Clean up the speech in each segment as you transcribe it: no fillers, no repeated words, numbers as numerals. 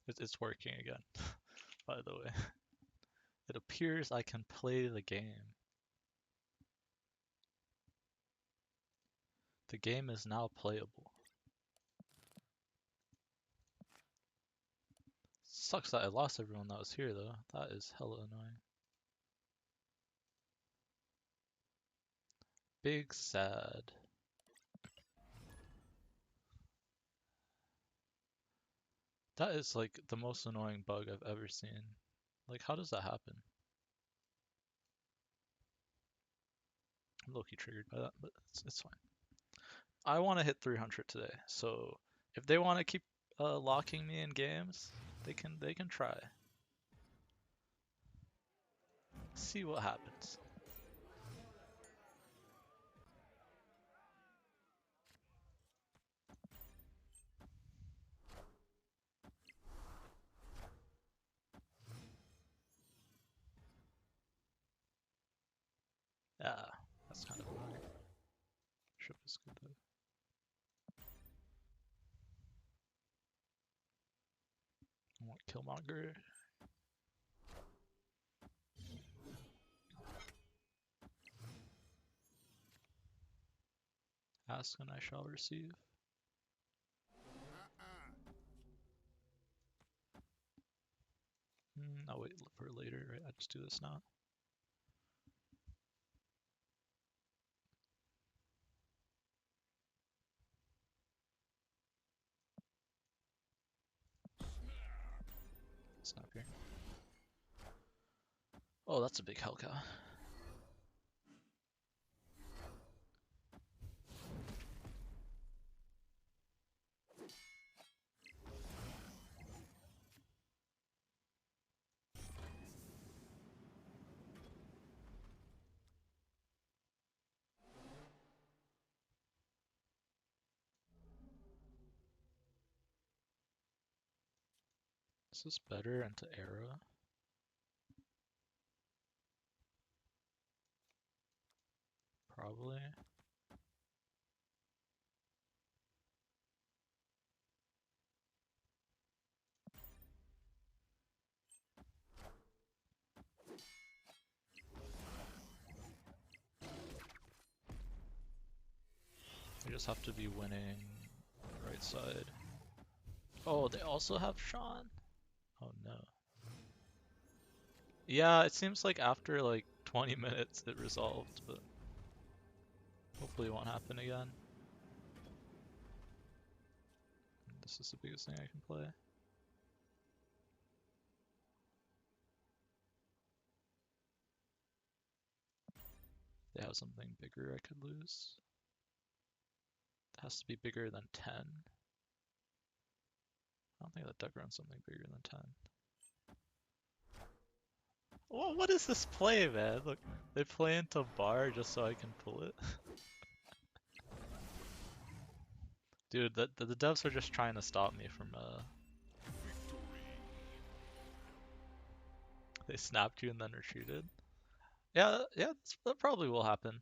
It's working again, by the way. It appears I can play the game. The game is now playable. Sucks that I lost everyone that was here though. That is hella annoying. Big sad. That is like the most annoying bug I've ever seen. Like, how does that happen? I'm low-key triggered by that, but it's fine. I want to hit 300 today, so if they want to keep locking me in games, they can try. See what happens. Yeah, that's kind of annoying. Ship is good though. I want Killmonger. Ask and I shall receive. I'll wait for later, right? I just do this now. Snap here. Oh, that's a big Hellcow. Is this better into Era? Probably. We just have to be winning right side. Oh, they also have Sean? Oh no. Yeah, it seems like after like 20 minutes it resolved, but hopefully it won't happen again. This is the biggest thing I can play. They have something bigger I could lose. It has to be bigger than 10. I don't think that deck runs something bigger than 10. Well, what is this play, man? Look, they play into bar just so I can pull it. Dude, the devs are just trying to stop me from they snapped you and then retreated. Yeah, yeah, that probably will happen.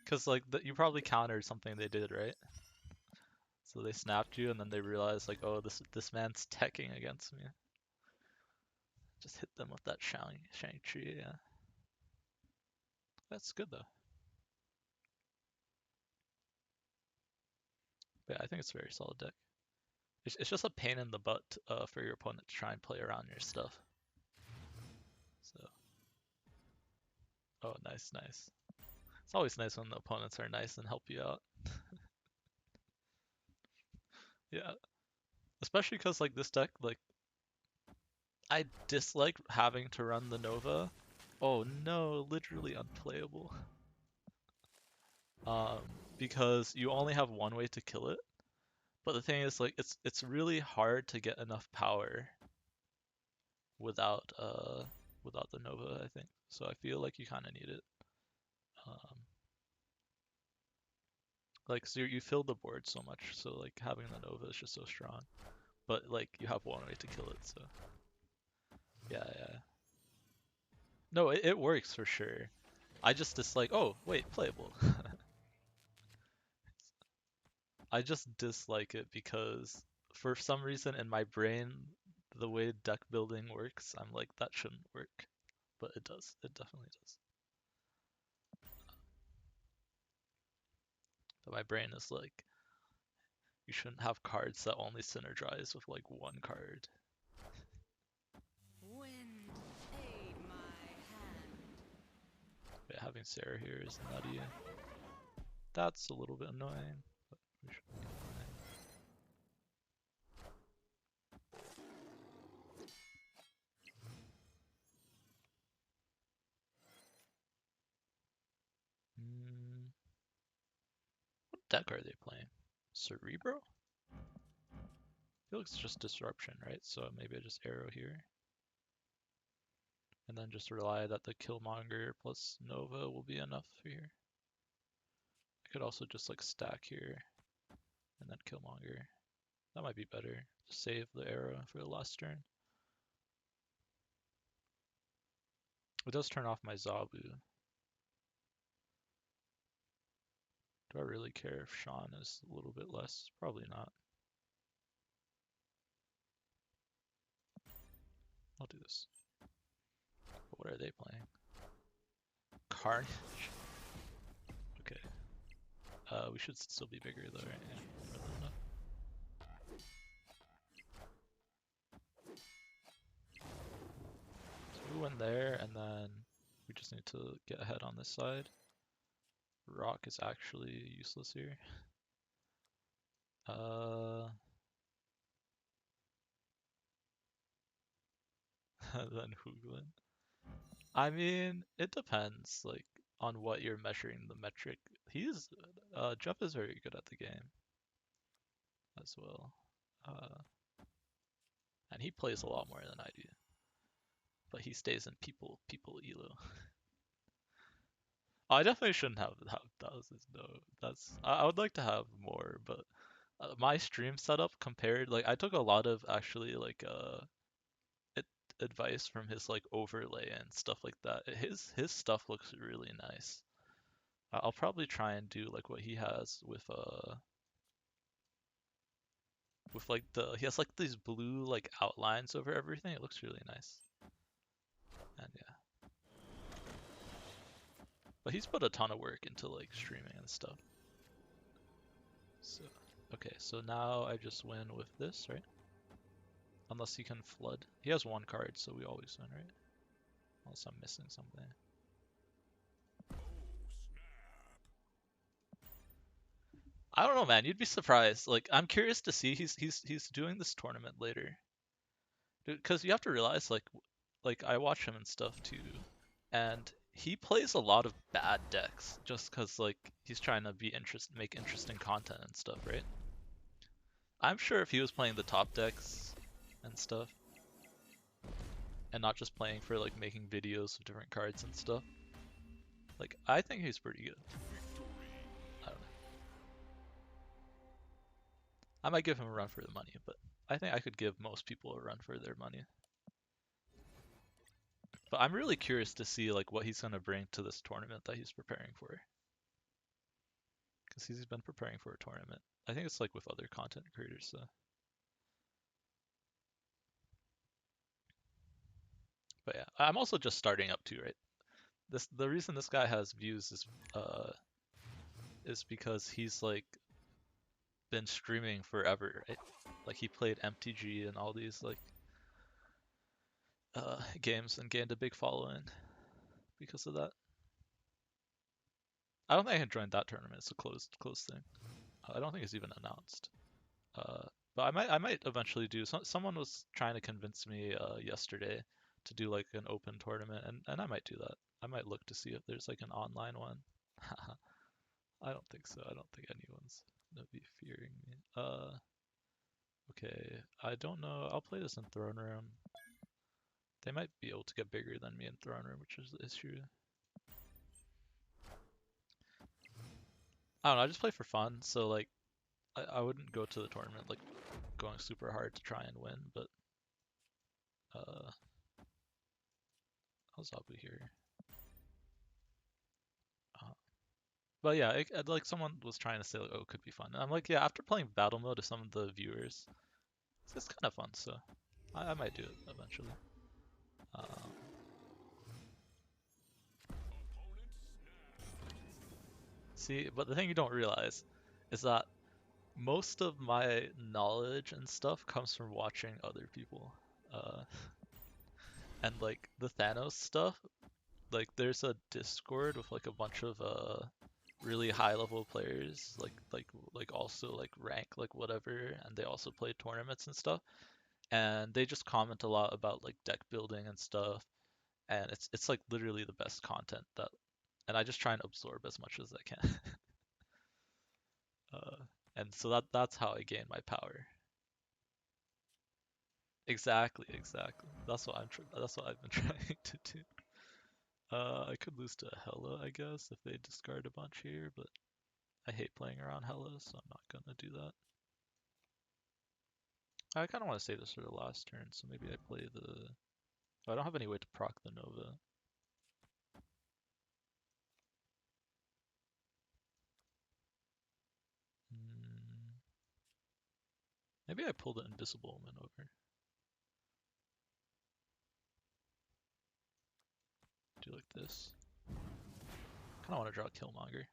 Cause like you probably countered something they did, right? So they snapped you and then they realized like, oh, this man's teching against me. Just hit them with that Shang-Chi, yeah. That's good though. But yeah, I think it's a very solid deck. It's just a pain in the butt for your opponent to try and play around your stuff. So, oh, nice, nice. It's always nice when the opponents are nice and help you out. Yeah, especially because like this deck, like I dislike having to run the Nova. Oh no, literally unplayable. Um, because you only have one way to kill it. But the thing is, like, it's really hard to get enough power without without the Nova, I think. So I feel like you kind of need it. Um, like, so you fill the board so much, so like having the Nova is just so strong. But like you have one way to kill it, so yeah, yeah. No, it works for sure. I just dislike. Oh, wait, playable. I just dislike it because for some reason in my brain, the way deck building works, I'm like, that shouldn't work. But it does. It definitely does. But my brain is like, you shouldn't have cards that only synergize with like one card. Wind, aid my hand. Yeah, having Sarah here is nutty. That's a little bit annoying, but we should be fine. What deck are they playing? Cerebro? I feel like it's just disruption, right? So maybe I just arrow here. And then just rely that the Killmonger plus Nova will be enough here. I could also just like stack here and then Killmonger. That might be better. Save the arrow for the last turn. It does turn off my Zabu. Do I really care if Sean is a little bit less? Probably not. I'll do this. But what are they playing? Carnage? Okay. We should still be bigger though, right? Yeah, more than enough. So we went there, and then we just need to get ahead on this side. Rock is actually useless here. Then Hooglin. I mean, it depends, like, on what you're measuring the metric. Jeff is very good at the game as well. Uh, and he plays a lot more than I do. But he stays in people elo. I definitely shouldn't have thousands. No, I would like to have more, but my stream setup compared, like, I took a lot of actually like it, advice from his like overlay and stuff like that. His stuff looks really nice. I'll probably try and do like what he has with like he has like these blue like outlines over everything. It looks really nice. And yeah. But he's put a ton of work into like streaming and stuff. So okay, so now I just win with this, right? Unless he can flood. He has one card, so we always win, right? Unless I'm missing something. I don't know, man. You'd be surprised. Like, I'm curious to see. He's doing this tournament later, because you have to realize, like I watch him and stuff too, and he plays a lot of bad decks just because like he's trying to make interesting content and stuff, right? I'm sure if he was playing the top decks and stuff, and not just playing for like making videos of different cards and stuff, like I think he's pretty good. I don't know. I might give him a run for the money, but I think I could give most people a run for their money. But I'm really curious to see like what he's gonna bring to this tournament that he's preparing for, because he's been preparing for a tournament. I think it's like with other content creators. So, but yeah, I'm also just starting up too, right? The reason this guy has views is because he's like been streaming forever, right? Like he played MTG and all these like games and gained a big following because of that. I don't think I can join that tournament. It's a closed thing. I don't think it's even announced. Uh, but I might eventually do. Someone was trying to convince me yesterday to do like an open tournament, and I might do that. I might look to see if there's like an online one. I don't think so. I don't think anyone's gonna be fearing me. Okay. I don't know. I'll play this in Throne Room. They might be able to get bigger than me in Throne Room, which is the issue. I don't know. I just play for fun, so like I wouldn't go to the tournament like going super hard to try and win, but uh, I'll Zabu here. Uh, but yeah, like someone was trying to say like, oh, it could be fun. And I'm like, yeah. After playing battle mode to some of the viewers, It's kind of fun, so I might do it eventually. Um, See, but the thing you don't realize is that most of my knowledge and stuff comes from watching other people. Uh, and like the Thanos stuff, like there's a Discord with like a bunch of really high level players, like also like rank like whatever, and they also play tournaments and stuff. And they just comment a lot about like deck building and stuff, and it's like literally the best content that, and I just try and absorb as much as I can. uh, and so that's how I gain my power. Exactly, exactly. That's what I've been trying to do. I could lose to Hella, I guess, if they discard a bunch here, but I hate playing around Hella, so I'm not gonna do that. I kind of want to save this for the last turn, so maybe I play the. Oh, I don't have any way to proc the Nova. Hmm. Maybe I pull the Invisible Woman over. Do like this. Kind of want to draw Killmonger.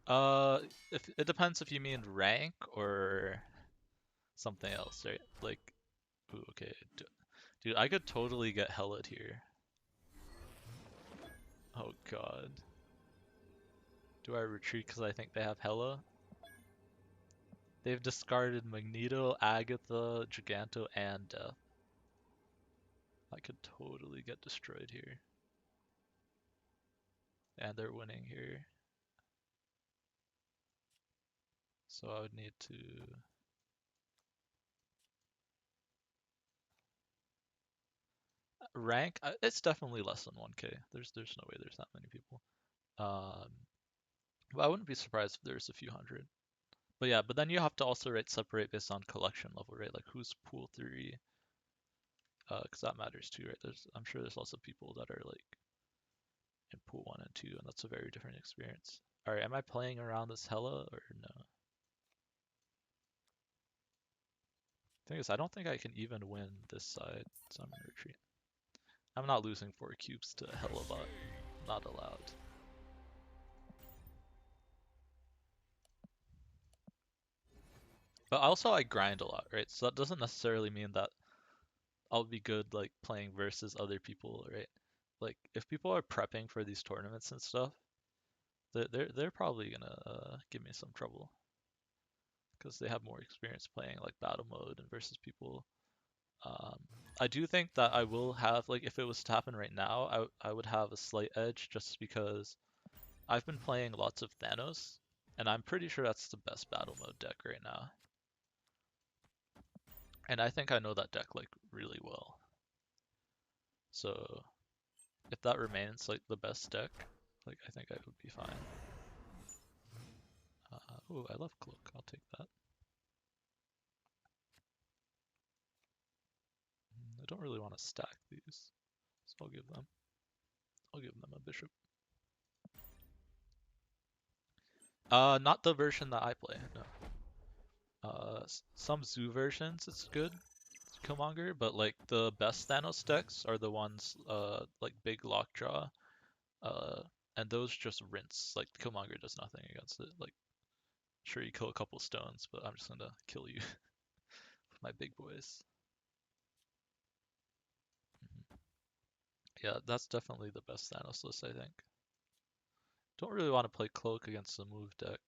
Uh, if it depends if you mean rank or something else, right? Like, ooh, okay, dude, I could totally get Hella'd here. Oh god. Do I retreat because I think they have Hela? They've discarded Magneto, Agatha, Giganto, and Death. I could totally get destroyed here. And they're winning here. So I would need to... Rank? It's definitely less than 1k. There's no way there's that many people. Um, but I wouldn't be surprised if there's a few hundred. But yeah, but then you have to also separate based on collection level, right? Like who's pool 3, because that matters too, right? I'm sure there's also people that are like in pool 1 and 2, and that's a very different experience. Alright, am I playing around this Hella or no? Thing is, I don't think I can even win this side, so I'm gonna retreat. I'm not losing 4 cubes to Hella bot. Not allowed. But also I grind a lot, right? So that doesn't necessarily mean that I'll be good like playing versus other people, right? Like if people are prepping for these tournaments and stuff, they're probably gonna give me some trouble because they have more experience playing like battle mode and versus people. Um, I do think that I will have like if it was to happen right now, I would have a slight edge just because I've been playing lots of Thanos, and I'm pretty sure that's the best battle mode deck right now. And I think I know that deck like really well. So if that remains like the best deck, like I think I would be fine. Ooh, I love Cloak. I'll take that. I don't really want to stack these, so I'll give them a bishop. Not the version that I play. No. Some Zoo versions it's good, Killmonger, but like the best Thanos decks are the ones like big lockjaw, uh, and those just rinse. Like Killmonger does nothing against it. Like sure you kill a couple stones, but I'm just gonna kill you with my big boys. Mhm. Yeah, that's definitely the best Thanos list, I think. Don't really want to play Cloak against the move deck,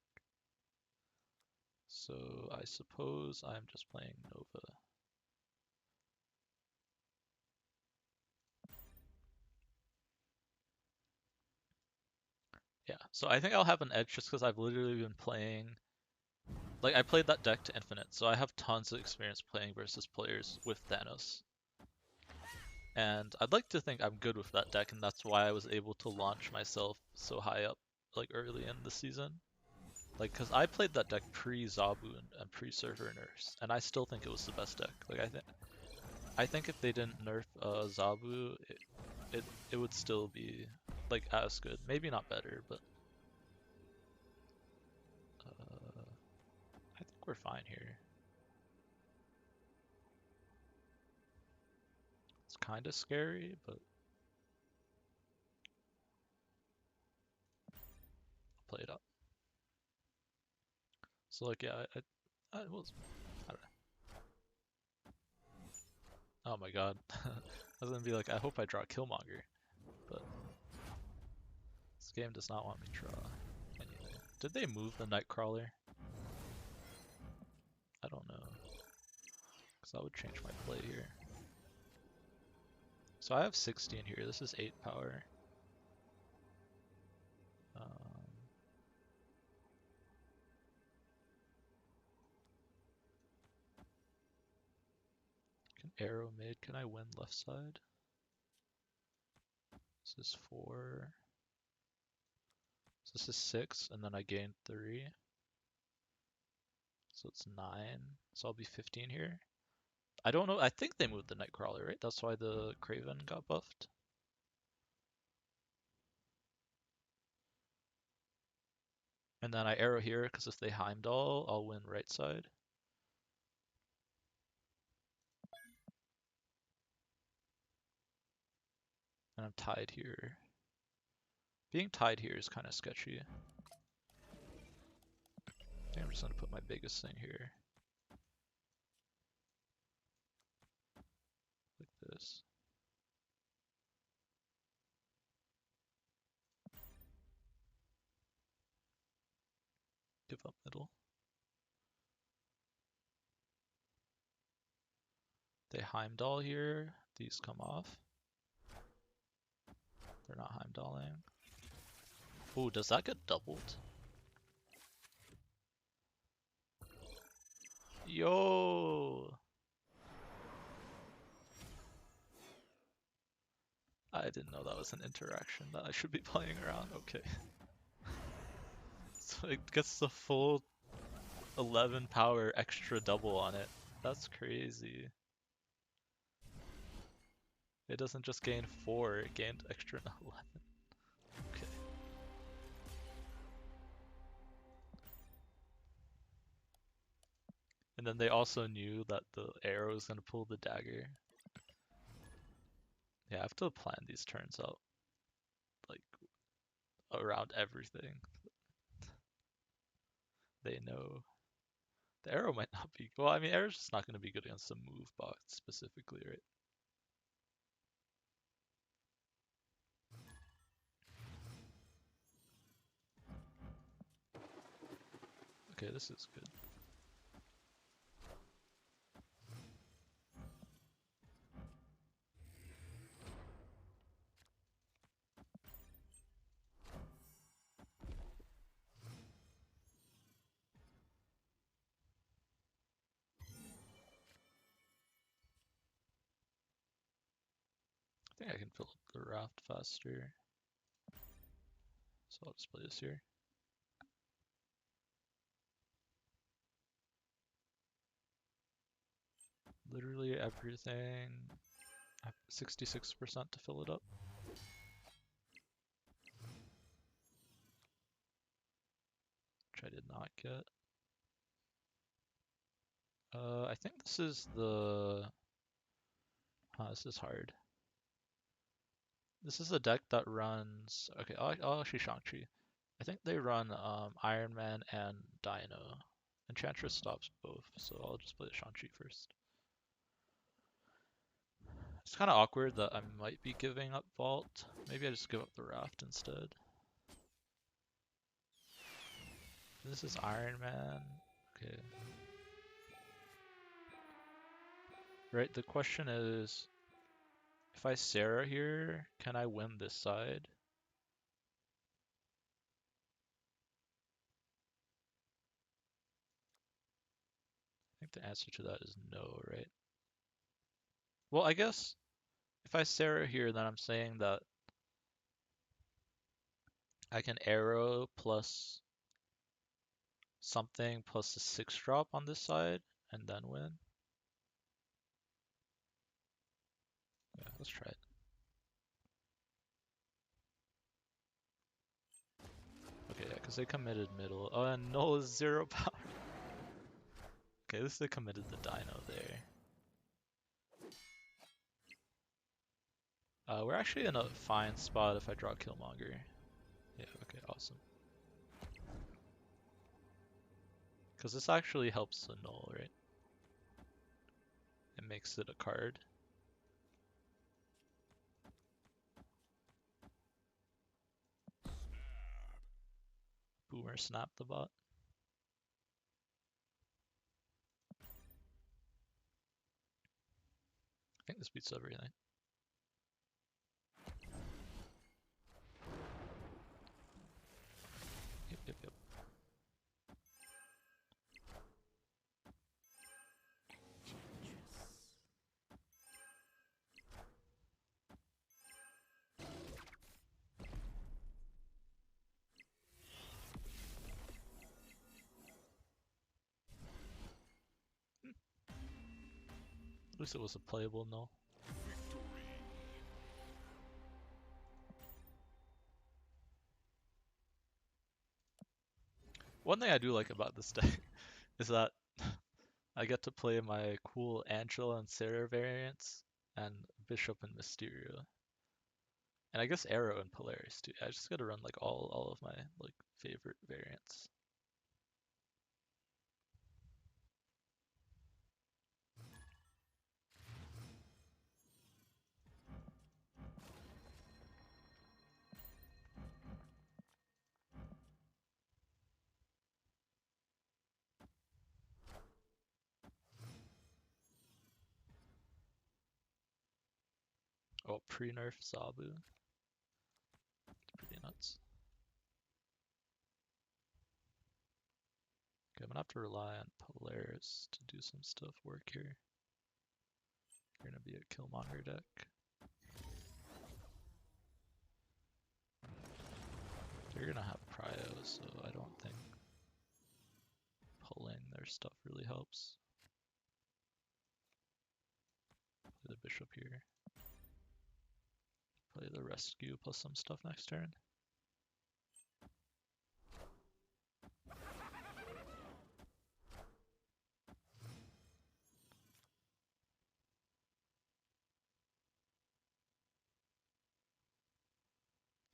so I suppose I'm just playing Nova. Yeah, so I think I'll have an edge just because I've literally been playing. Like, I played that deck to infinite, so I have tons of experience playing versus players with Thanos. And I'd like to think I'm good with that deck, and that's why I was able to launch myself so high up, like, early in the season. Like, because I played that deck pre-Zabu and pre-Surfer Nerfs, and I still think it was the best deck. Like, I think if they didn't nerf Zabu, it would still be, like, as good. Maybe not better, but we're fine here. It's kind of scary, but I'll play it up. So like, yeah, I was, I don't know. Oh my god. I was gonna be like, I hope I draw Killmonger, but this game does not want me to draw anything. Did they move the Nightcrawler? I don't know, because that would change my play here. So I have 16 here. This is 8 power. Can arrow mid? Can I win left side? This is 4. So this is 6, and then I gain 3. So it's 9. So I'll be 15 here. I don't know. I think they moved the Nightcrawler, right? That's why the Craven got buffed. And then I arrow here, because if they Heimdall, I'll win right side. And I'm tied here. Being tied here is kind of sketchy. I think I'm just going to put my biggest thing here. Like this. Give up middle. They Heimdall here. These come off. They're not Heimdalling. Ooh, does that get doubled? Yo! I didn't know that was an interaction that I should be playing around. Okay. So it gets the full 11 power extra double on it. That's crazy. It doesn't just gain 4, it gained extra 11. Okay. And then they also knew that the arrow is going to pull the dagger. Yeah, I have to plan these turns out, like, around everything. They know. The arrow might not be... Well, I mean, arrow's just not going to be good against the move box specifically, right? Okay, this is good. I think I can fill up the raft faster. So I'll just play this here. Literally everything. I have 66% to fill it up. Which I did not get. I think this is the... this is hard. This is a deck that runs... Okay, I'll actually Shang-Chi. I think they run Iron Man and Dino. Enchantress stops both, so I'll just play the Shang-Chi first. It's kind of awkward that I might be giving up Vault. Maybe I just give up the Raft instead. This is Iron Man. Okay. Right, the question is, if I Sarah here, can I win this side? I think the answer to that is no, right? Well, I guess if I Sarah here, then I'm saying that I can arrow plus something plus a 6 drop on this side and then win. Yeah, let's try it. Okay, yeah, because they committed middle. Oh, and Null is 0 power. Okay, at least they committed the dino there. We're actually in a fine spot if I draw Killmonger. Yeah, okay, awesome. Because this actually helps the null, right? It makes it a card. Boomer snap the bot. I think this beats everything. Yep. At least it was a playable null. One thing I do like about this deck is that I get to play my cool Angela and Sarah variants and Bishop and Mysterio. And I guess Arrow and Polaris too. I just gotta run like all of my like favorite variants. Oh, pre-nerf Zabu. It's pretty nuts. Okay, I'm gonna have to rely on Polaris to do some stuff work here. You're gonna be a Killmonger deck. They're gonna have Prio, so I don't think pulling their stuff really helps. Play the Bishop here. Play the Rescue plus some stuff next turn.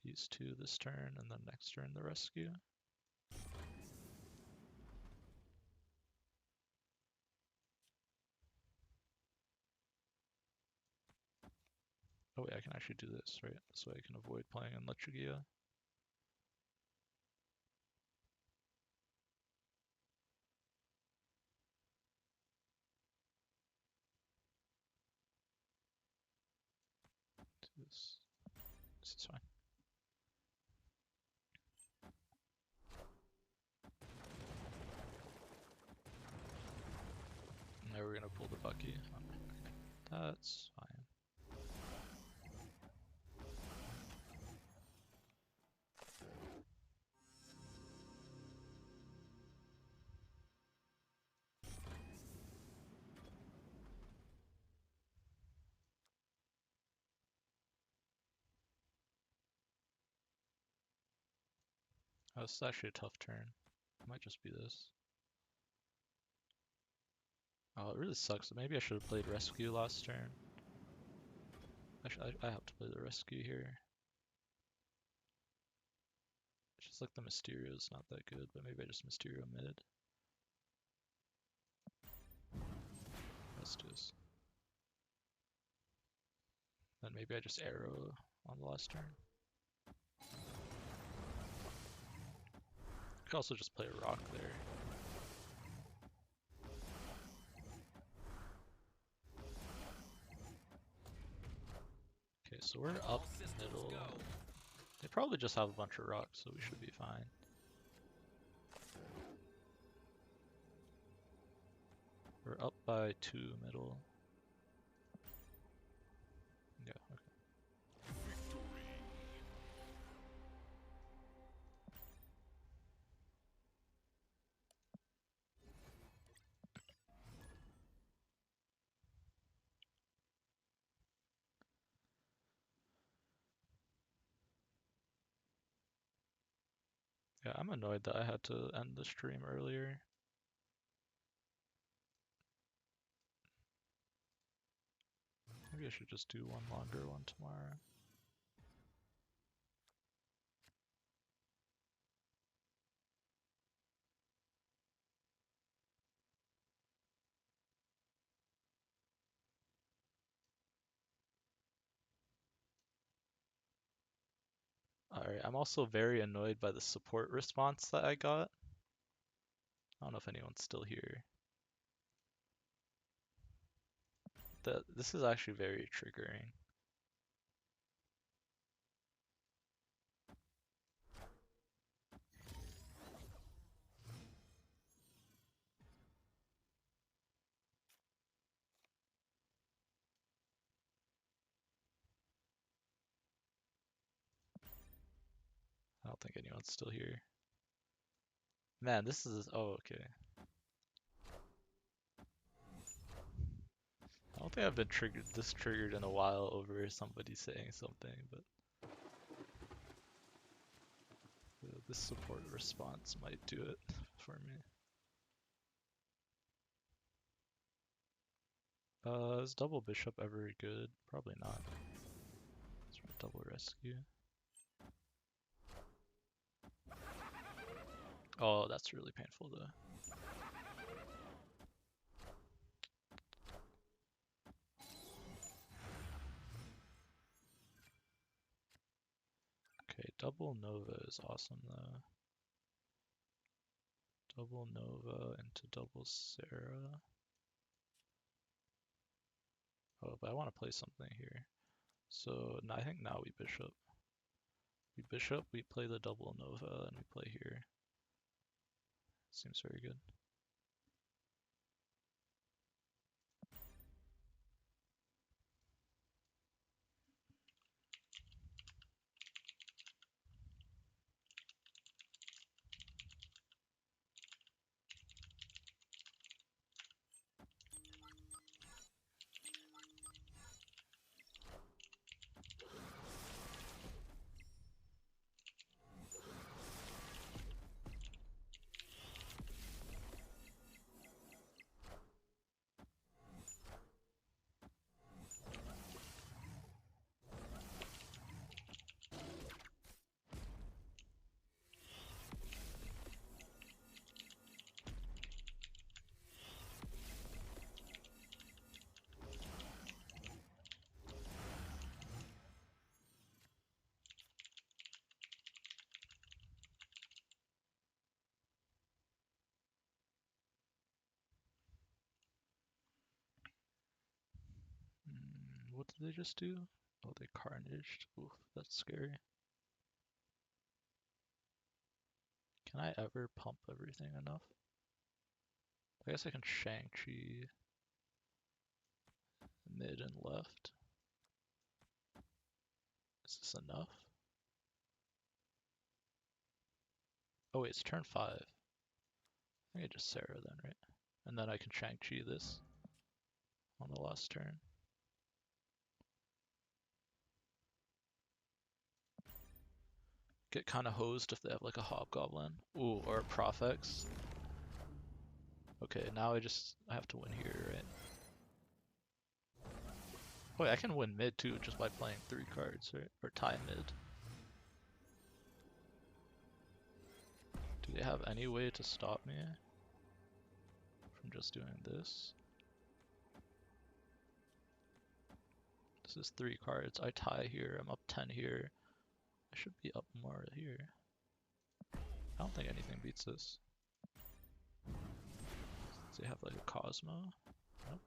Use 2 this turn, and then next turn the Rescue. Oh wait, I can actually do this, right? This way I can avoid playing in Lechugia. Do this. This is fine. Now we're gonna pull the Bucky. Okay. That's fine. Oh, this is actually a tough turn. It might just be this. Oh, it really sucks. Maybe I should have played Rescue last turn. I have to play the Rescue here. It's just like the Mysterio is not that good, but maybe I just Mysterio mid. Let's do this. Then maybe I just Arrow on the last turn. I could also just play a Rock there. Okay, so we're up middle. They probably just have a bunch of rocks, so we should be fine. We're up by 2 middle. Yeah, okay. Yeah, I'm annoyed that I had to end the stream earlier. Maybe I should just do one longer one tomorrow. Alright, I'm also very annoyed by the support response that I got. I don't know if anyone's still here. This is actually very triggering. I don't think anyone's still here. Man, this is... Oh, okay. I don't think I've been this triggered in a while over somebody saying something, but this support response might do it for me. Is double bishop ever good? Probably not. Let's try double rescue. Oh, that's really painful though. Okay, double Nova is awesome though. Double Nova into double Sarah. Oh, but I want to play something here. So I think now we bishop. We bishop, we play the double Nova, and we play here. Seems very good. What did they just do? Oh, they carnaged. Oof, that's scary. Can I ever pump everything enough? I guess I can Shang-Chi mid and left. Is this enough? Oh wait, it's turn 5. I think I just Sarah then, right? And then I can Shang-Chi this on the last turn. Get kind of hosed if they have like a Hobgoblin. Ooh, or a Prophex. Okay, now I have to win here, right? Wait, I can win mid too just by playing 3 cards, right? Or tie mid. Do they have any way to stop me from just doing this? This is 3 cards. I tie here. I'm up 10 here. I should be up more here. I don't think anything beats this. Does they have like a Cosmo? Nope.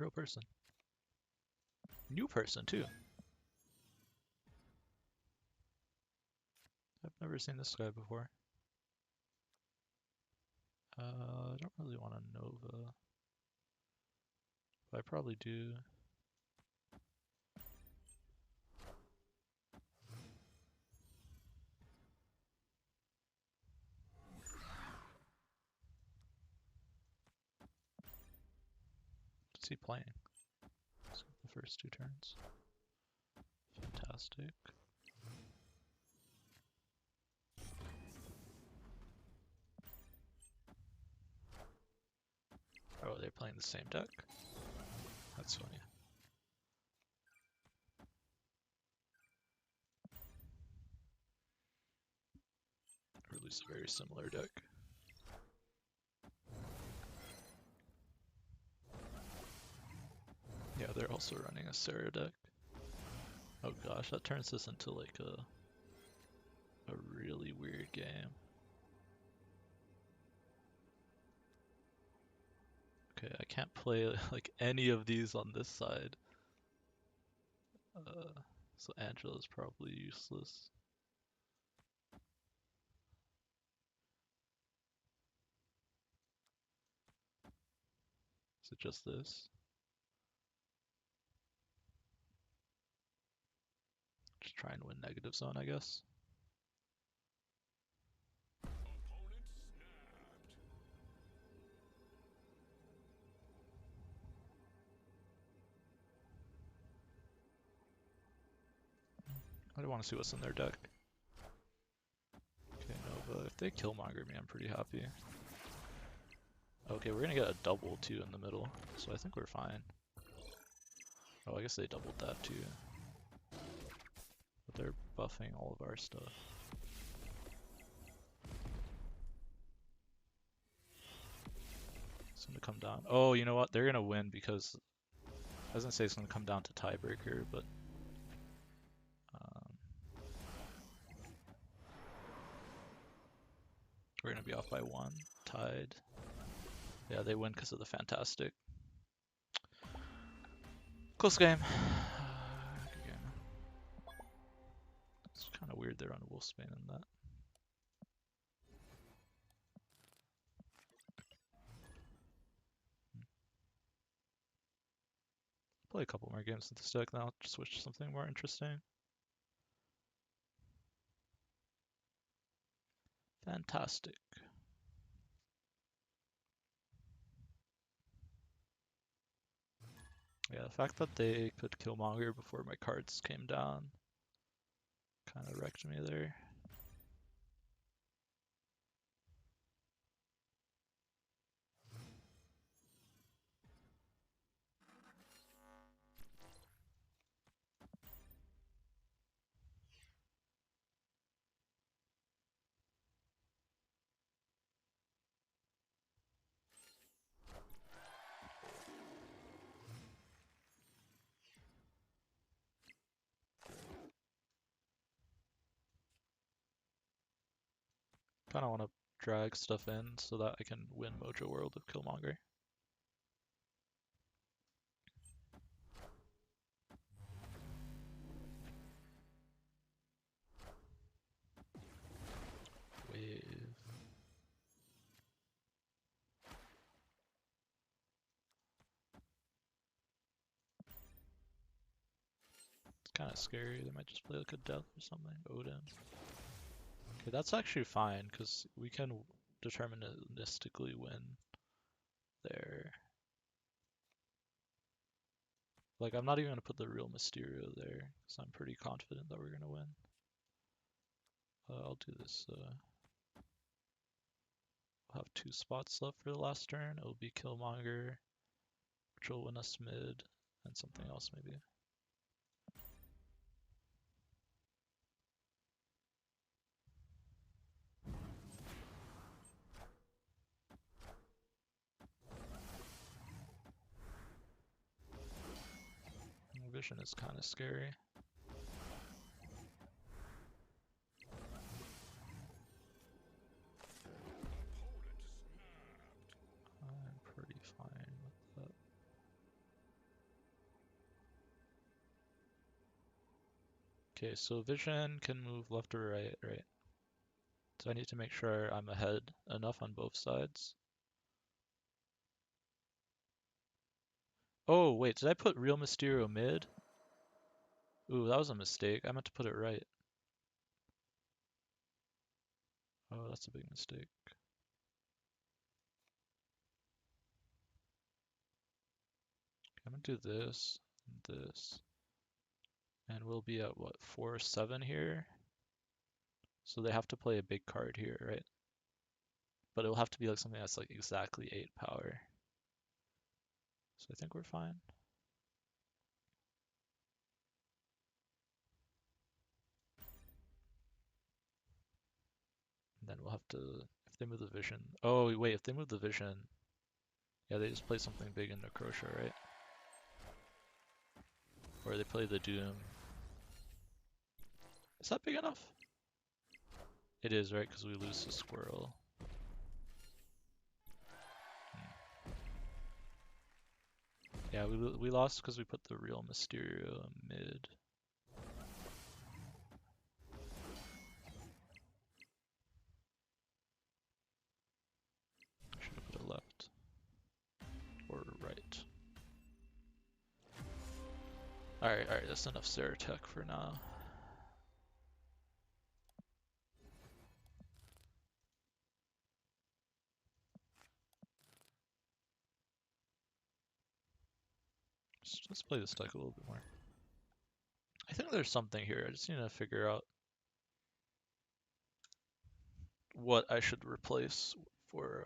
Real person. New person, too. I've never seen this guy before. I don't really want a Nova. But I probably do. What's he playing? Let's get the first 2 turns. Fantastic. Oh, they're playing the same deck? That's funny. Or at least a very similar deck. Yeah, they're also running a Sarah deck. Oh gosh, that turns this into like a really weird game. Okay, I can't play like any of these on this side. So Angela's probably useless. Is it just this? Just try and win negative zone, I guess. I want to see what's in their deck. Okay, Nova. If they Killmonger me, I'm pretty happy. Okay, we're gonna get a double too in the middle, so I think we're fine. Oh, I guess they doubled that too. But they're buffing all of our stuff. It's gonna come down. Oh, you know what? They're gonna win because I was gonna say it's gonna come down to tiebreaker, but we're gonna be off by 1, tied. Yeah, they win because of the Fantastic. Close game. Good game. It's kind of weird they're on Wolfsbane in that. Play a couple more games with this deck, then I'll switch to something more interesting. Fantastic. Yeah, the fact that they could Killmonger before my cards came down kind of wrecked me there. Kind of want to drag stuff in so that I can win Mojo World with Killmonger. Wave. It's kind of scary. They might just play like a death or something. Odin. Okay, that's actually fine because we can deterministically win there. Like, I'm not even going to put the real Mysterio there because I'm pretty confident that we're going to win. I'll do this. We'll have 2 spots left for the last turn. It'll be Killmonger, which will win us mid, and something else maybe. Vision is kind of scary. I'm pretty fine with that. Okay, so vision can move left or right, right? So I need to make sure I'm ahead enough on both sides. Oh, wait, did I put Real Mysterio mid? Ooh, that was a mistake. I meant to put it right. Oh, that's a big mistake. I'm gonna do this, and this, and we'll be at what, 4-7 here? So they have to play a big card here, right? But it'll have to be like something that's like exactly 8 power. So I think we're fine. And then we'll have to, if they move the vision. Oh, wait, if they move the vision, yeah, they just play something big in the Crochet, right? Or they play the Doom. Is that big enough? It is, right? Because we lose the squirrel. Yeah, we lost because we put the Real Mysterio mid. Should have put it left. Or right. Alright, that's enough Zeratek for now. Let's play this deck a little bit more. I think there's something here. I just need to figure out what I should replace for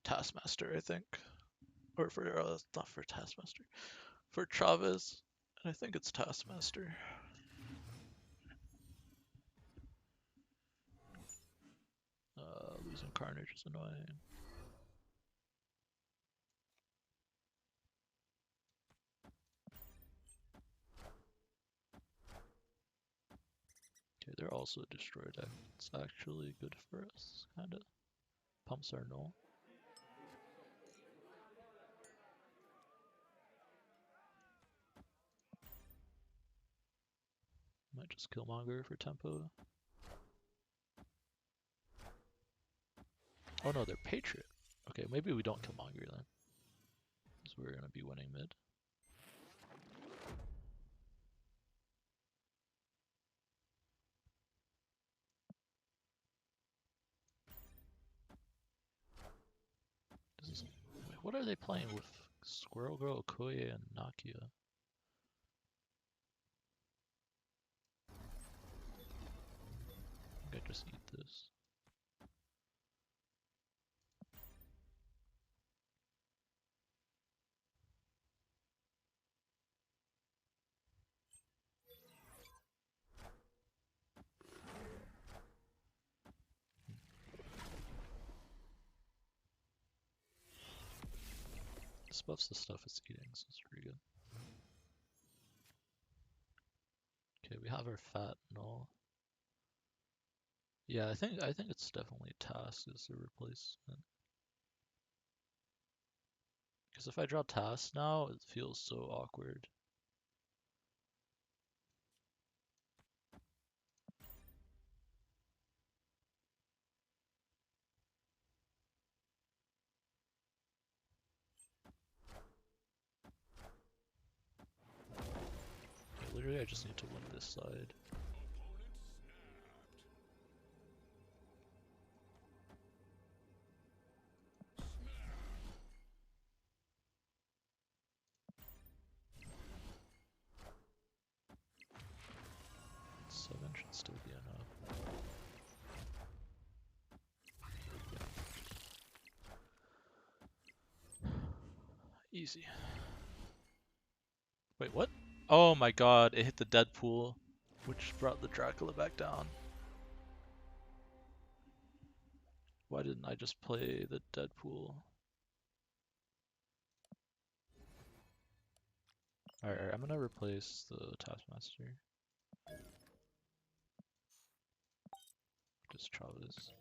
Taskmaster, I think. Or for, not for Taskmaster. For Chavez. And I think it's Taskmaster. Losing Carnage is annoying. Okay, they're also a destroy deck. It's actually good for us, kinda. Pumps are null. Might just Killmonger for tempo. Oh no, they're Patriot. Okay, maybe we don't Killmonger then. Because we're gonna be winning mid. Wait, what are they playing with? Squirrel Girl, Okoye, and Nakia. I think I just eat this. This buffs the stuff it's eating, so it's pretty good. Okay, we have our fat null. Yeah, I think it's definitely Task as a replacement. Because if I draw Task now, it feels so awkward. Okay, literally, I just need to win this side. Seven should still be enough. Easy. Wait, what? Oh my god, it hit the Deadpool, which brought the Dracula back down. Why didn't I just play the Deadpool? Alright, I'm gonna replace the Taskmaster. Just Chavez.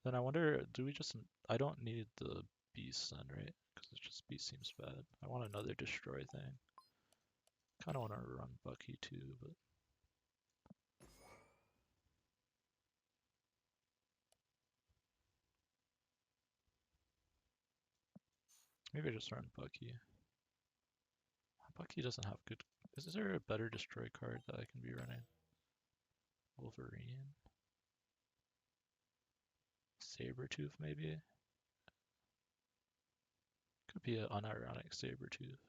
Then I wonder, do we just... I don't need the beast then, right? Because it's just beast seems bad. I want another destroy thing. Kind of want to run Bucky too, but maybe I just run Bucky. Bucky doesn't have good. Is there a better destroy card that I can be running? Wolverine, Sabretooth maybe. Could be an unironic Sabretooth.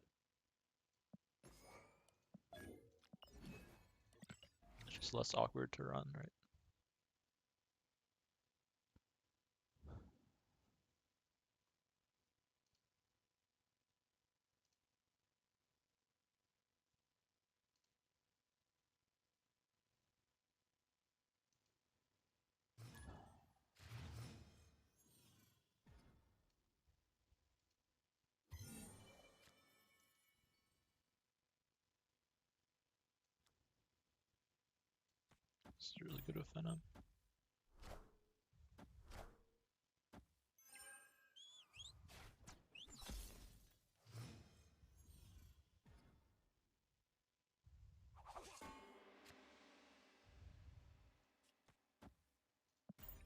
It's just less awkward to run, right? It's really good with Venom.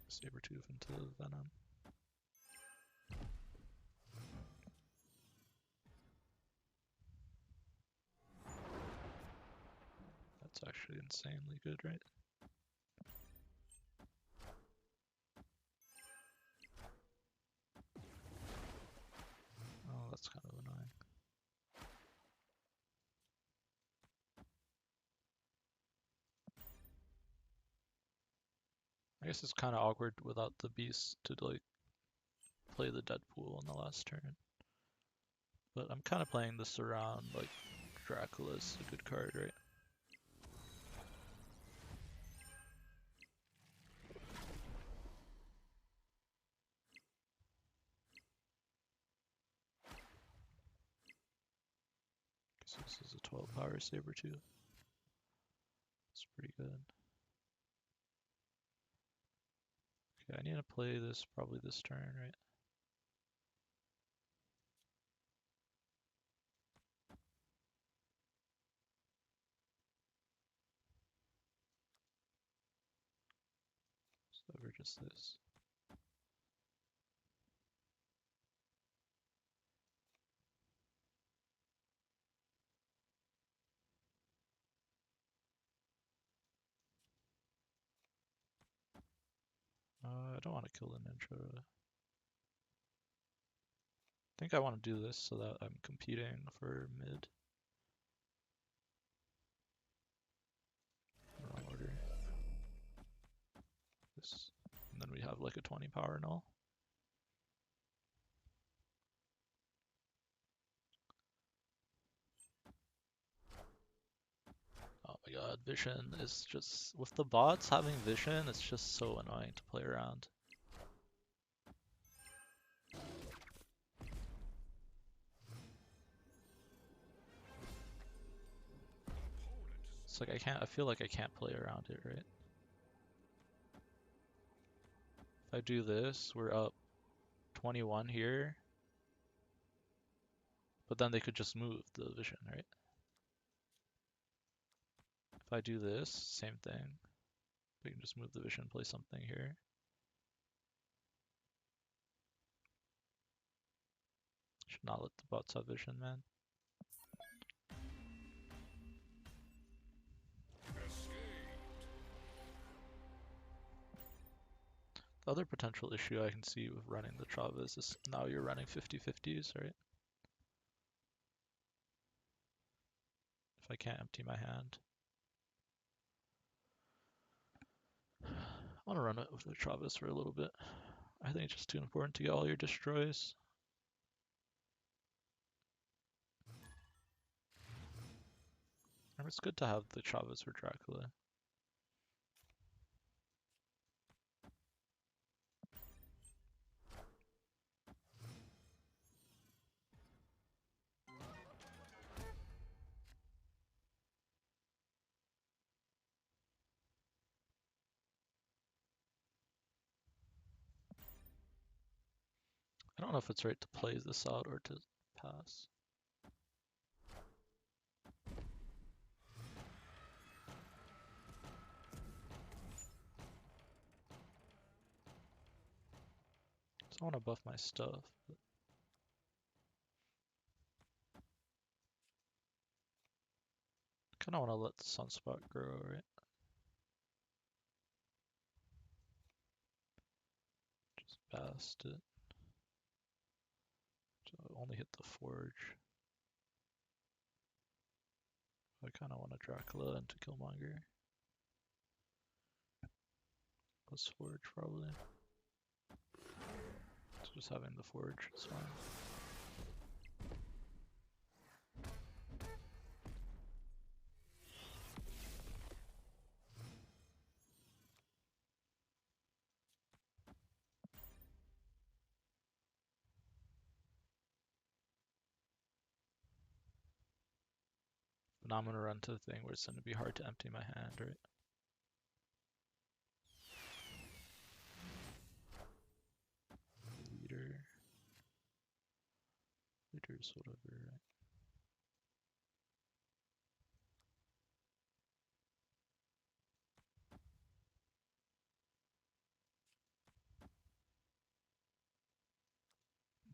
Sabretooth into Venom. That's actually insanely good, right? Oh, that's kind of annoying. I guess it's kind of awkward without the beast to like play the Deadpool on the last turn. But I'm kind of playing this around like Dracula's a good card, right? So this is a 12 power Sabretooth. It's pretty good. Okay, I need to play this probably this turn, right? So we're just this. I don't want to kill the Ninja. I think I want to do this so that I'm competing for mid. Wrong order. This. And then we have like a 20 power null. Oh my god, Vision is just, with the bots having Vision, it's just so annoying to play around. It's like I feel like I can't play around it, right? If I do this, we're up 21 here, but then they could just move the Vision, right? If I do this, same thing. We can just move the Vision, play something here. Should not let the bots have Vision, man. The other potential issue I can see with running the Travis is now you're running 50-50s, right? If I can't empty my hand. I want to run it with the Travis for a little bit. I think it's just too important to get all your destroys. And it's good to have the Travis for Dracula. I don't know if it's right to play this out or to pass. So I want to buff my stuff. But I kind of want to let the sunspot grow, right? Just bast it. So I only hit the forge. I kind of want a Dracula into Killmonger. Plus forge probably. So just having the forge is fine. But now I'm gonna run to the thing where it's gonna be hard to empty my hand, right? Leader. Leader's whatever, right?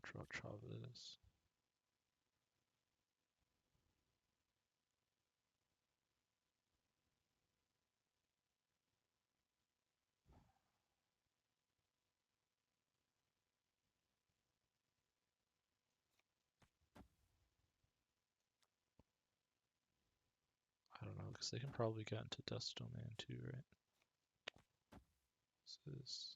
Draw Chavez. I don't know, because they can probably get into Death's Domain too, right? This is...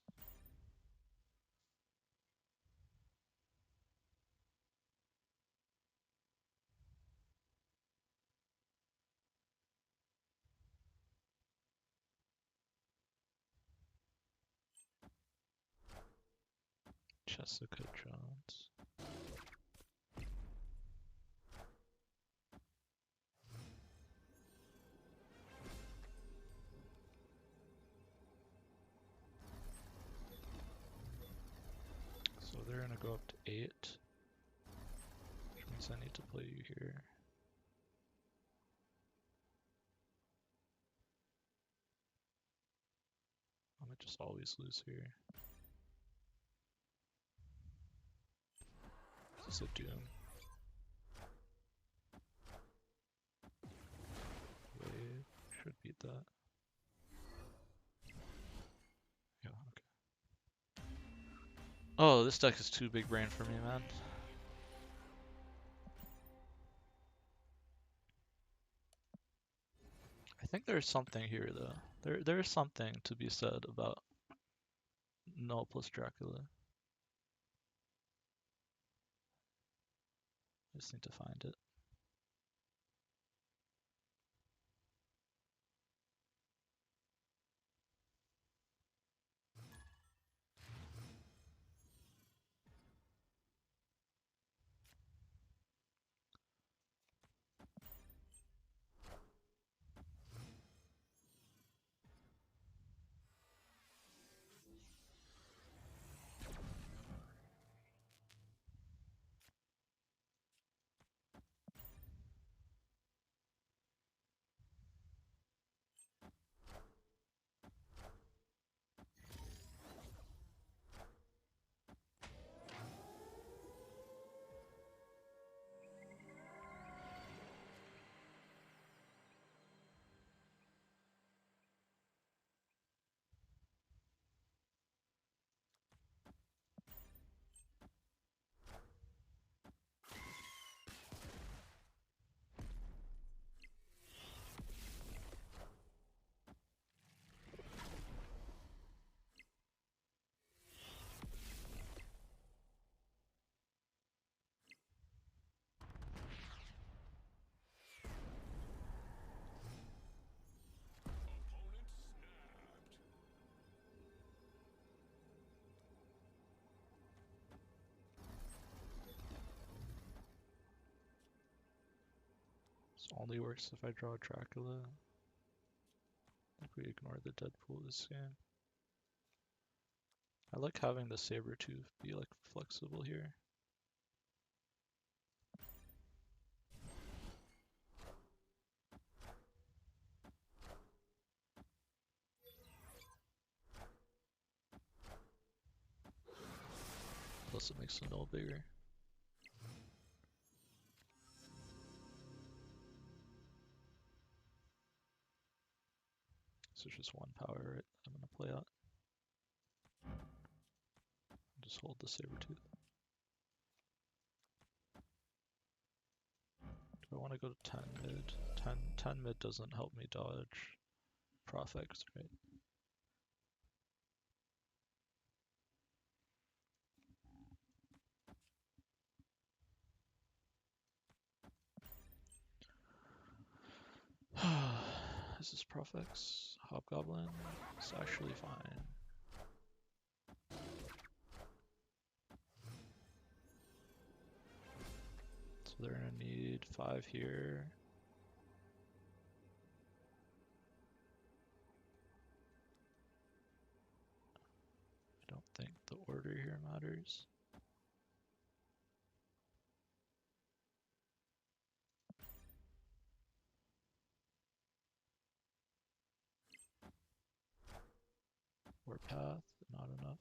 Jessica Jones. So they're gonna go up to 8. Which means I need to play you here. I might just always lose here. This is a Doom. Wave. Should beat that. Yeah, okay. Oh, this deck is too big brain for me, man. I think there's something here, though. There's something to be said about Null plus Dracula. I just need to find it. This only works if I draw Dracula. I think we ignore the Deadpool this game. I like having the saber tooth be like flexible here. Plus it makes the null bigger. So it's just one power, right? I'm gonna play out. Just hold the saber tooth. Do I want to go to 10 mid? 10 mid doesn't help me dodge Profx, right? This is Profx. Hobgoblin. It's actually fine. So they're gonna need 5 here. I don't think the order here matters. Or path, not enough.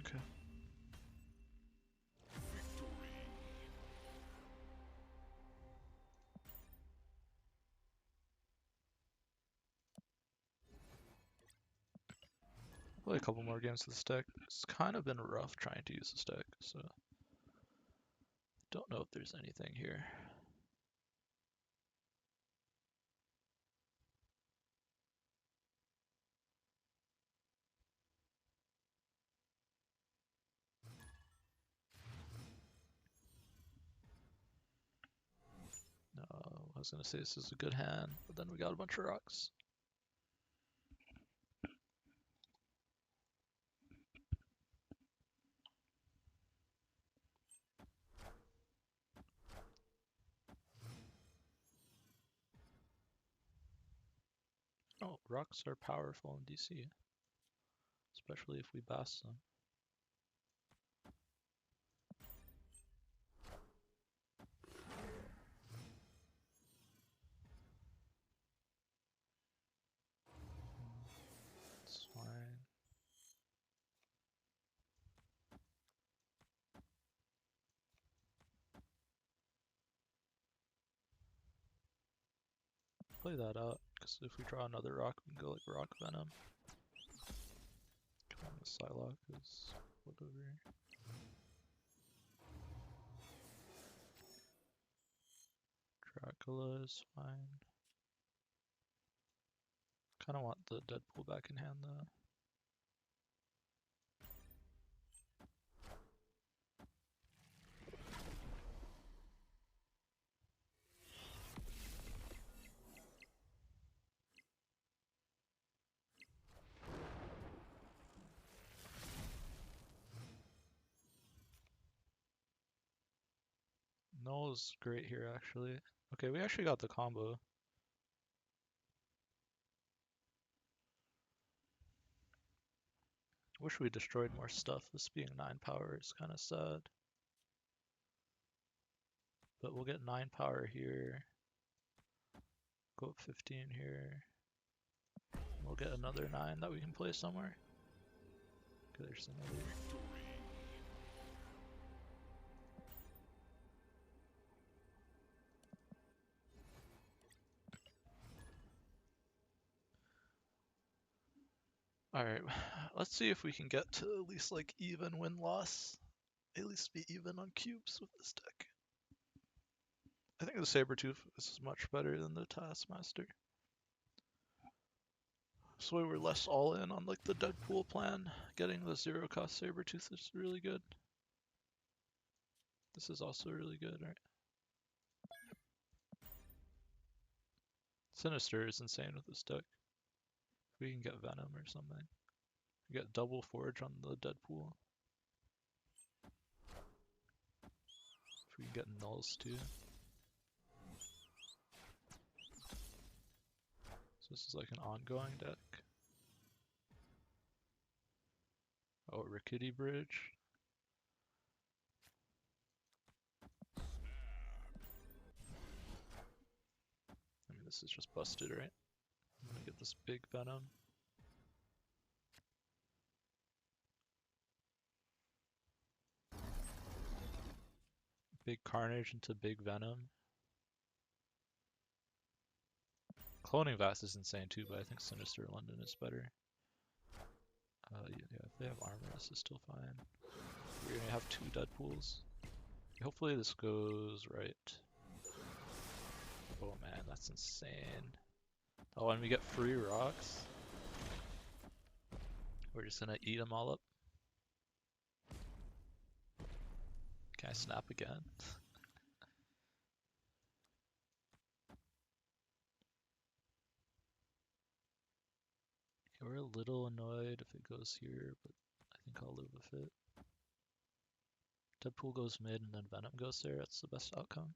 Okay. Play a couple more games with this deck. It's kind of been rough trying to use this deck, so don't know if there's anything here. No, I was gonna say this is a good hand, but then we got a bunch of rocks. Oh, rocks are powerful in DC, especially if we bass them. It's fine. Play that out, because if we draw another rock, we can go like Rock Venom. Come on, the Psylocke is whatever. Dracula is fine. Kind of want the Deadpool back in hand though. Null's great here actually. Okay, we actually got the combo. Wish we destroyed more stuff. This being 9 power is kind of sad. But we'll get 9 power here. Go up 15 here. We'll get another 9 that we can play somewhere. Okay, there's another. Alright, let's see if we can get to at least like even win-loss. At least be even on cubes with this deck. I think the Sabertooth is much better than the Taskmaster. So we're less all in on like the Deadpool plan. Getting the 0-cost Sabertooth is really good. This is also really good, right? Sinister is insane with this deck. If we can get Venom or something. We get double Forge on the Deadpool. If we can get Nulls too. So this is like an ongoing deck. Oh, Rickety Bridge. I mean, this is just busted, right? I'm gonna get this big Venom. Big Carnage into big Venom. Cloning Vast is insane too, but I think Sinister London is better. Yeah, if they have armor, this is still fine. We're gonna have two Deadpools. Hopefully this goes right. Oh man, that's insane. Oh, and we get free rocks. We're just gonna eat them all up. Can I snap again? Okay, we're a little annoyed if it goes here, but I think I'll live with it. Deadpool goes mid and then Venom goes there. That's the best outcome.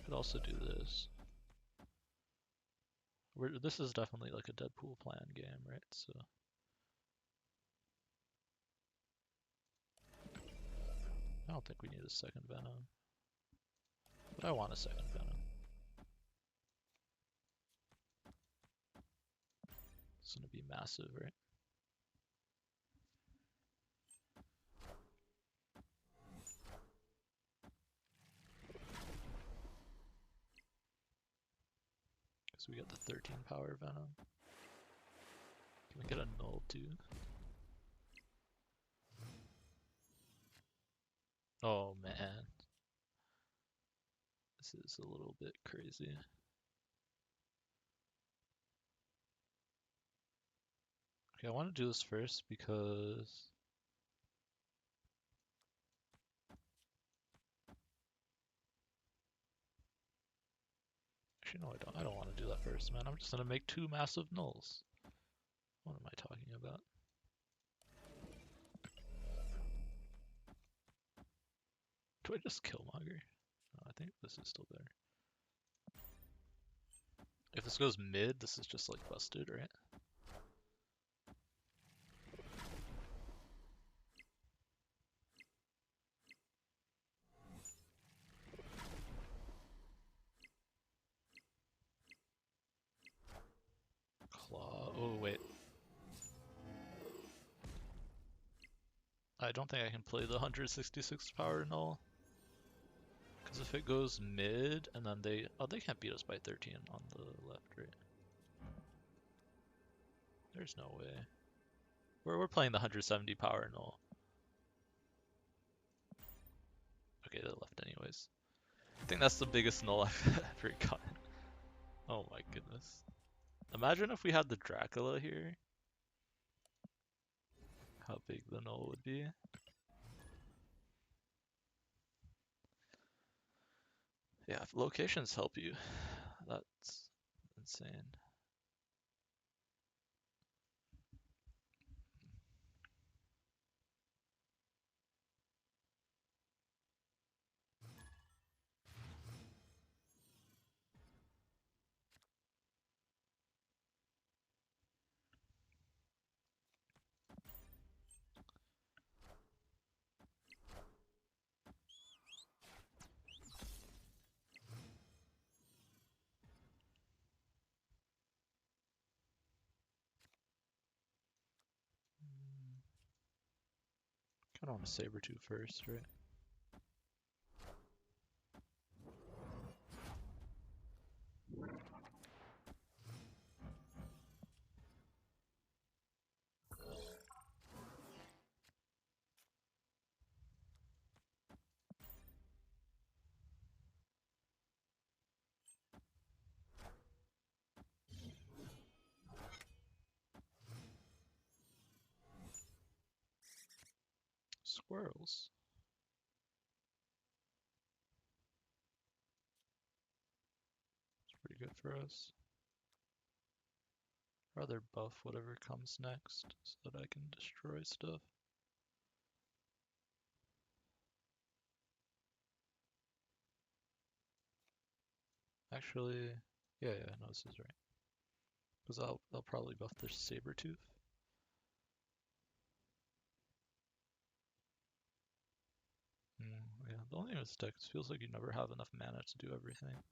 Could also do this. This is definitely like a Deadpool plan game, right? So I don't think we need a second Venom, but I want a second Venom. It's gonna be massive, right? Because we got the 13 power Venom. Can we get a null too? Oh man. This is a little bit crazy. Okay, I want to do this first because actually no, I don't. I don't want to do that first, man. I'm just gonna make two massive nulls. What am I talking about? Do I just Killmonger? No, I think this is still better. If this goes mid, this is just like busted, right? Claw. Oh wait. I don't think I can play the 166 power null. Because if it goes mid and then they can't beat us by 13 on the left, right? There's no way. We're playing the 170 power null. Okay, they left anyways. I think that's the biggest null I've ever gotten. Oh my goodness. Imagine if we had the Dracula here. How big the null would be. Yeah, if locations help you, that's insane. Kinda want to Sabertooth first, right? Squirrels. It's pretty good for us. Rather buff whatever comes next so that I can destroy stuff. Actually, yeah, no, this is right. Because I'll probably buff the saber tooth. Yeah, the only thing with deck is it feels like you never have enough mana to do everything.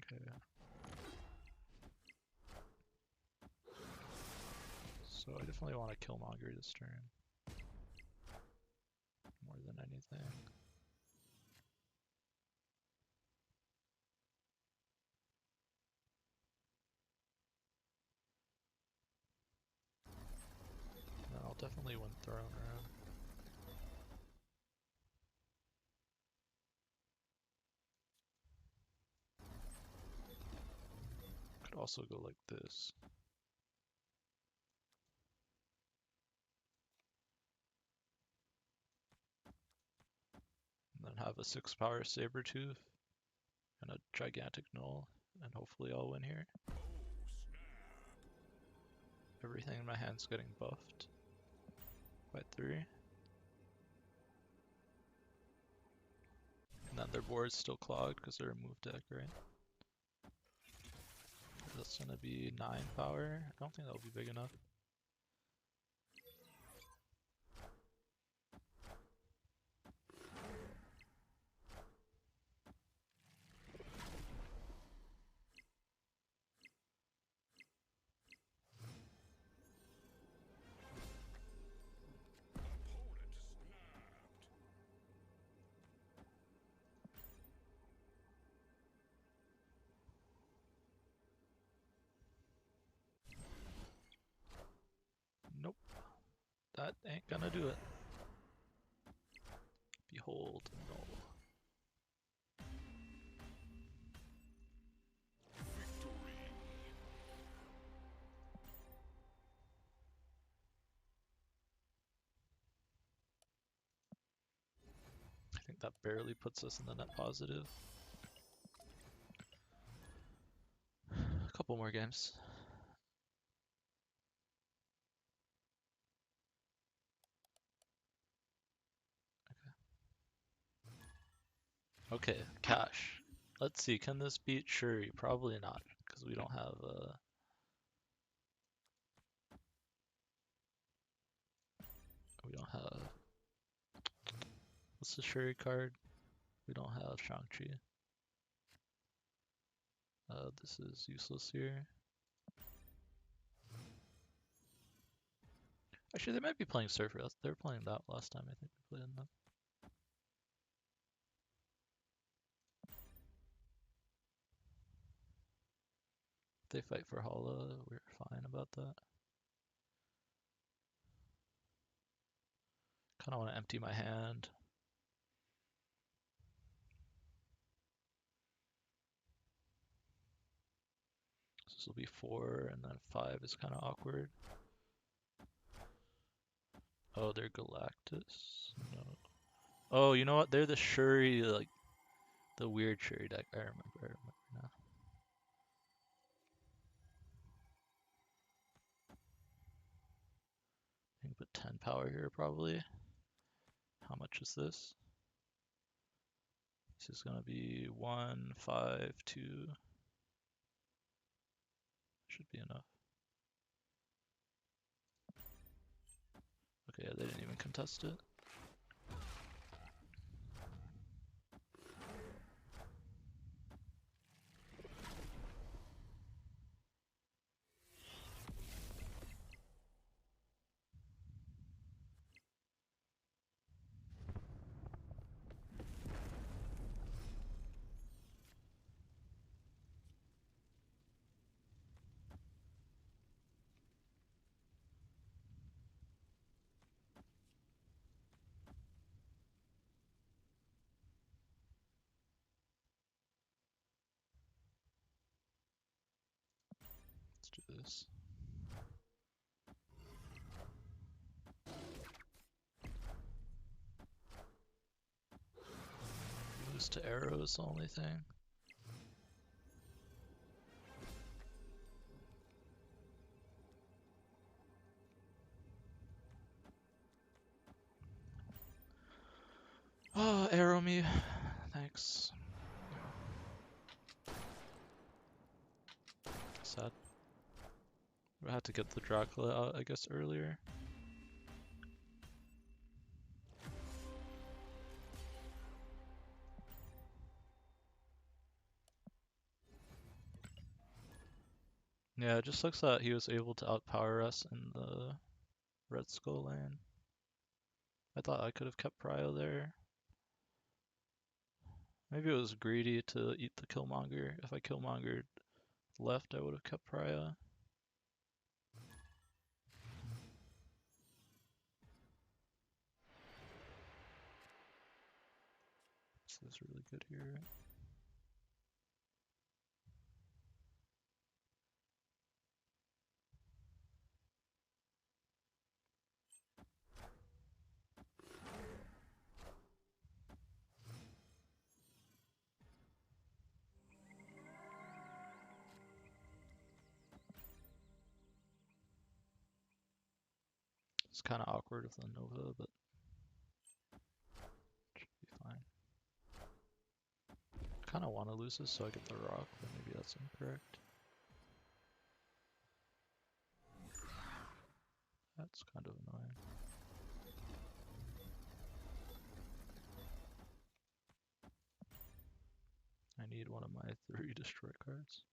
Okay, yeah. So I definitely want to Killmonger this turn. More than anything. And I'll definitely win Throne Room. Could also go like this. And then have a 6-power Sabertooth and a gigantic null, and hopefully I'll win here. Everything in my hand's getting buffed by 3. And then their board's still clogged because they're a move deck, right? That's gonna be 9 power. I don't think that'll be big enough. Nope, that ain't gonna do it. Behold, no. I think that barely puts us in the net positive. A couple more games. Okay, cash. Let's see, can this beat Shuri? Probably not, because we don't have what's the Shuri card? We don't have Shang-Chi. This is useless here. Actually, they might be playing Surfer. They were playing that last time I think we played them. If they fight for Hala, we're fine about that. Kind of want to empty my hand. So this will be 4, and then 5 is kind of awkward. Oh, they're Galactus? No. Oh, you know what? They're the Shuri, like, the weird Shuri deck. I remember now. I can put 10 power here, probably. How much is this? This is gonna be 1, 5, 2. Should be enough. Okay, yeah, they didn't even contest it. Let's do this. Lose to arrow is the only thing. Oh, arrow me. Thanks. 6. Yeah. Sad. We had to get the Dracula out, I guess, earlier. Yeah, it just looks that he was able to outpower us in the Red Skull lane. I thought I could have kept Prio there. Maybe it was greedy to eat the Killmonger. If I Killmongered left, I would have kept Prio. This is really good here. It's kind of awkward with the Nova, but should be fine. I kind of want to lose this so I get the rock, but maybe that's incorrect. That's kind of annoying. I need one of my 3 destroy cards.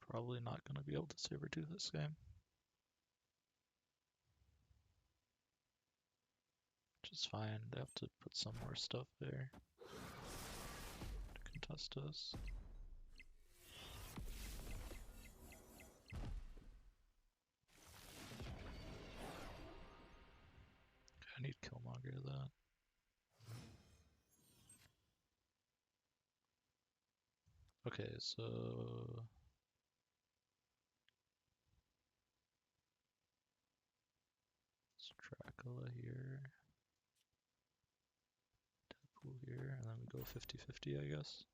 Probably not going to be able to Sabertooth this game. Which is fine, they have to put some more stuff there to contest us. I need Killmonger though. Okay, so it's Dracula here, Deadpool here, and then we go 50-50, I guess.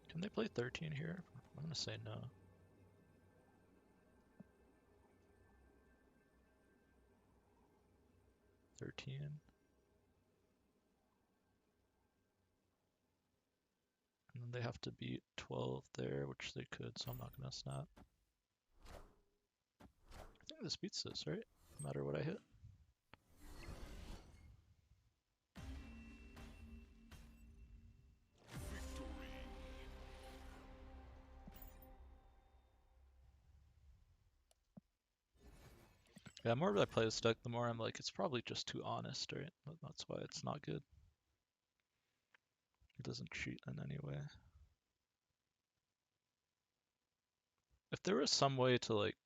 Can they play 13 here? I'm gonna say no. $13. And then they have to beat 12 there, which they could, so I'm not gonna snap. I think this beats this, right? No matter what I hit. Yeah, the more I play this deck, the more I'm like, it's probably just too honest, right? That's why it's not good. It doesn't cheat in any way. If there was some way to like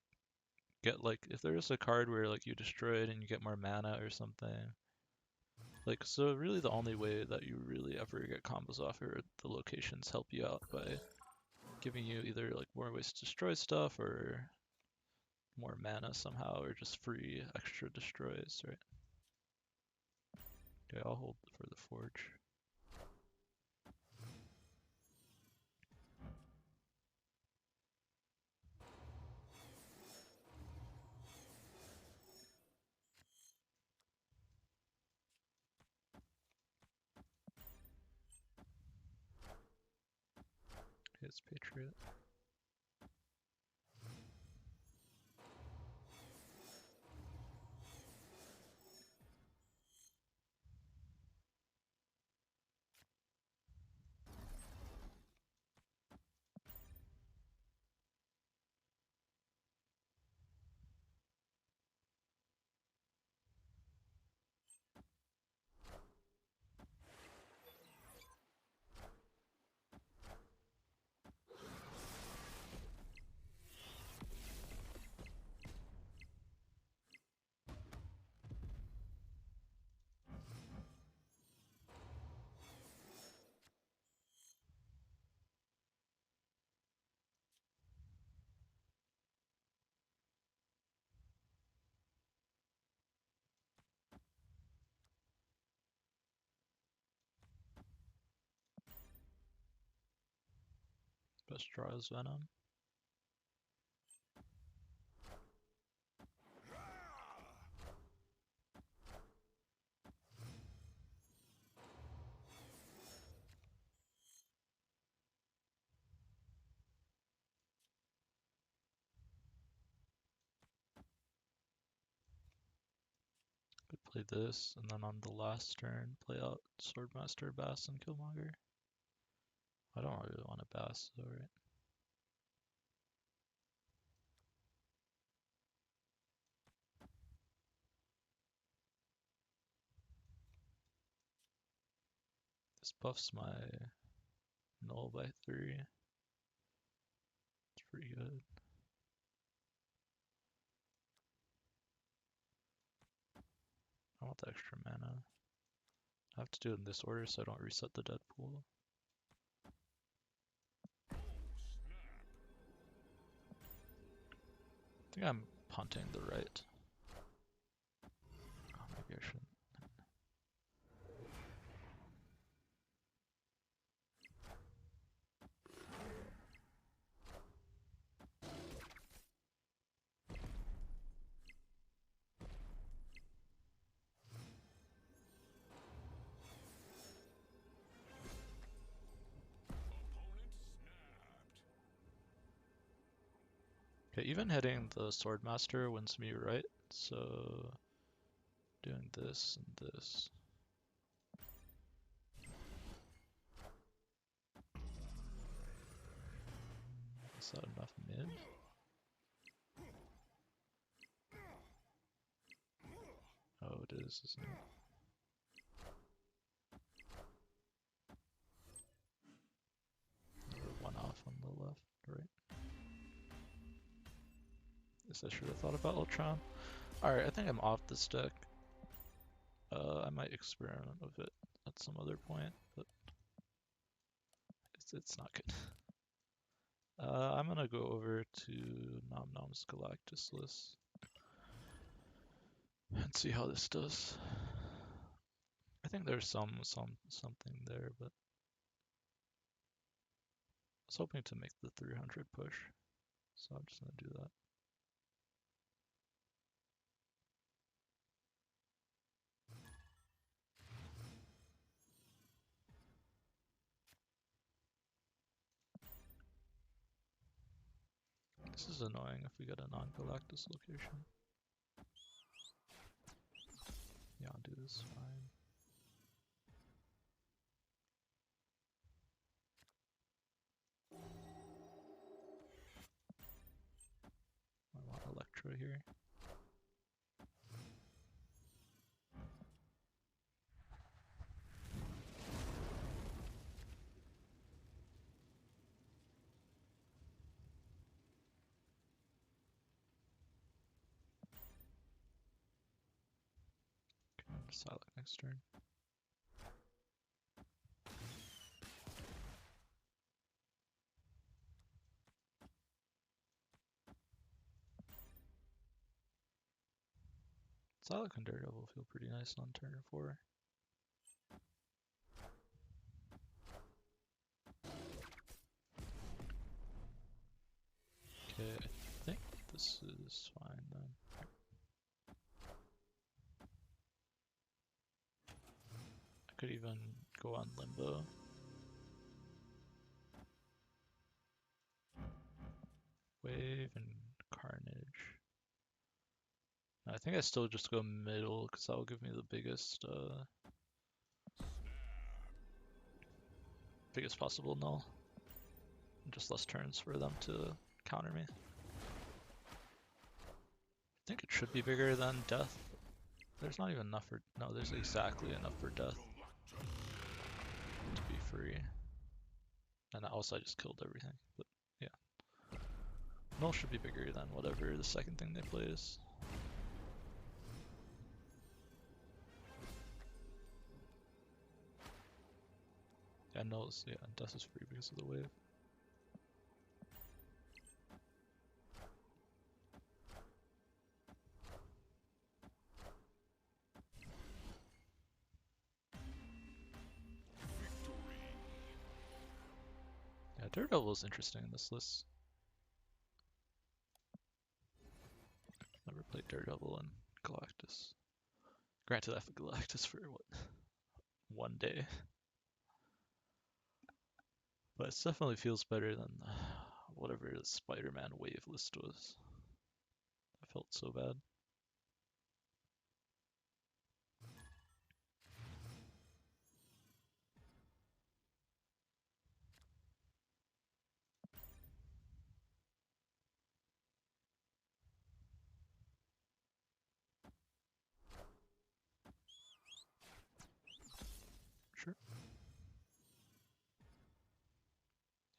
get like, if there was a card where like you destroy it and you get more mana or something, like, so really the only way that you really ever get combos off are the locations help you out by giving you either like more ways to destroy stuff or more mana somehow, or just free extra destroys, right? Okay, I'll hold for the forge. Okay, it's Patriot. Best draw is Venom. Could play this, and then on the last turn, play out Swordmaster, Bass, and Killmonger. I don't really want a Bass, though, right? This buffs my null by 3. It's pretty good. I want the extra mana. I have to do it in this order so I don't reset the Deadpool. I think I'm punting the right. Oh, maybe I shouldn't. Okay, even hitting the Swordmaster wins me right, so doing this and this. Is that enough mid? Oh, it is, isn't it? Another one off on the left, right? Guess I should have thought about Ultron. Alright, I think I'm off this deck. I might experiment with it at some other point, but it's not good. I'm gonna go over to Nom Nom's Galactus list and see how this does. I think there's something there, but I was hoping to make the 300 push, so I'm just gonna do that. This is annoying if we get a non-Galactus location. Yeah, I'll do this fine. I want Electro here. Silent next turn. Silent and Daredevil feel pretty nice on turn 4. Okay, I think this is fine then. I could even go on Limbo. Wave and Carnage. I think I still just go middle because that will give me the biggest possible null. Just less turns for them to counter me. I think it should be bigger than Death. There's not even enough for... No, there's exactly enough for Death to be free. And also I just killed everything, but yeah. Null should be bigger than whatever the second thing they play is. Yeah, Null's, yeah, Death is free because of the wave. Yeah, Daredevil is interesting in this list. Never played Daredevil and Galactus. Granted, I've Galactus for what, one day, but it definitely feels better than whatever the Spider-Man wave list was. I felt so bad. Sure.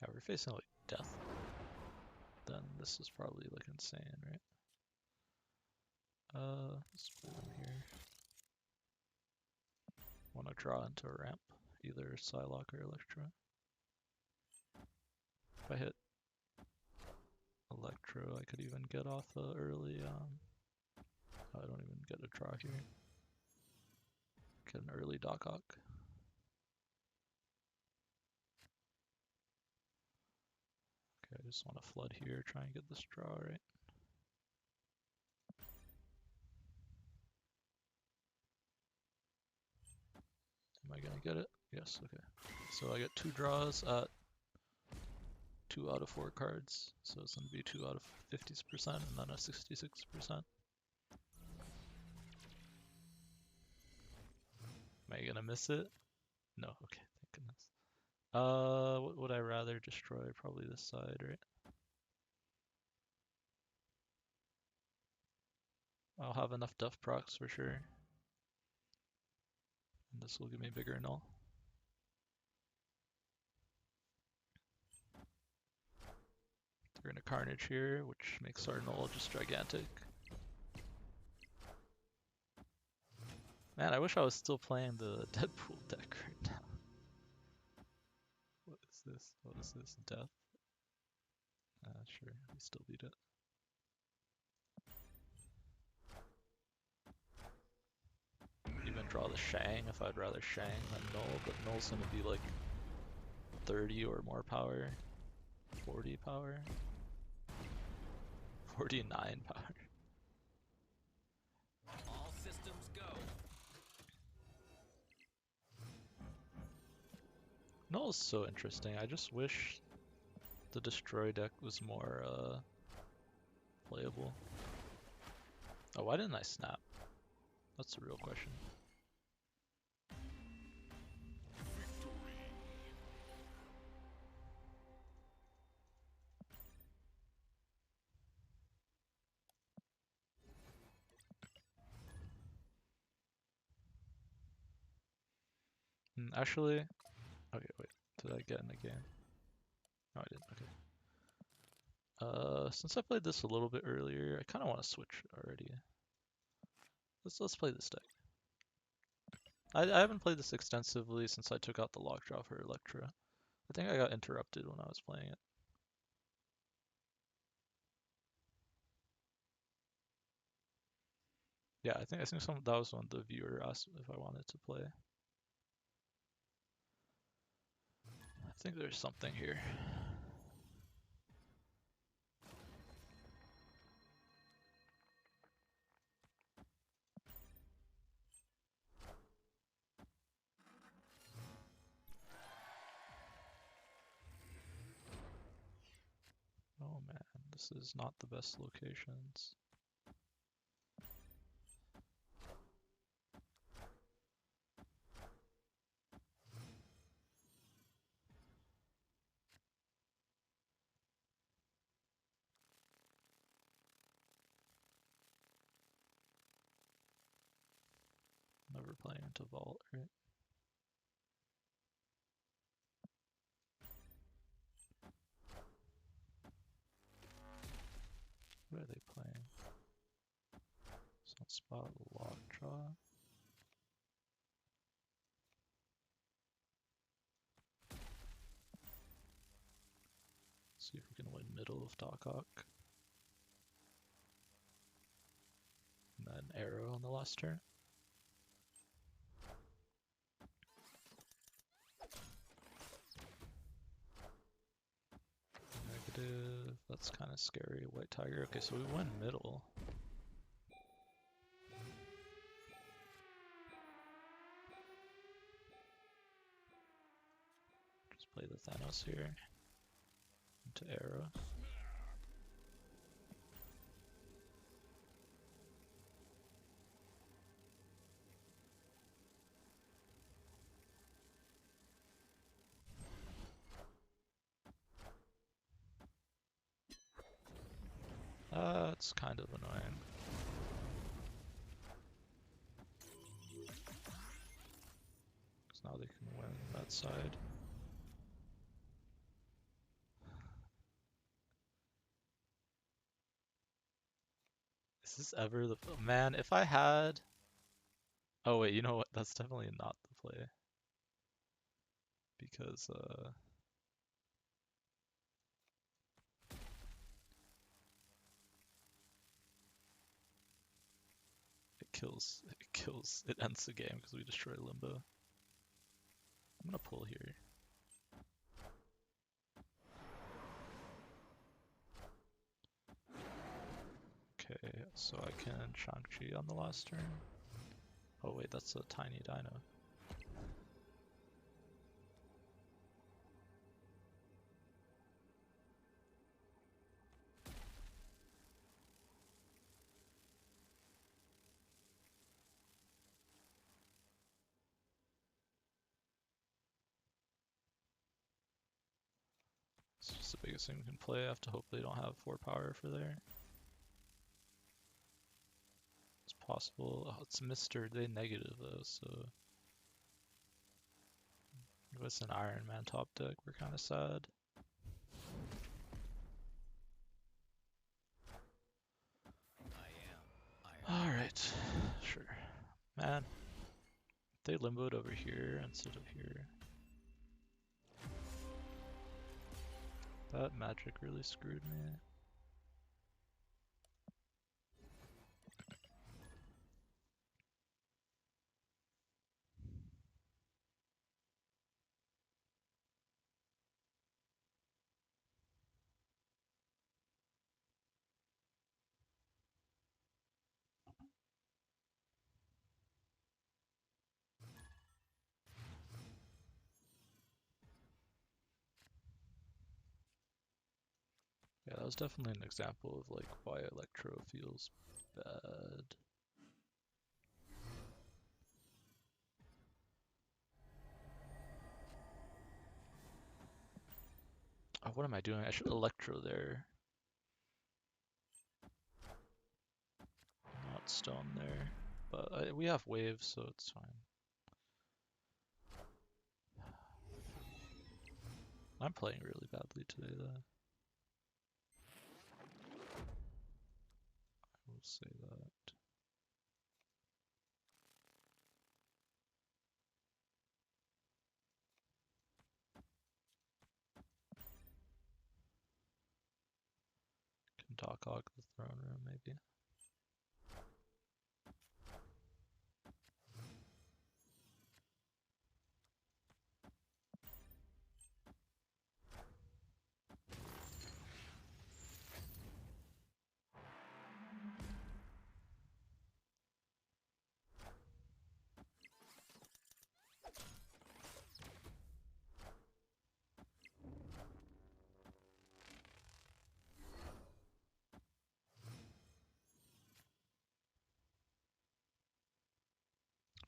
Yeah, we're facing like death. Then this is probably like insane, right? Let's put them here. Want to draw into a ramp, either Psylocke or Electro. If I hit Electro, I could even get off a early. I don't even get a draw here. Get an early Doc Ock. Okay, I just want to flood here, try and get this draw right. Am I gonna get it? Yes, okay. So I get 2 draws at 2 out of 4 cards. So it's gonna be 2 out of 50% and then a 66%. Am I gonna miss it? No, okay, thank goodness. What would I rather destroy? Probably this side, right? I'll have enough Duff procs for sure. And this will give me bigger null. We're gonna Carnage here, which makes our null just gigantic. Man, I wish I was still playing the Deadpool deck right now. What is this? What is this? Death? Sure, we still beat it. Even draw the Shang if I'd rather Shang than Null, but Null's gonna be like 30 or more power. 40 power. 49 power. All systems go. Null's so interesting. I just wish the Destroy deck was more playable. Oh, why didn't I snap? That's the real question. Actually, okay, wait. Did I get in the game? No, I didn't. Okay. Since I played this a little bit earlier, I kind of want to switch already. Let's play this deck. I haven't played this extensively since I took out the lockjaw for Electra. I think I got interrupted when I was playing it. Yeah, I think that was when the viewer asked if I wanted to play. I think there's something here. Oh man, this is not the best locations. Never playing into Vault, right? What are they playing? Sunspot, Lockjaw. See if we can win middle of Doc Ock. And then Arrow on the last turn. wave. That's kind of scary. White tiger. Okay, so we win middle. Just play the Thanos here. Into arrow. That's kind of annoying. Because now they can win that side. Is this ever the man? If I had, oh wait, you know what? That's definitely not the play because it ends the game because we destroy Limbo. I'm gonna pull here. Okay, so I can Shang-Chi on the last turn. Oh wait, that's a tiny dino. It's just the biggest thing we can play. I have to hope they don't have 4 power for there. It's possible. Oh, it's Mr. They negative though, so if it's an Iron Man top deck, we're kind of sad. Alright, sure. Man, they limboed over here instead of here. That magic really screwed me. Yeah, that was definitely an example of like why Electro feels bad. Oh, what am I doing? I should Electro there. Not Stone there. But we have waves, so it's fine. I'm playing really badly today, though. I will say that. Can Doc Hog the throne room, maybe.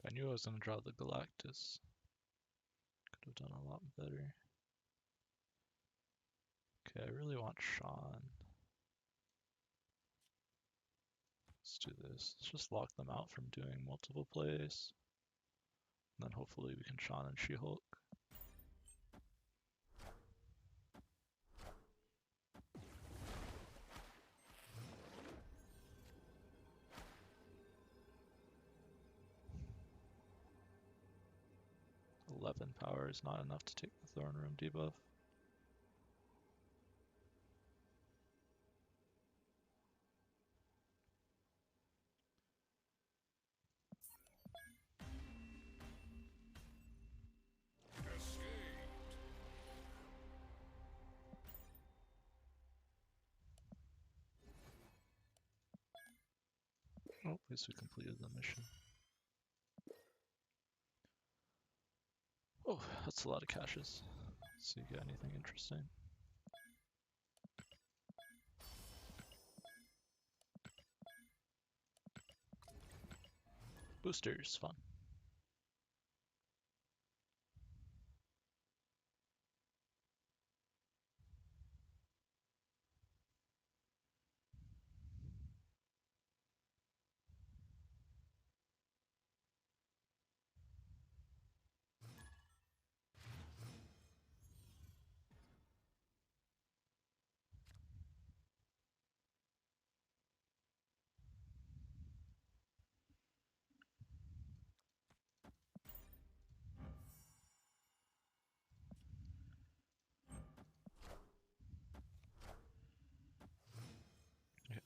I knew I was gonna draw the Galactus. Could have done a lot better. Okay, I really want Sean. Let's do this. Let's just lock them out from doing multiple plays. And then hopefully we can Sean and She-Hulk. Power is not enough to take the throne room debuff. at least we completed the mission. Oh, that's a lot of caches. Let's see if you got anything interesting. Boosters, fun. Okay.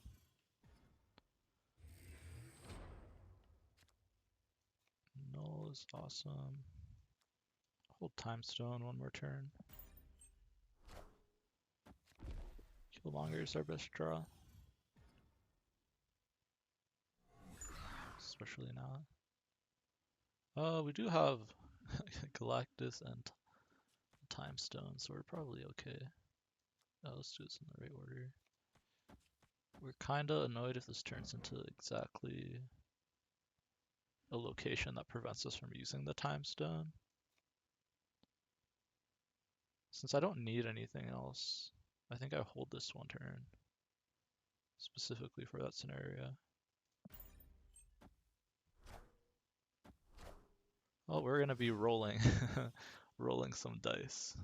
Null is awesome. Hold time stone one more turn. Killmonger is our best draw. Especially now. We do have Galactus and Time Stone, so we're probably okay. Let's do this in the right order. We're kinda annoyed if this turns into exactly a location that prevents us from using the Time Stone. Since I don't need anything else, I think I hold this one turn. Specifically for that scenario. Well, we're gonna be rolling, rolling some dice.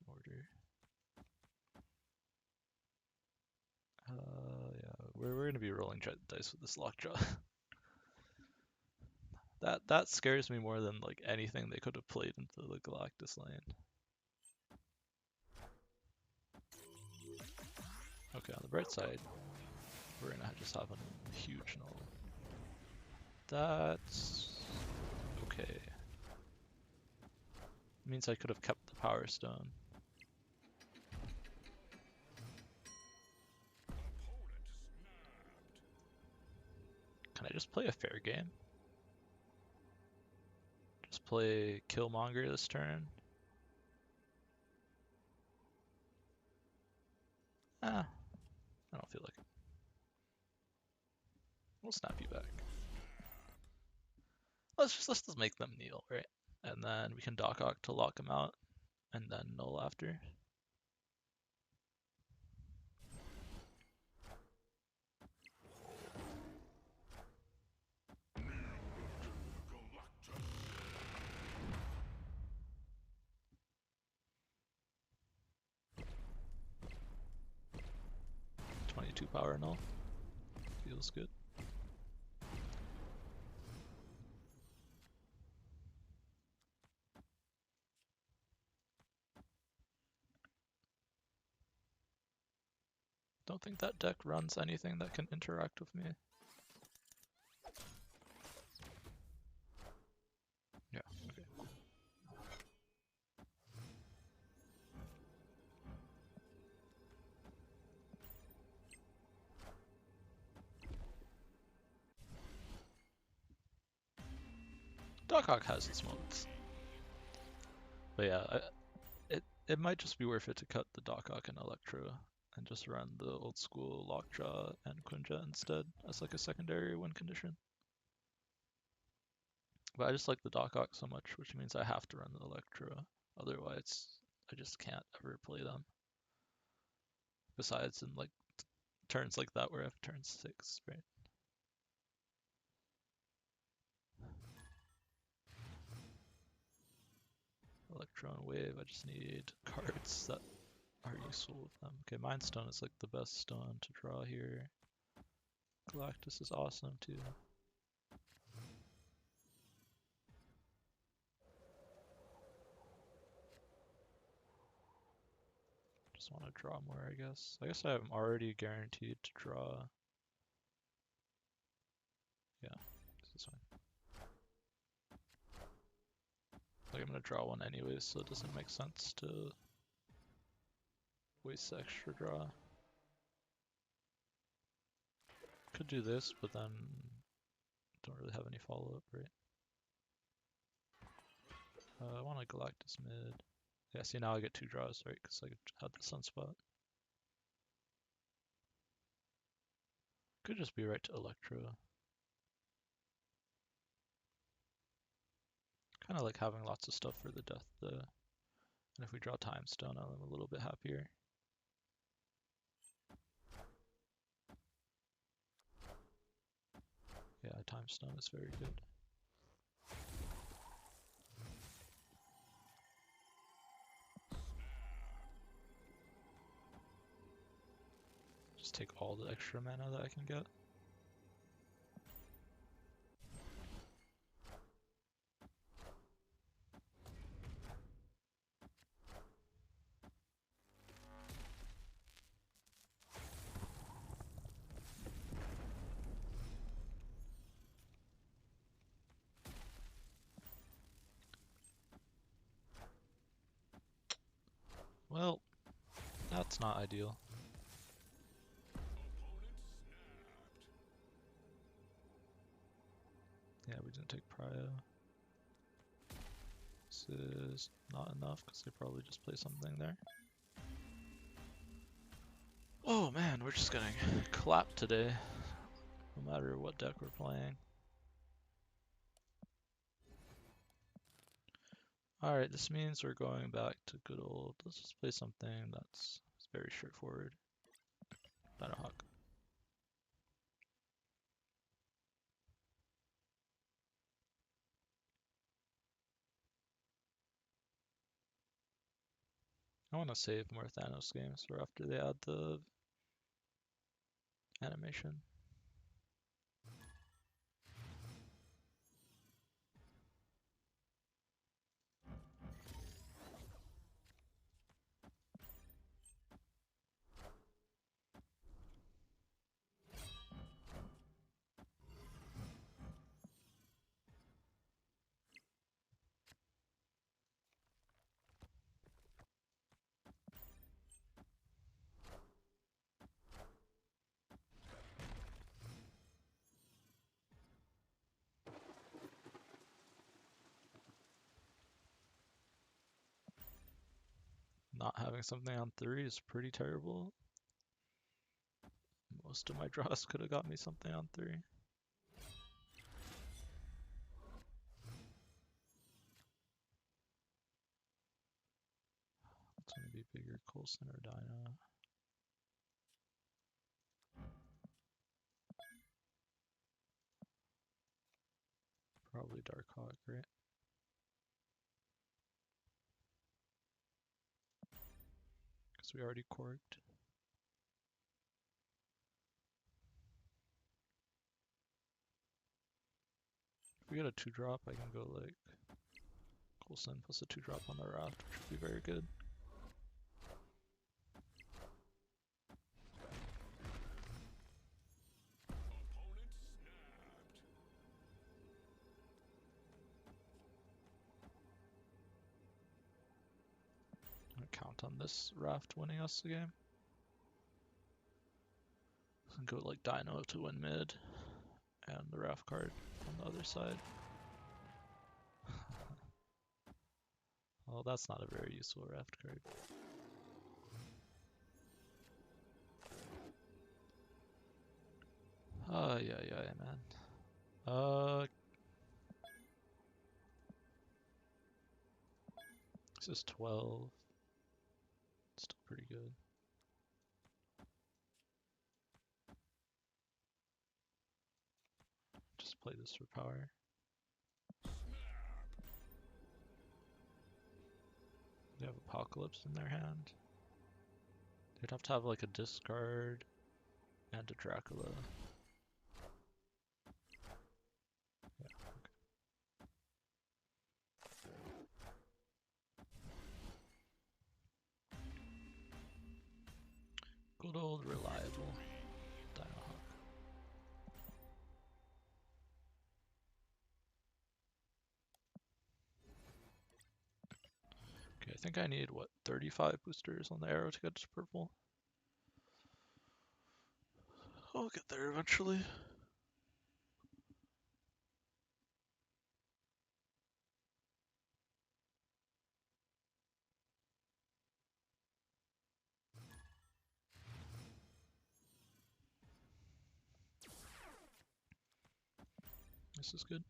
Order. Yeah, we're gonna be rolling dice with this lockjaw. That scares me more than like anything they could have played into the Galactus lane. Okay, on the bright side, we're gonna just have a huge null. That's okay. Means I could have kept the Power Stone. Can I just play a fair game? Just play Killmonger this turn? Ah, I don't feel like it. We'll snap you back. Let's just make them kneel, right? And then we can Doc Ock to lock him out, and then null after. .22 power null. Feels good. Don't think that deck runs anything that can interact with me. Yeah, okay, cool. Doc Ock has its moments. But yeah, it might just be worth it to cut the Doc Ock and Electro and just run the old school Lockjaw and Quinjet instead as like a secondary win condition. But I just like the Doc Ock so much, which means I have to run the Electro. Otherwise, I just can't ever play them. Besides in like turns like that where I have turn 6, right? Electron Wave, I just need cards that are useful with them. Okay, Mind Stone is like the best stone to draw here. Galactus is awesome too. Just want to draw more, I guess. I guess I'm already guaranteed to draw. Yeah, this is fine. Like I'm gonna draw one anyways, so it doesn't make sense to waste the extra draw. Could do this, but then don't really have any follow-up, right? I want a Galactus mid. Yeah, see now I get 2 draws, right? Because I had the Sunspot. Could just be right to Electro. Kind of like having lots of stuff for the death, though. And if we draw Time Stone, I'm a little bit happier. Yeah, Time Stone is very good. Just take all the extra mana that I can get. Well, that's not ideal. Yeah, we didn't take Prio. This is not enough because they probably just play something there. Oh man, we're just getting clapped today, no matter what deck we're playing. Alright, this means we're going back to good old, let's just play something that's very straightforward. Dinohawk. I want to save more Thanos games for after they add the animation. Not having something on 3 is pretty terrible. Most of my draws could have got me something on 3. It's going to be bigger Coulson or Dino. Probably Darkhawk, right? Because we already corked. If we get a 2-drop, I can go like Coulson plus a 2-drop on the raft, which would be very good. I'm gonna count on this raft winning us the game. And go like Dino to win mid, and the raft card on the other side. Well, that's not a very useful raft card. Oh, yeah, man. This is 12. Still pretty good. Just play this for power. They have Apocalypse in their hand. They'd have to have like a discard and a Dracula. Yeah, okay. Good old reliable Dinohawk. Okay, I think I need, what, 35 boosters on the arrow to get to purple? I'll get there eventually. This is good.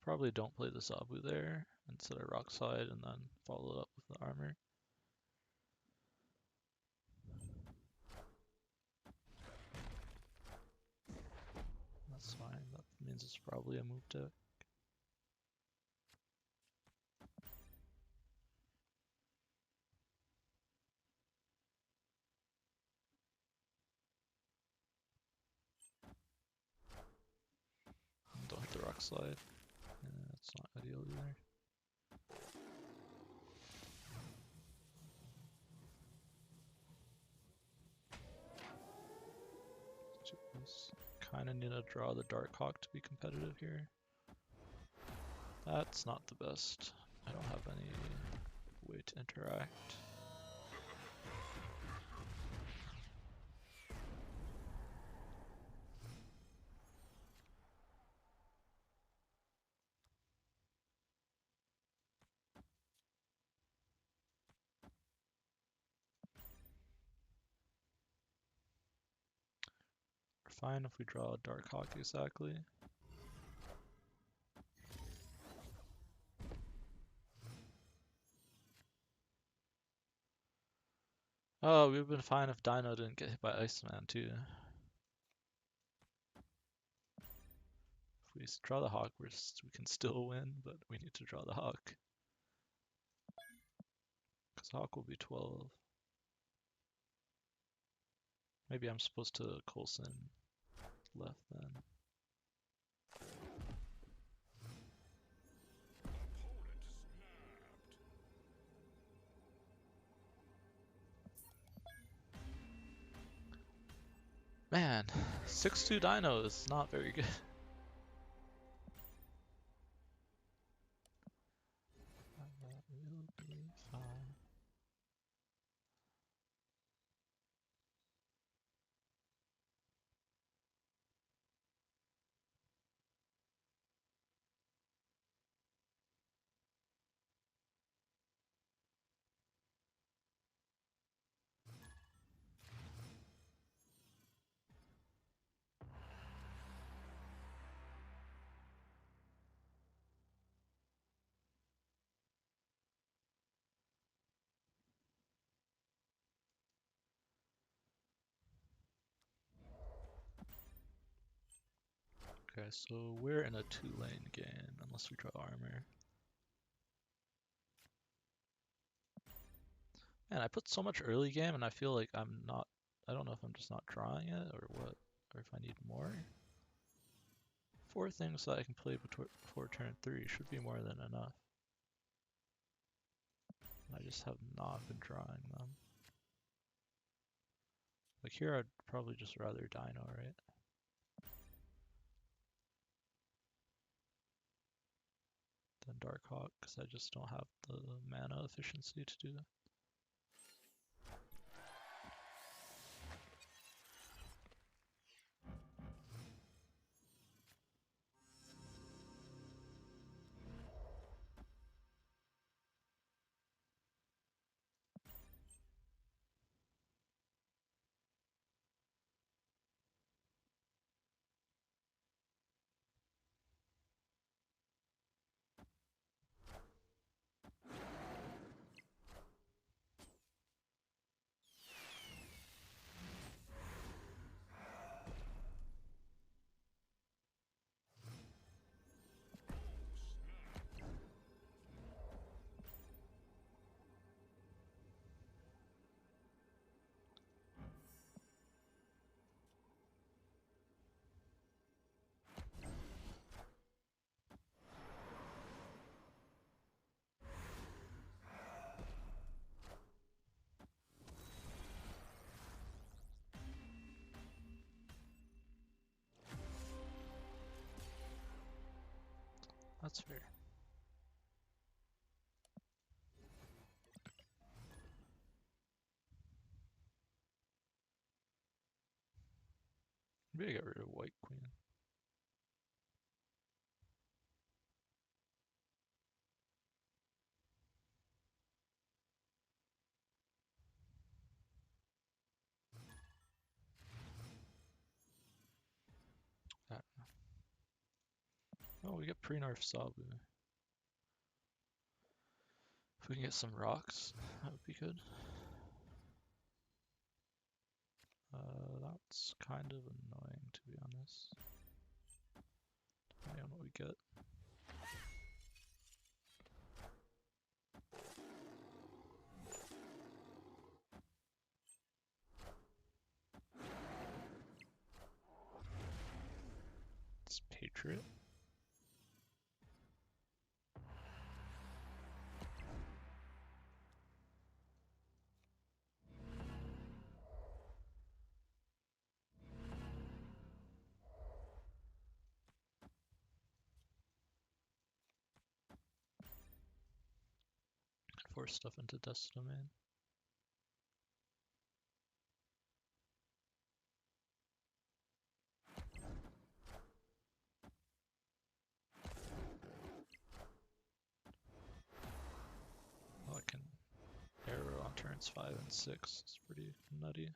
Probably don't play the Zabu there. Instead of rock slide and then follow it up with the armor. That's fine. That means it's probably a move deck. Don't hit the rock slide. Yeah, that's not ideal either. Kind of need to draw the Dark Hawk to be competitive here. That's not the best. I don't have any way to interact. We're fine if we draw a Dark Hawk exactly. Oh, we've been fine if Dino didn't get hit by Iceman too. If we draw the Hawk, we can still win, but we need to draw the Hawk. Because Hawk will be 12. Maybe I'm supposed to Coulson left then. Man, 6-2 Dino is not very good. That will be fine. Okay, so we're in a 2-lane game unless we draw armor. Man, I put so much early game and I feel like I don't know if I'm just not drawing it or what, or if I need more. 4 things that I can play before turn 3 should be more than enough. I just have not been drawing them. Like here I'd probably just rather Dino, right? Than Darkhawk, because I just don't have the mana efficiency to do that. That's fair. Maybe I get rid of white queen. I don't know. Oh, we get pre-nerf Sabu. If we can get some rocks, that would be good. That's kind of annoying, to be honest. Depending on what we get. It's Patriot. Force stuff into Dust Domain. Oh, I can arrow on turns 5 and 6. It's pretty nutty.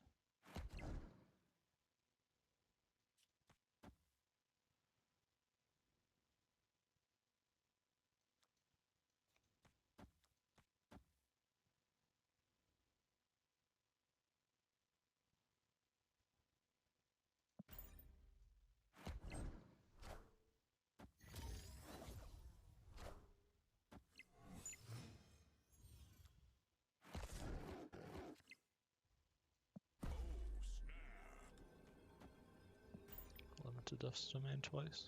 Limited Dust Domain twice.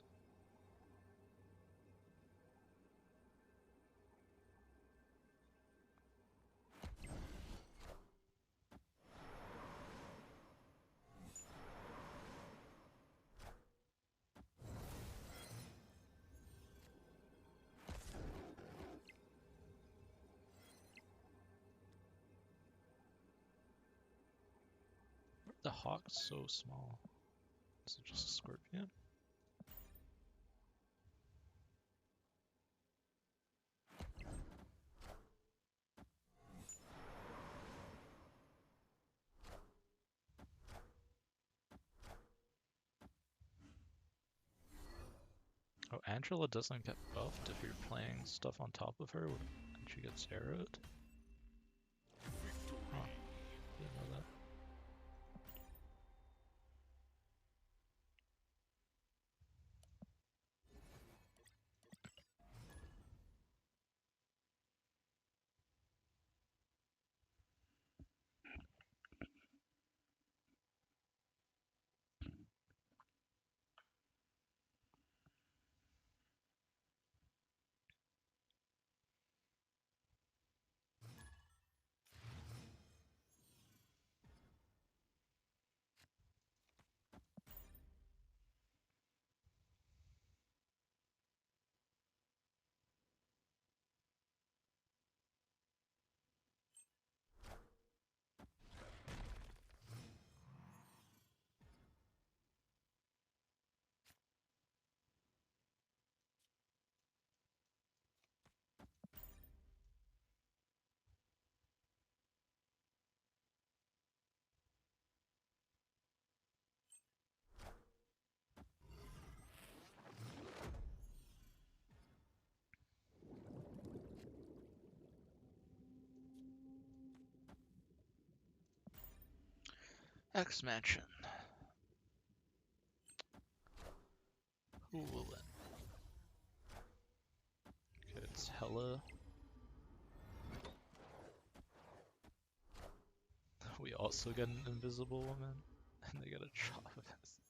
The hawk's so small. Is it just a scorpion? Oh, Angela doesn't get buffed if you're playing stuff on top of her and she gets arrowed. Huh, didn't know that. X Mansion. Who will win? Okay, it's Hella. We also get an invisible woman, and they get a Travis.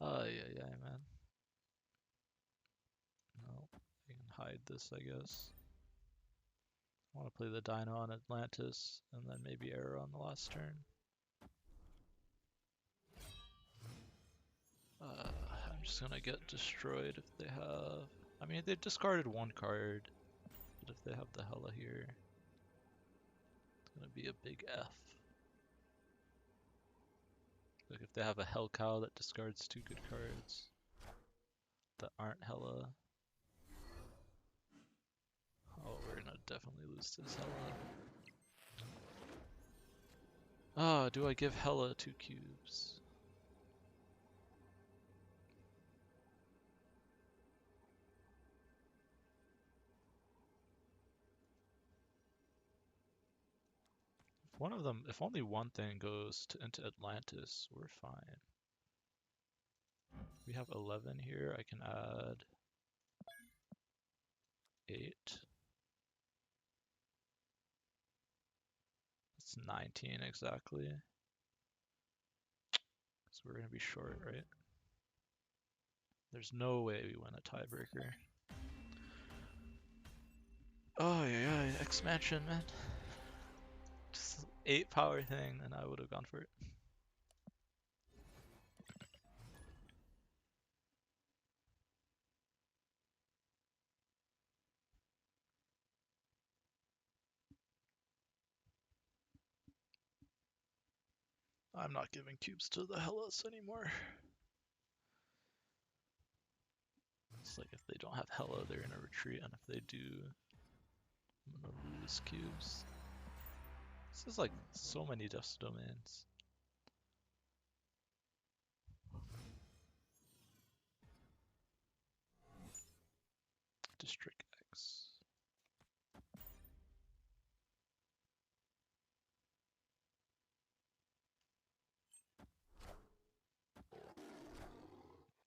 Oh yeah, man. No, I can hide this, I guess. I want to play the Dino on Atlantis, and then maybe Arrow on the last turn. I'm just gonna get destroyed if they have... I mean, they discarded one card, but if they have the Hella here, it's gonna be a big F. Like if they have a Hell Cow that discards 2 good cards that aren't Hella. Oh, we're gonna definitely lose this Hella. Ah, do I give Hella 2 cubes? If one of them, if only one thing goes into Atlantis, we're fine. We have 11 here. I can add 8. It's 19 exactly. So we're gonna be short, right? There's no way we win a tiebreaker. Oh yeah, yeah, expansion, man. Just 8 power thing, and I would have gone for it. I'm not giving cubes to the Hellas anymore. It's like if they don't have Hella, they're gonna retreat, and if they do, I'm gonna lose cubes. This is like so many dust domains. District X.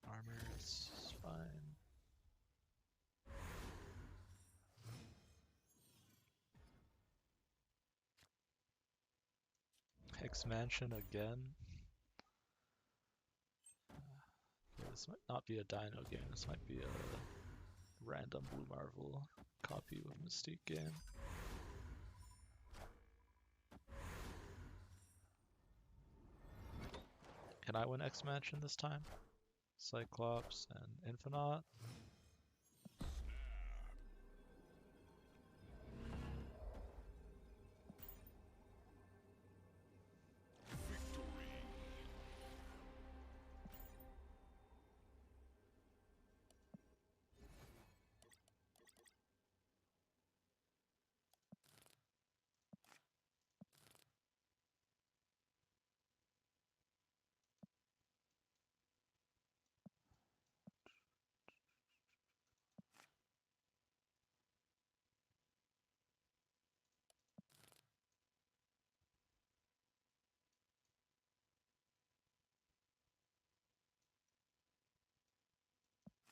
Armor is fine. Hex Mansion again. Yeah, this might not be a Dino game. This might be a random Blue Marvel copy with Mystique game. Can I win X Mansion this time? Cyclops and Infinite.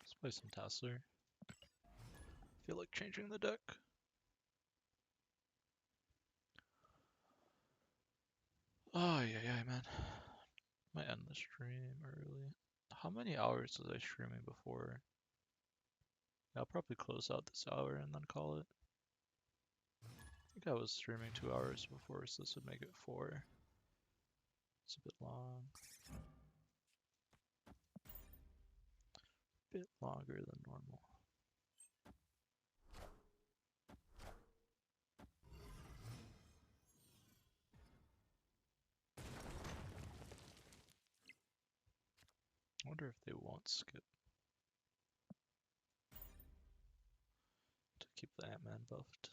Let's play some Tassler. Feel like changing the deck. Oh yeah, man. Might end the stream early. How many hours was I streaming before? Yeah, I'll probably close out this hour and then call it. I think I was streaming 2 hours before, so this would make it 4. It's a bit long. Bit longer than normal. I wonder if they won't skip to keep the Ant-Man buffed.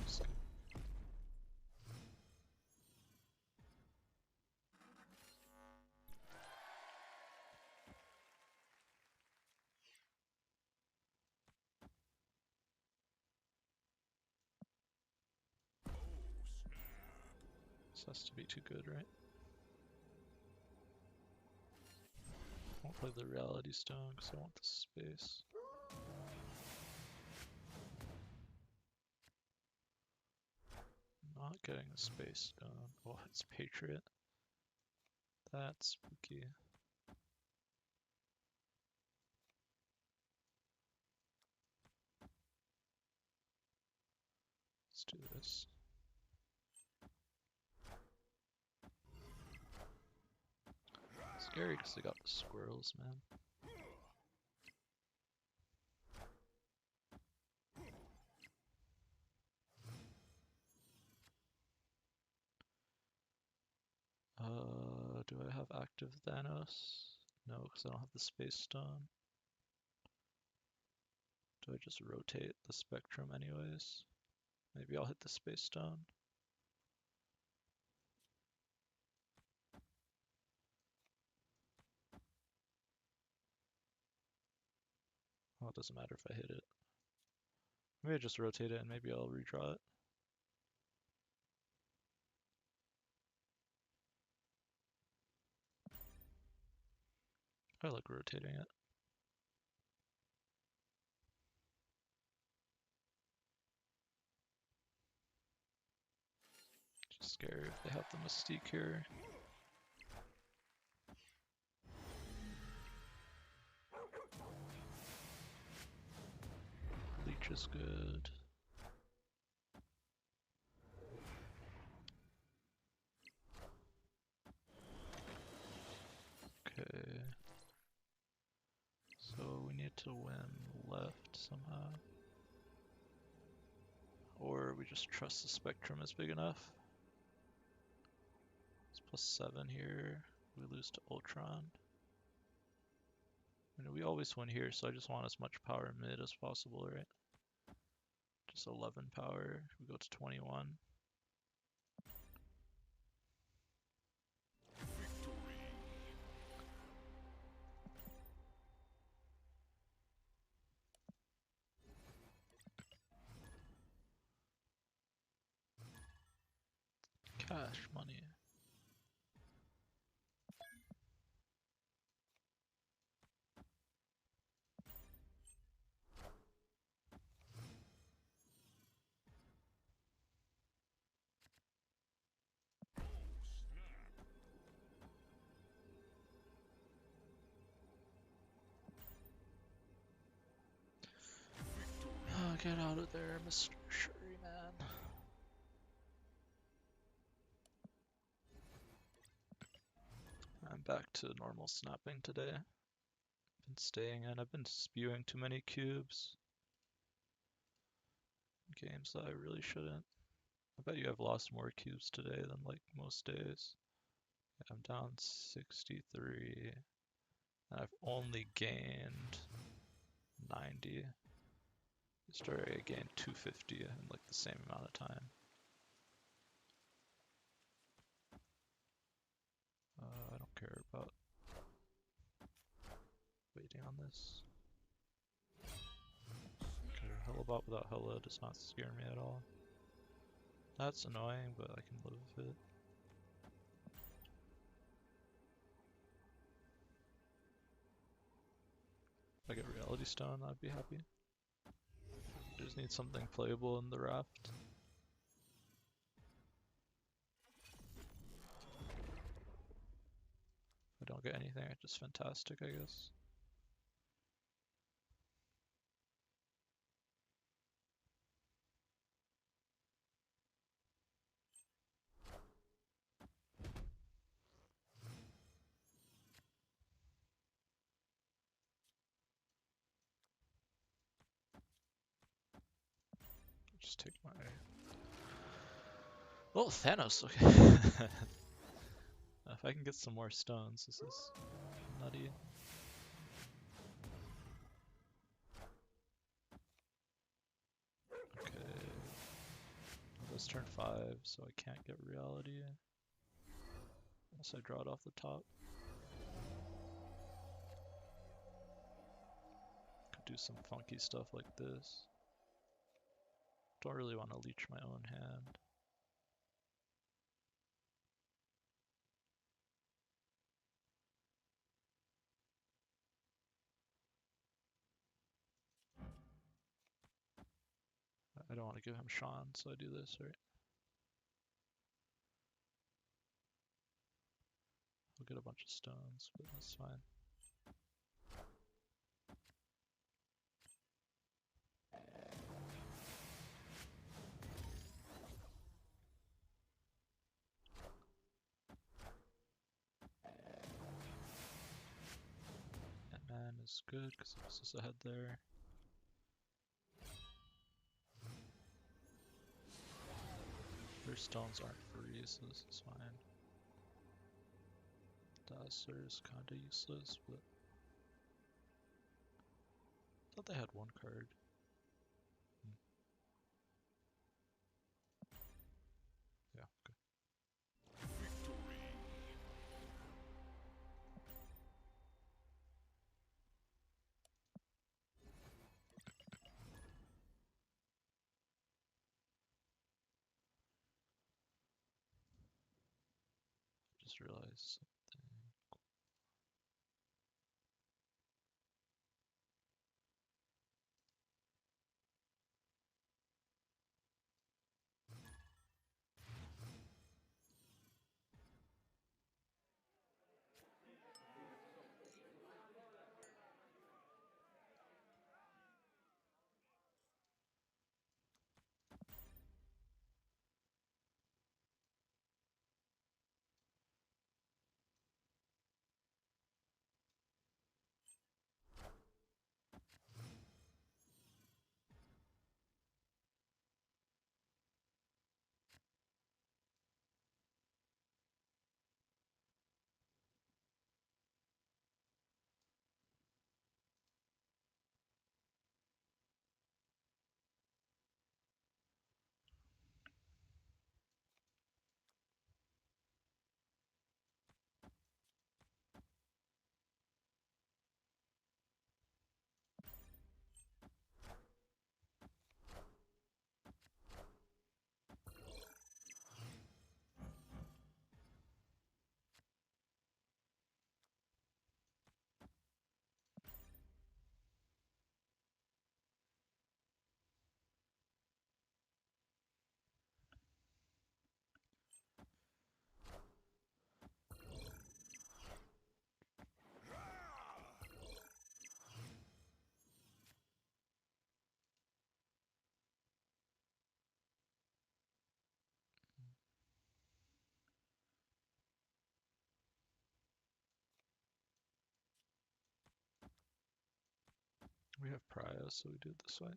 Skip. This has to be too good, right? I won't play the Reality Stone because I want the space. Not getting the space stone. Oh, it's Patriot. That's spooky. Let's do this. Scary because they got the squirrels, man. Do I have active Thanos? No, because I don't have the Space Stone. Do I just rotate the Spectrum anyways? Maybe I'll hit the Space Stone. Oh, it doesn't matter if I hit it. Maybe I just rotate it and maybe I'll redraw it. I like rotating it. Just scary if they have the Mystique here. Leech is good. Okay. So we need to win left somehow. Or we just trust the Spectrum is big enough. It's +7 here. We lose to Ultron. I mean, we always win here, so I just want as much power mid as possible, right? Just 11 power. We go to 21. Cash money. Oh, get out of there, Mr. Shuri Man. I'm back to normal snapping today. Been staying in. I've been spewing too many cubes. Games that I really shouldn't. I bet you I've lost more cubes today than like most days. I'm down 63. And I've only gained 90. Yesterday I gained 250 in like the same amount of time. I don't care about waiting on this. Okay, Hellabot without Hella does not scare me at all. That's annoying, but I can live with it. If I get Reality Stone, I'd be happy. I just need something playable in the raft. If I don't get anything, it's just fantastic, I guess. Just take my... Oh, Thanos, okay. If I can get some more stones, this is nutty. Okay. Let's turn 5, so I can't get reality. Unless I draw it off the top. Could do some funky stuff like this. Don't really want to leech my own hand. I don't want to give him Sean, so I do this, right? I'll get a bunch of stones, but that's fine. Ant-Man is good, because it's just ahead there. Their stones aren't free, so this is fine. Dazzler is kinda useless, but I thought they had one card. Yeah, okay. Just realized something. We have Prio, so we do it this way.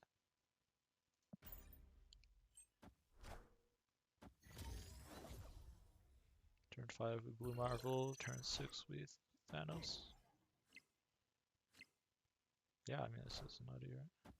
Turn 5 we Blue Marvel, turn 6 with Thanos. Yeah, I mean, this is nutty, right?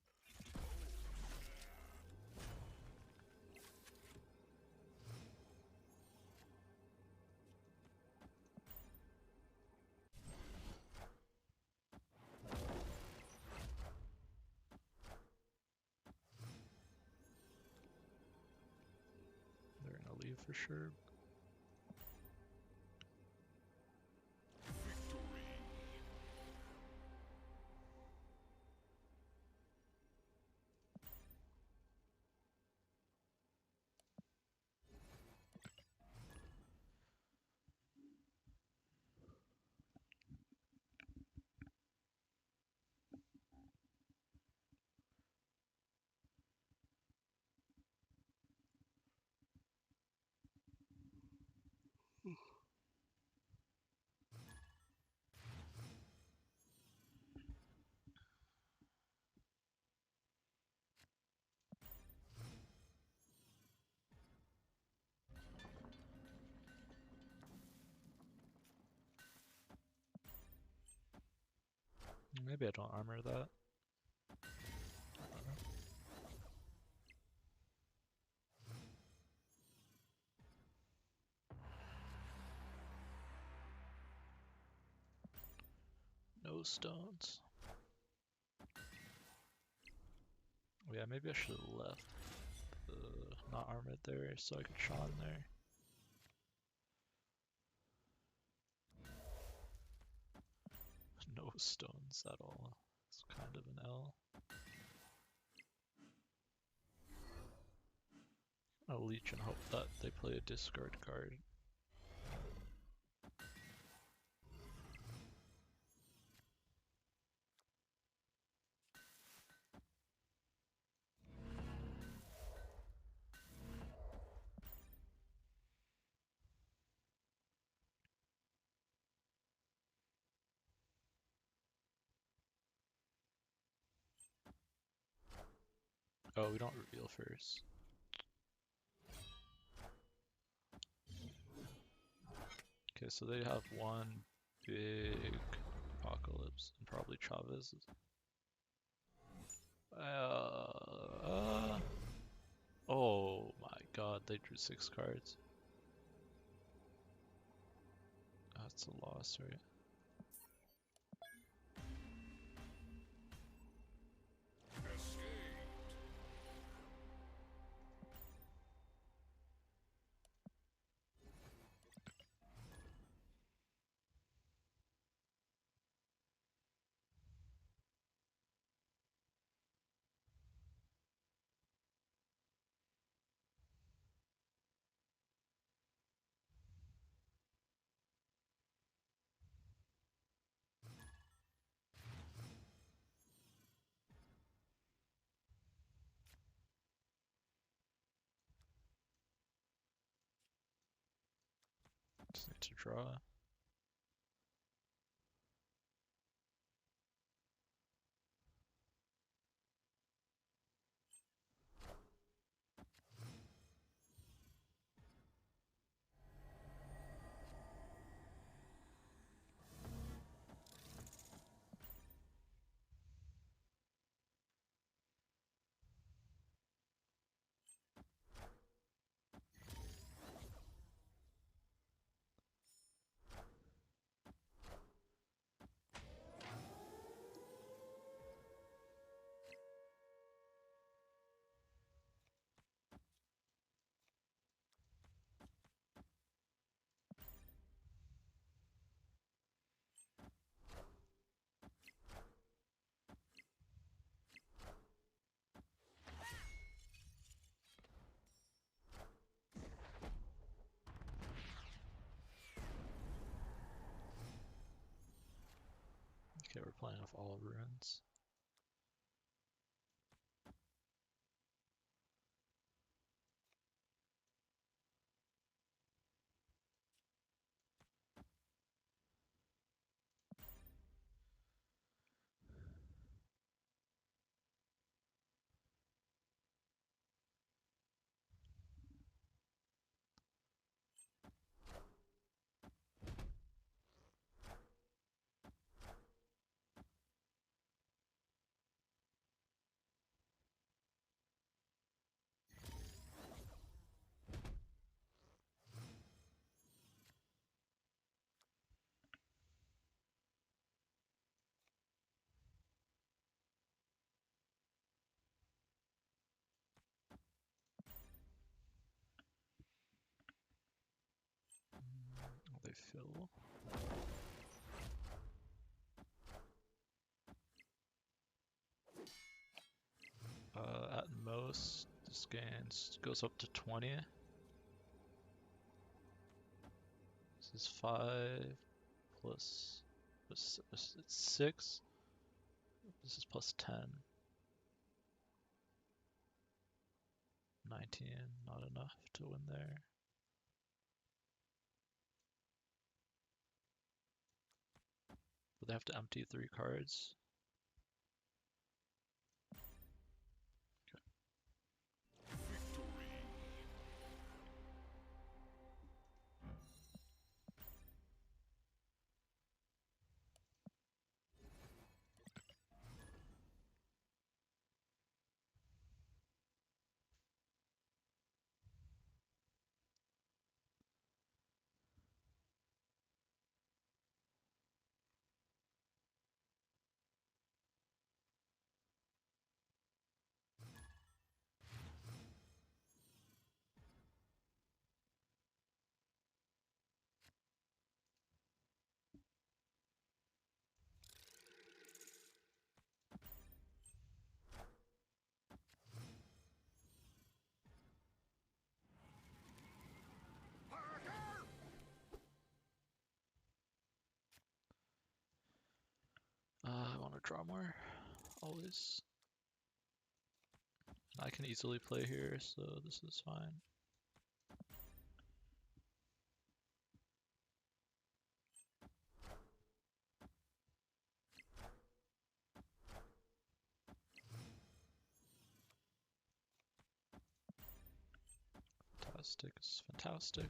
They're gonna leave for sure. Maybe I don't armor that. No stones. Oh, yeah, maybe I should have left not armored there so I could Sean there. No stones at all. It's kind of an L. I'll leech and hope that they play a discard card. Oh, we don't reveal first. Okay, so they have one big apocalypse and probably Chavez. Oh my god, they drew 6 cards. That's a loss, right? Just need to draw. Okay, we're playing off all ruins. They fill. At most, this gains goes up to 20. This is 5 plus. It's 6. This is plus 10. 19, not enough to win there. But they have to empty 3 cards. I want to draw more, always. I can easily play here, so this is fine. Fantastic, it's fantastic.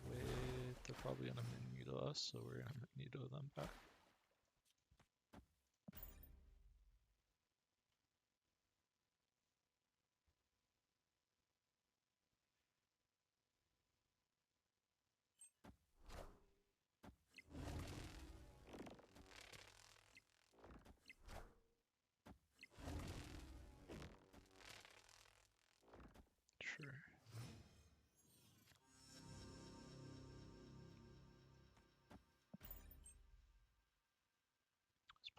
With the probably gonna Magneto us, so we're gonna Magneto them back. Sure.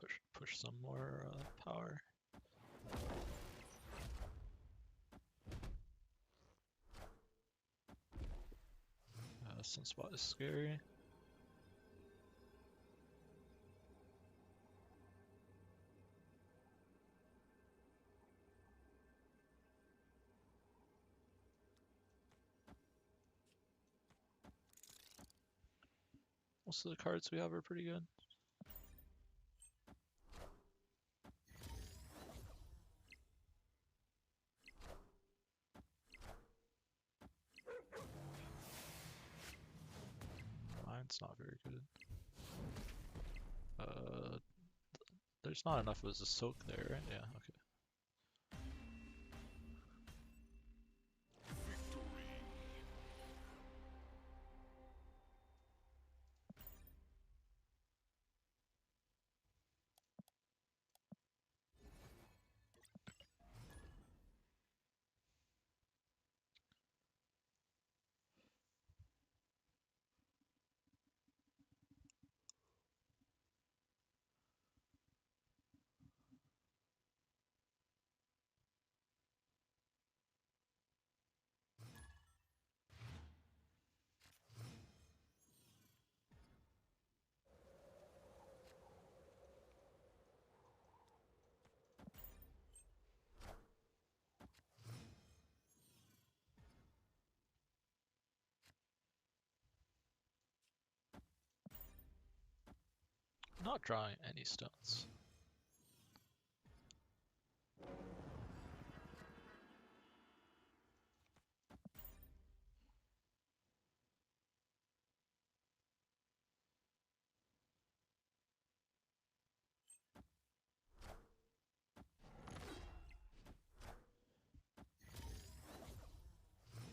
Let's push some more power. Sunspot is scary. Most of the cards we have are pretty good. Mine's not very good. There's not enough of a soak there, right? Yeah, okay. Not drawing any stones.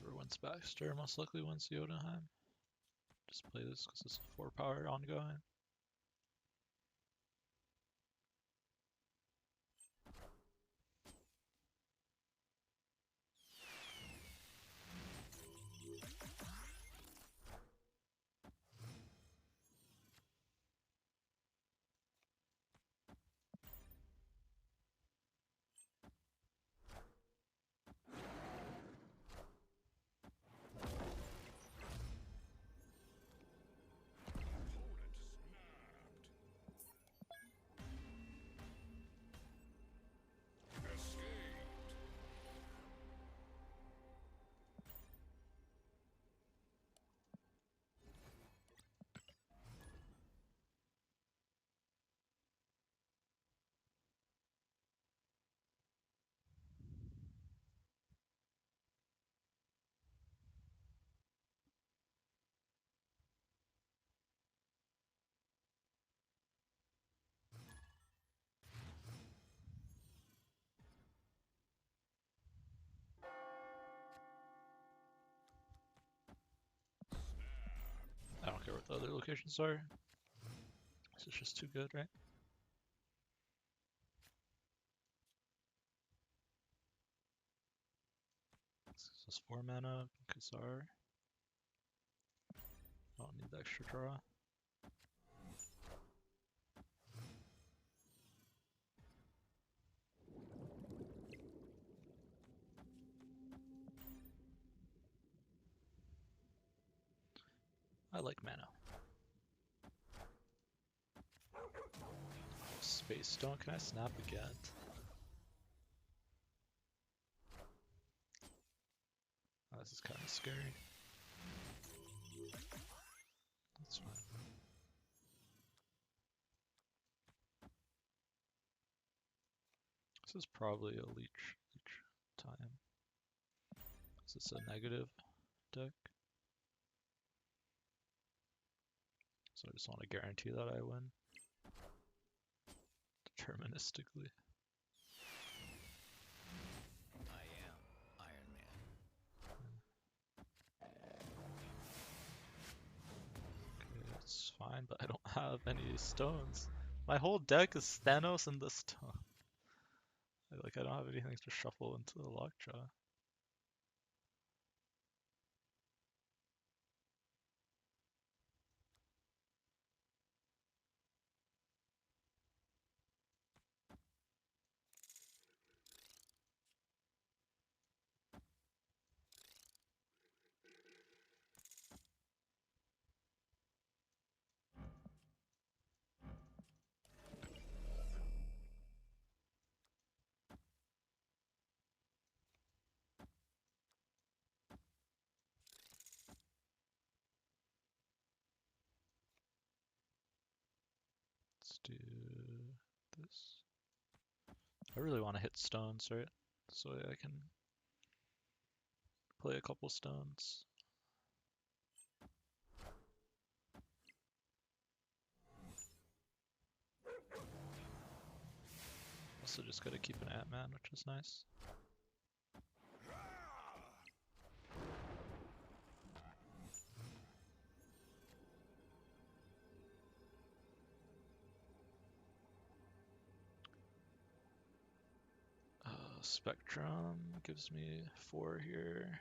Whoever wins Baxter most likely wins Jotunheim. Just play this because it's a 4 power ongoing. I don't care what the other locations are. This is just too good, right? This is 4 mana, Kazar. Don't need the extra draw. I like mana. Space Stone, can I snap again? Oh, this is kind of scary. That's fine. This is probably a leech time. Is this a negative deck? So I just want to guarantee that I win deterministically. I am Iron Man. Okay, that's fine, but I don't have any stones. My whole deck is Thanos and the stone. Like, I don't have anything to shuffle into the lockjaw. Let's do this. I really want to hit stones, right? So I can play a couple stones. Also just gotta keep an Ant-Man, which is nice. Spectrum gives me 4 here.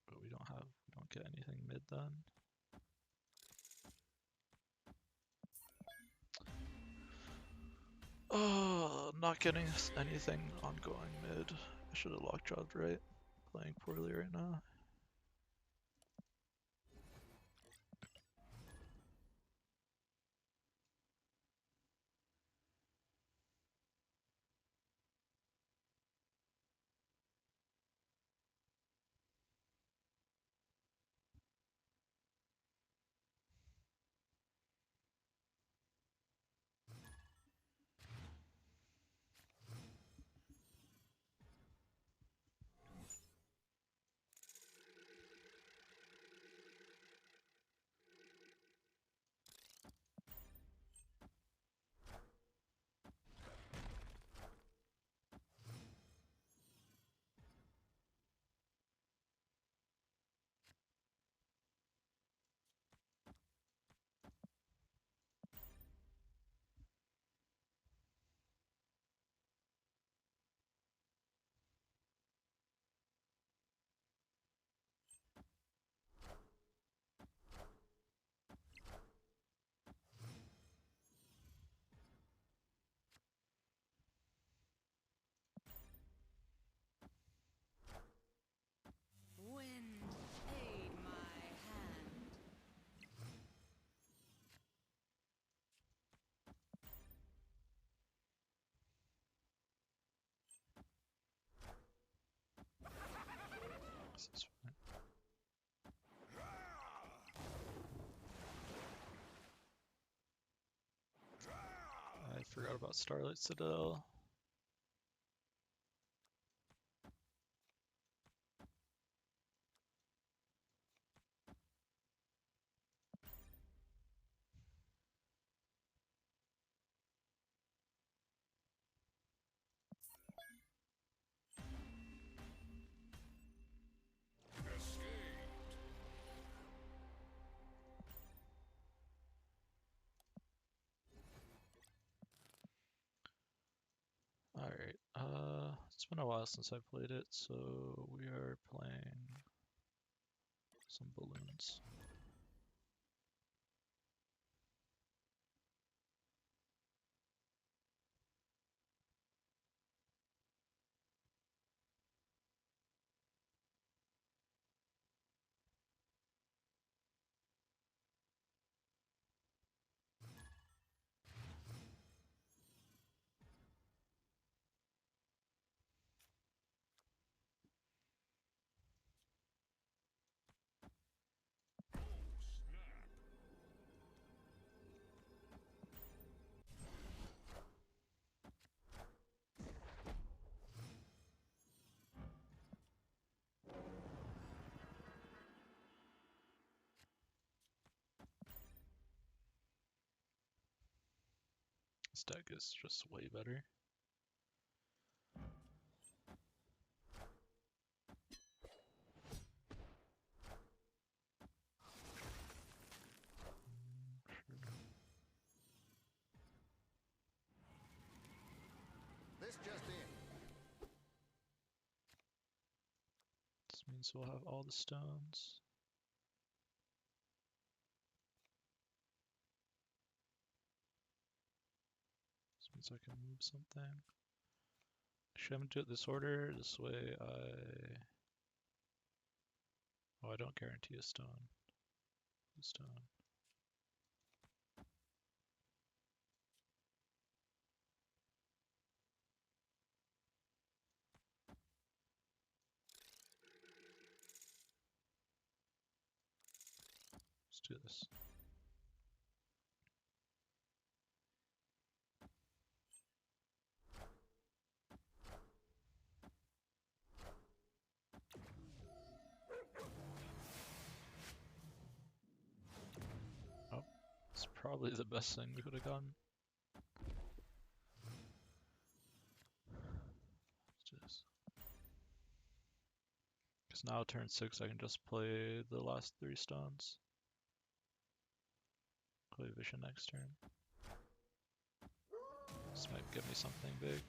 But we don't get anything mid then. Oh, not getting anything ongoing mid. I should have lockjawed right. Playing poorly right now. Wind, aid my hand. This is fine. I forgot about Starlight Citadel. Alright, it's been a while since I played it, so we are playing some balloons. This deck is just way better. This just in. This means we'll have all the stones. This means I can move something. Should I do it this order? This way Oh, I don't guarantee a stone. Stone. Let's do this. Oh, it's probably the best thing we could have gotten. Let's do this. Because now turn 6 I can just play the last 3 stones. Play Vision next turn. This might give me something big.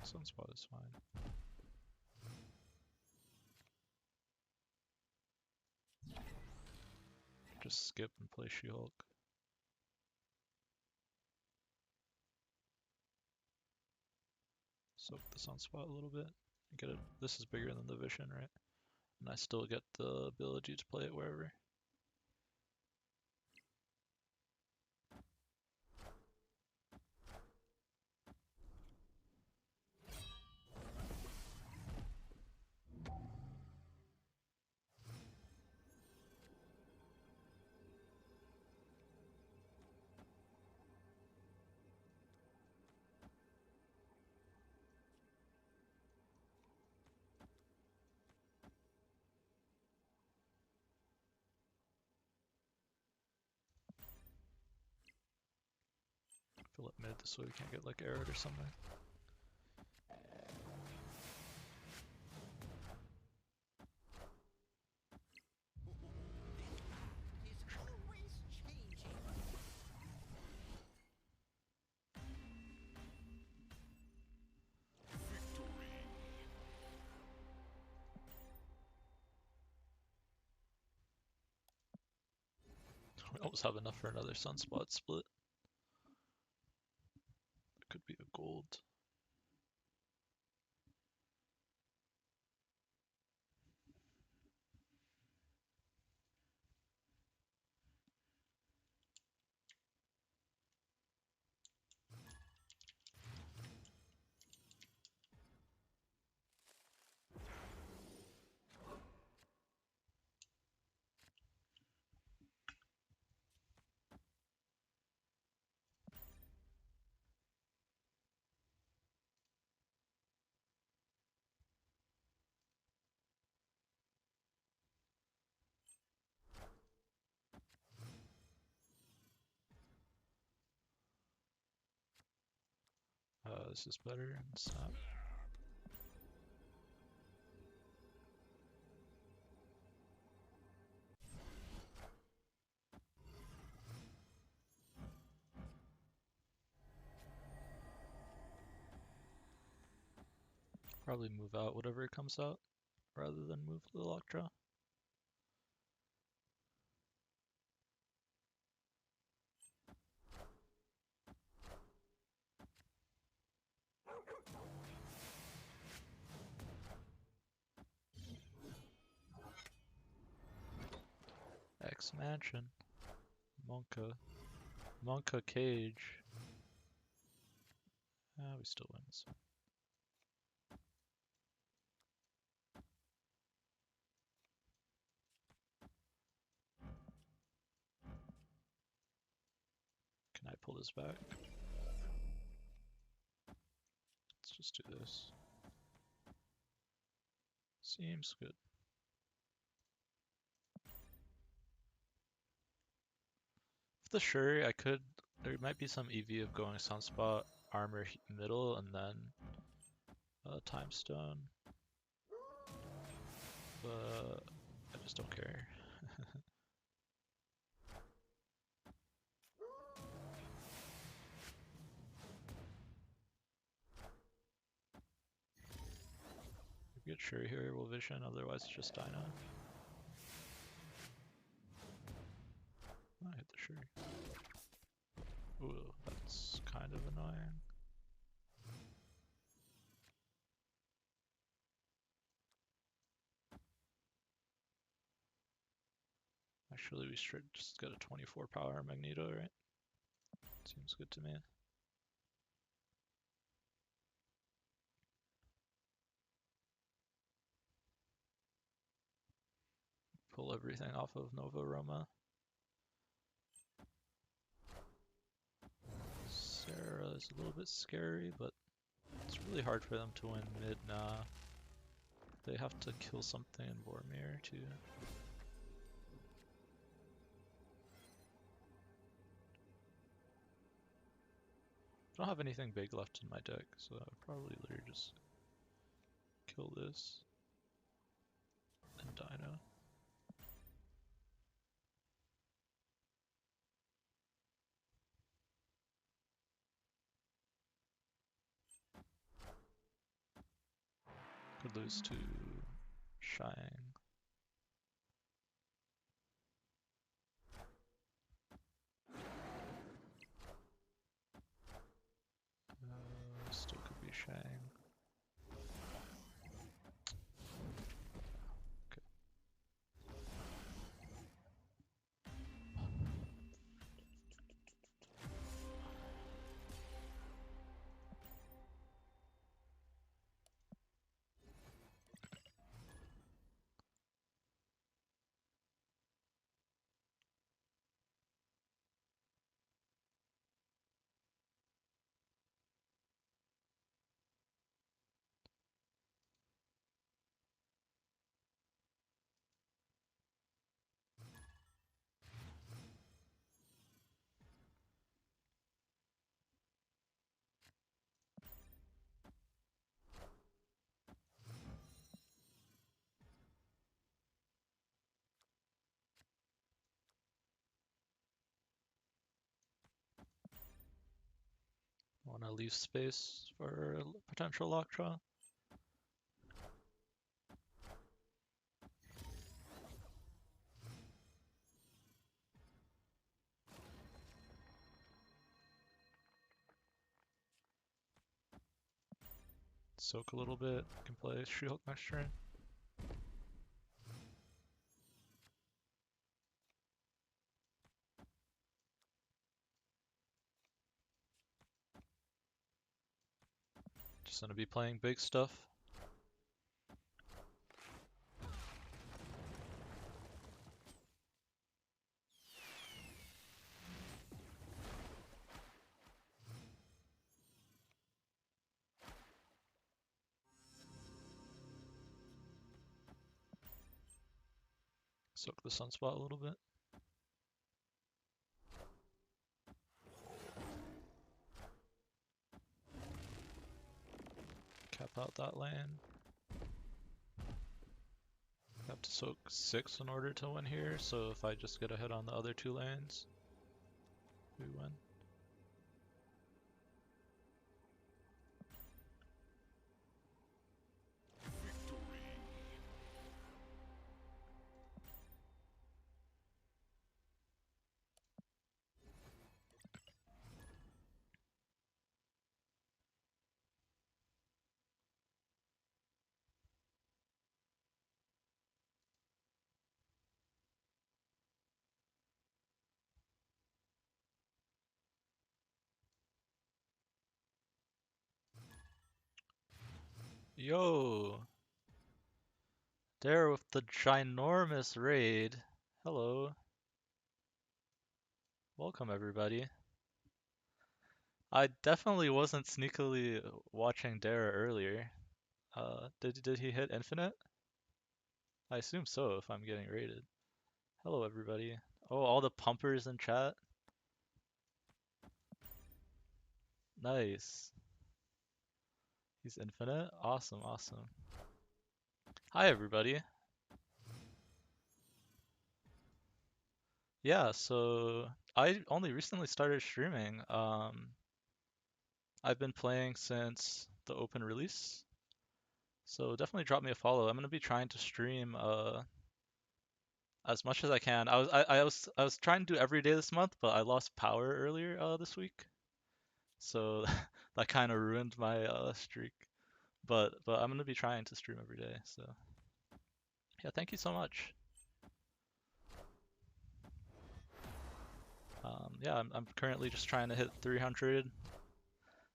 Sunspot is fine. Just skip and play She-Hulk. Soak the Sunspot a little bit. Get it. This is bigger than the Vision, right? And I still get the ability to play it wherever. Fill it mid this way we can't get like arrowed or something. Is always changing. We almost have enough for another Sunspot split. It could be a gold. This is better. Snap. Probably move out whatever comes out rather than move the lock draw. X Mansion. Monka. Monka Cage. Ah, we still win this one. Can I pull this back? Let's just do this. Seems good. With the Shuri, I could There might be some EV of going Sunspot, armor middle, and then Time Stone. But I just don't care. Get Shuri here, will vision, otherwise it's just Dino. I hit the Shuri. Ooh, that's kind of annoying. Actually, we should just get a 24 power Magneto, right? Seems good to me. Pull everything off of Nova Roma. Sarah is a little bit scary, but it's really hard for them to win mid now. They have to kill something in Vormir too. I don't have anything big left in my deck, so I would probably literally just kill this and Dino. Could lose to Shine. Still could be Shang. Okay. Want to leave space for a potential lock draw? Soak a little bit. Can play She-Hulk next turn. Just gonna be playing big stuff. Soak the Sunspot a little bit. Cap out that lane. Have to soak 6 in order to win here, so if I just get a hit on the other 2 lanes, we win. Yo! There with the ginormous raid. Hello. Welcome everybody. I definitely wasn't sneakily watching Dara earlier. Did he hit infinite? I assume so if I'm getting raided. Hello everybody. Oh, all the pumpers in chat. Nice. He's infinite. Awesome, awesome. Hi everybody. Yeah, so I only recently started streaming. I've been playing since the open release, so definitely drop me a follow. I'm gonna be trying to stream as much as I can. I was trying to do every day this month, but I lost power earlier this week, so that kind of ruined my streak. But I'm gonna be trying to stream every day. So yeah, thank you so much. Yeah, I'm currently just trying to hit 300.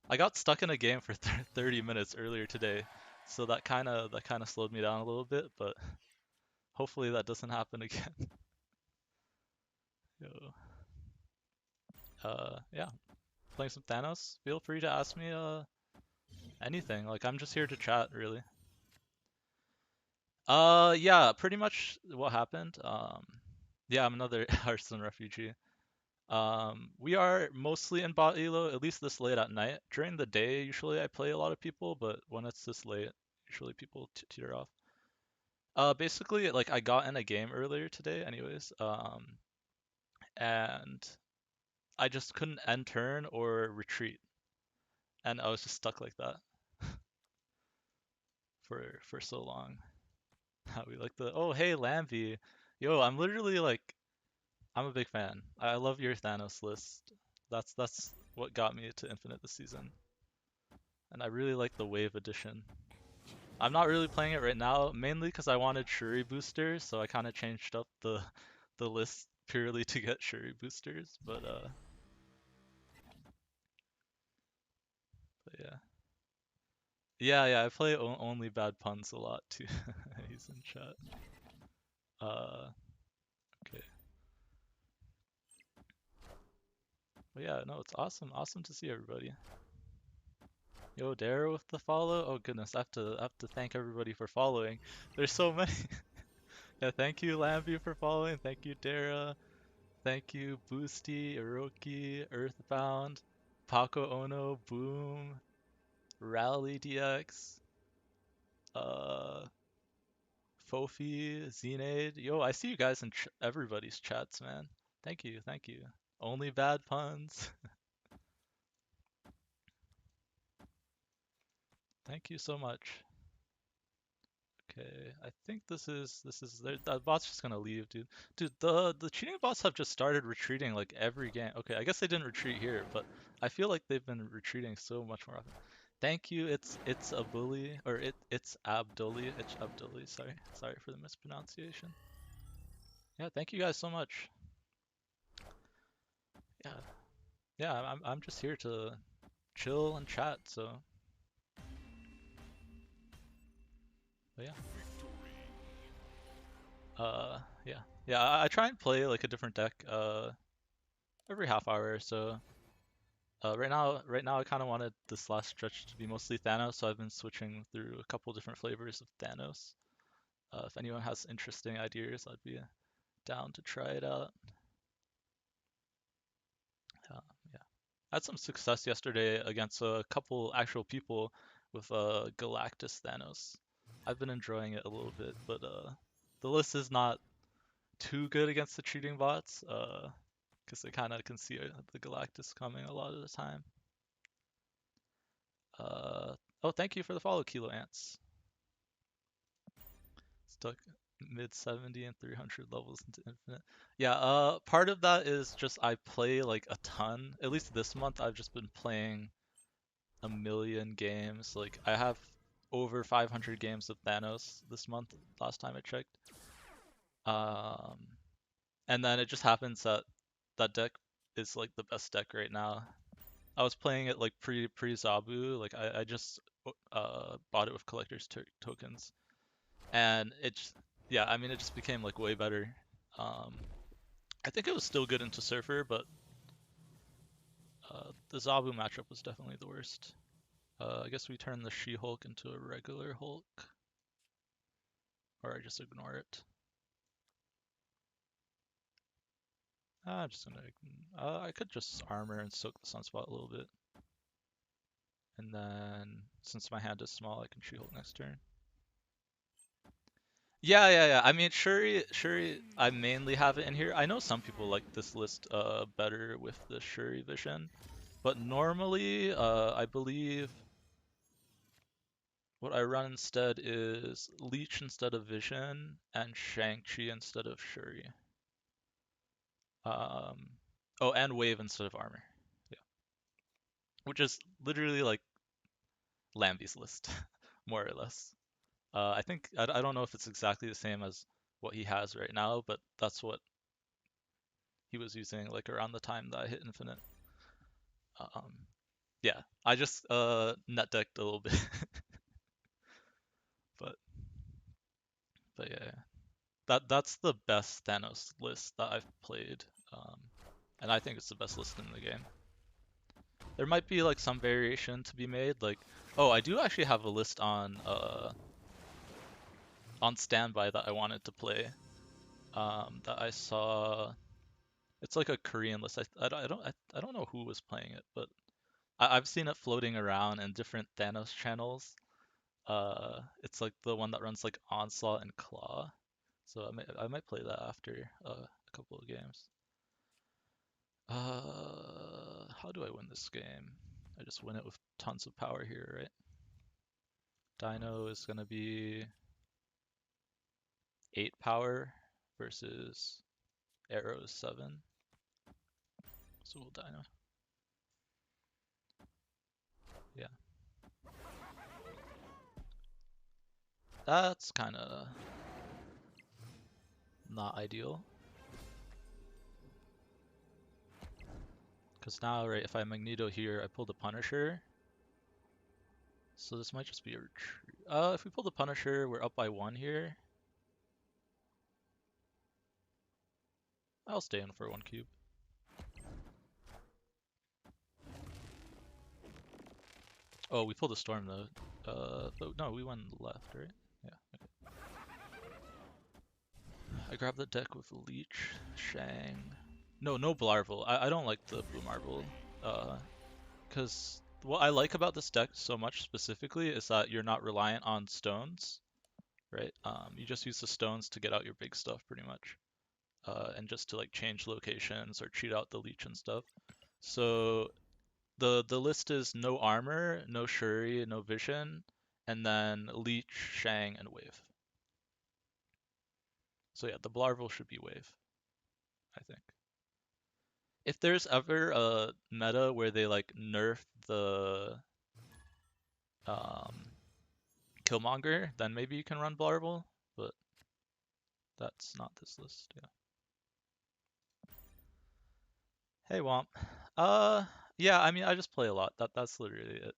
I got stuck in a game for 30 minutes earlier today, so that kind of slowed me down a little bit, but hopefully that doesn't happen again. Yo. Yeah, playing some Thanos. Feel free to ask me anything. Like I'm just here to chat, really. Yeah, pretty much what happened. Yeah, I'm another Hearthstone refugee. We are mostly in bot elo, at least this late at night. During the day, usually I play a lot of people, but when it's this late, usually people teeter off. Basically, like I got in a game earlier today, anyways, and I just couldn't end turn or retreat, and I was just stuck like that for so long. How we like the oh hey Lambie, yo, I'm literally like I'm a big fan. I love your Thanos list. That's what got me to Infinite this season, and I really like the Wave edition. I'm not really playing it right now, mainly because I wanted Shuri boosters, so I kind of changed up the list purely to get Shuri boosters. But yeah, yeah. I play only bad puns a lot too. He's in chat. Okay, but yeah, no, it's awesome to see everybody. Yo, Dara with the follow. Oh goodness, I have to thank everybody for following. There's so many. Yeah, thank you Lambie for following. Thank you Dara. Thank you, Boosty, Iroki, Earthbound, Paco Ono, Boom, Rally DX, uh, Fofi, Zenade. Yo, I see you guys in everybody's chats, man. Thank you, thank you. Only bad puns. Thank you so much. Okay, I think this is that bot's just gonna leave, dude. Dude, the cheating bots have just started retreating like every game. Okay, I guess they didn't retreat here, but I feel like they've been retreating so much more often. Thank you. It's a bully or it's Abdulli. It's Abdulli. Sorry for the mispronunciation. Yeah, thank you guys so much. Yeah, yeah. I'm just here to chill and chat. So, but yeah. Yeah, yeah. I try and play like a different deck every half hour or so. Right now, I kind of wanted this last stretch to be mostly Thanos, so I've been switching through a couple different flavors of Thanos. If anyone has interesting ideas, I'd be down to try it out. Uh, yeah, I had some success yesterday against a couple actual people with Galactus Thanos. I've been enjoying it a little bit, but the list is not too good against the cheating bots, because they kind of can see the Galactus coming a lot of the time. Oh, thank you for the follow, Kilo Ants. Stuck mid 70 and 300 levels into infinite. Yeah, part of that is just I play like a ton. At least this month I've just been playing a million games. Like I have over 500 games of Thanos this month, last time I checked. Um, and then it just happens that that deck is like the best deck right now. I was playing it like pre Zabu, like I just bought it with collector's tokens, and yeah, I mean it just became like way better. Um, I think it was still good into Surfer, but the Zabu matchup was definitely the worst. I guess we turn the She-Hulk into a regular Hulk, or I just ignore it. I'm just gonna. I could just armor and soak the sunspot a little bit. And then since my hand is small, I can She-Hulk next turn. Yeah. I mean, Shuri, I mainly have it in here. I know some people like this list better with the Shuri vision, but normally, I believe what I run instead is Leech instead of Vision and Shang-Chi instead of Shuri. Um, oh, and Wave instead of Armor. Yeah, which is literally like Lambie's list, more or less. I think I don't know if it's exactly the same as what he has right now, but that's what he was using like around the time that I hit Infinite. Um, yeah, I just net decked a little bit, but yeah, that's the best Thanos list that I've played, um, and I think it's the best list in the game. There might be like some variation to be made, like oh, I do actually have a list on standby that I wanted to play, that I saw. It's like a Korean list. I don't know who was playing it, but I've seen it floating around in different Thanos channels. It's like the one that runs like Onslaught and Claw. So I might play that after a couple of games. How do I win this game? I just win it with tons of power here, right? Dino is gonna be 8 power versus Arrow is 7. So we'll Dino. Yeah. That's kind of not ideal. Because now, right, if I Magneto here, I pull the Punisher. So this might just be a retreat. If we pull the Punisher, we're up by 1 here. I'll stay in for 1 cube. Oh, we pulled a Storm though. But no, we went left, right? Yeah. Okay. I grabbed the deck with Leech, Shang. No Blarvel. I don't like the Blue Marble. Because what I like about this deck so much specifically is that you're not reliant on stones, right? You just use the stones to get out your big stuff pretty much. And just to like change locations or cheat out the Leech and stuff. So the list is no armor, no Shuri, no vision, and then Leech, Shang, and Wave. So yeah, the Blarvel should be Wave, I think. If there's ever a meta where they like nerf the um, Killmonger, then maybe you can run Blarvel, but that's not this list. Yeah. Hey Womp. Uh, yeah. I mean, I just play a lot. That's literally it.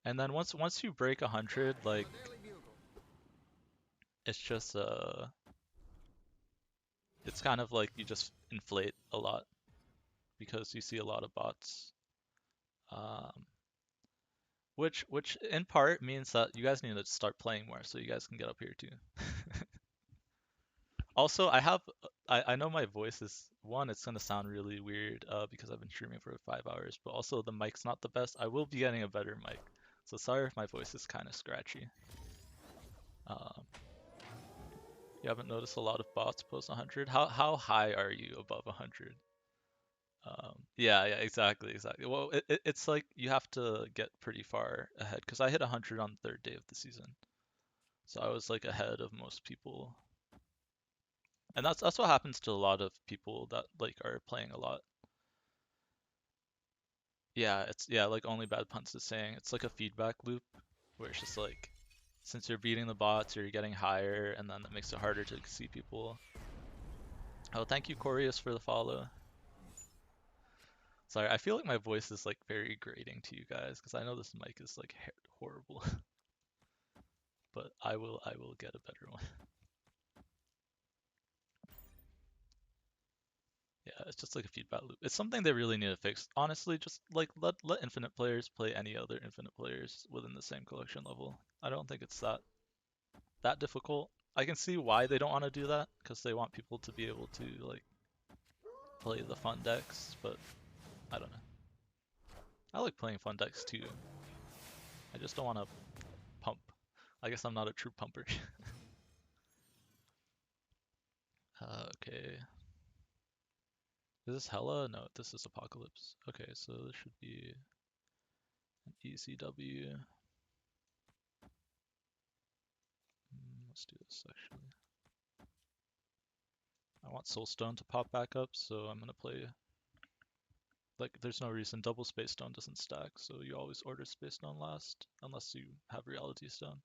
And then once you break 100, like it's just it's kind of like you just inflate a lot because you see a lot of bots. Um, which in part means that you guys need to start playing more so you guys can get up here too. Also, I know my voice is one, it's gonna sound really weird because I've been streaming for 5 hours, but also the mic's not the best. I will be getting a better mic, so sorry if my voice is kind of scratchy. Um, you haven't noticed a lot of bots post 100? How high are you above 100? Yeah, exactly. Well, it's like you have to get pretty far ahead because I hit 100 on the 3rd day of the season, so I was like ahead of most people, and that's what happens to a lot of people that like are playing a lot. Yeah, it's yeah, like only bad punts is saying it's like a feedback loop where it's just like since you're beating the bots, you're getting higher, and then that makes it harder to see people. Oh, thank you, Corius, for the follow. Sorry, I feel like my voice is like very grating to you guys because I know this mic is like horrible, but I will get a better one. Yeah, it's just like a feedback loop. It's something they really need to fix. Honestly, just like let infinite players play any other infinite players within the same collection level. I don't think it's that difficult. I can see why they don't want to do that because they want people to be able to like play the fun decks, but I don't know. I like playing fun decks too. I just don't want to pump. I guess I'm not a true pumper. Okay. Is this Hella? No, this is Apocalypse. Okay, so this should be an ECW. Let's do this actually. I want Soulstone to pop back up, so I'm gonna play. Like, there's no reason double Space Stone doesn't stack, so you always order Space Stone last, unless you have Reality Stone.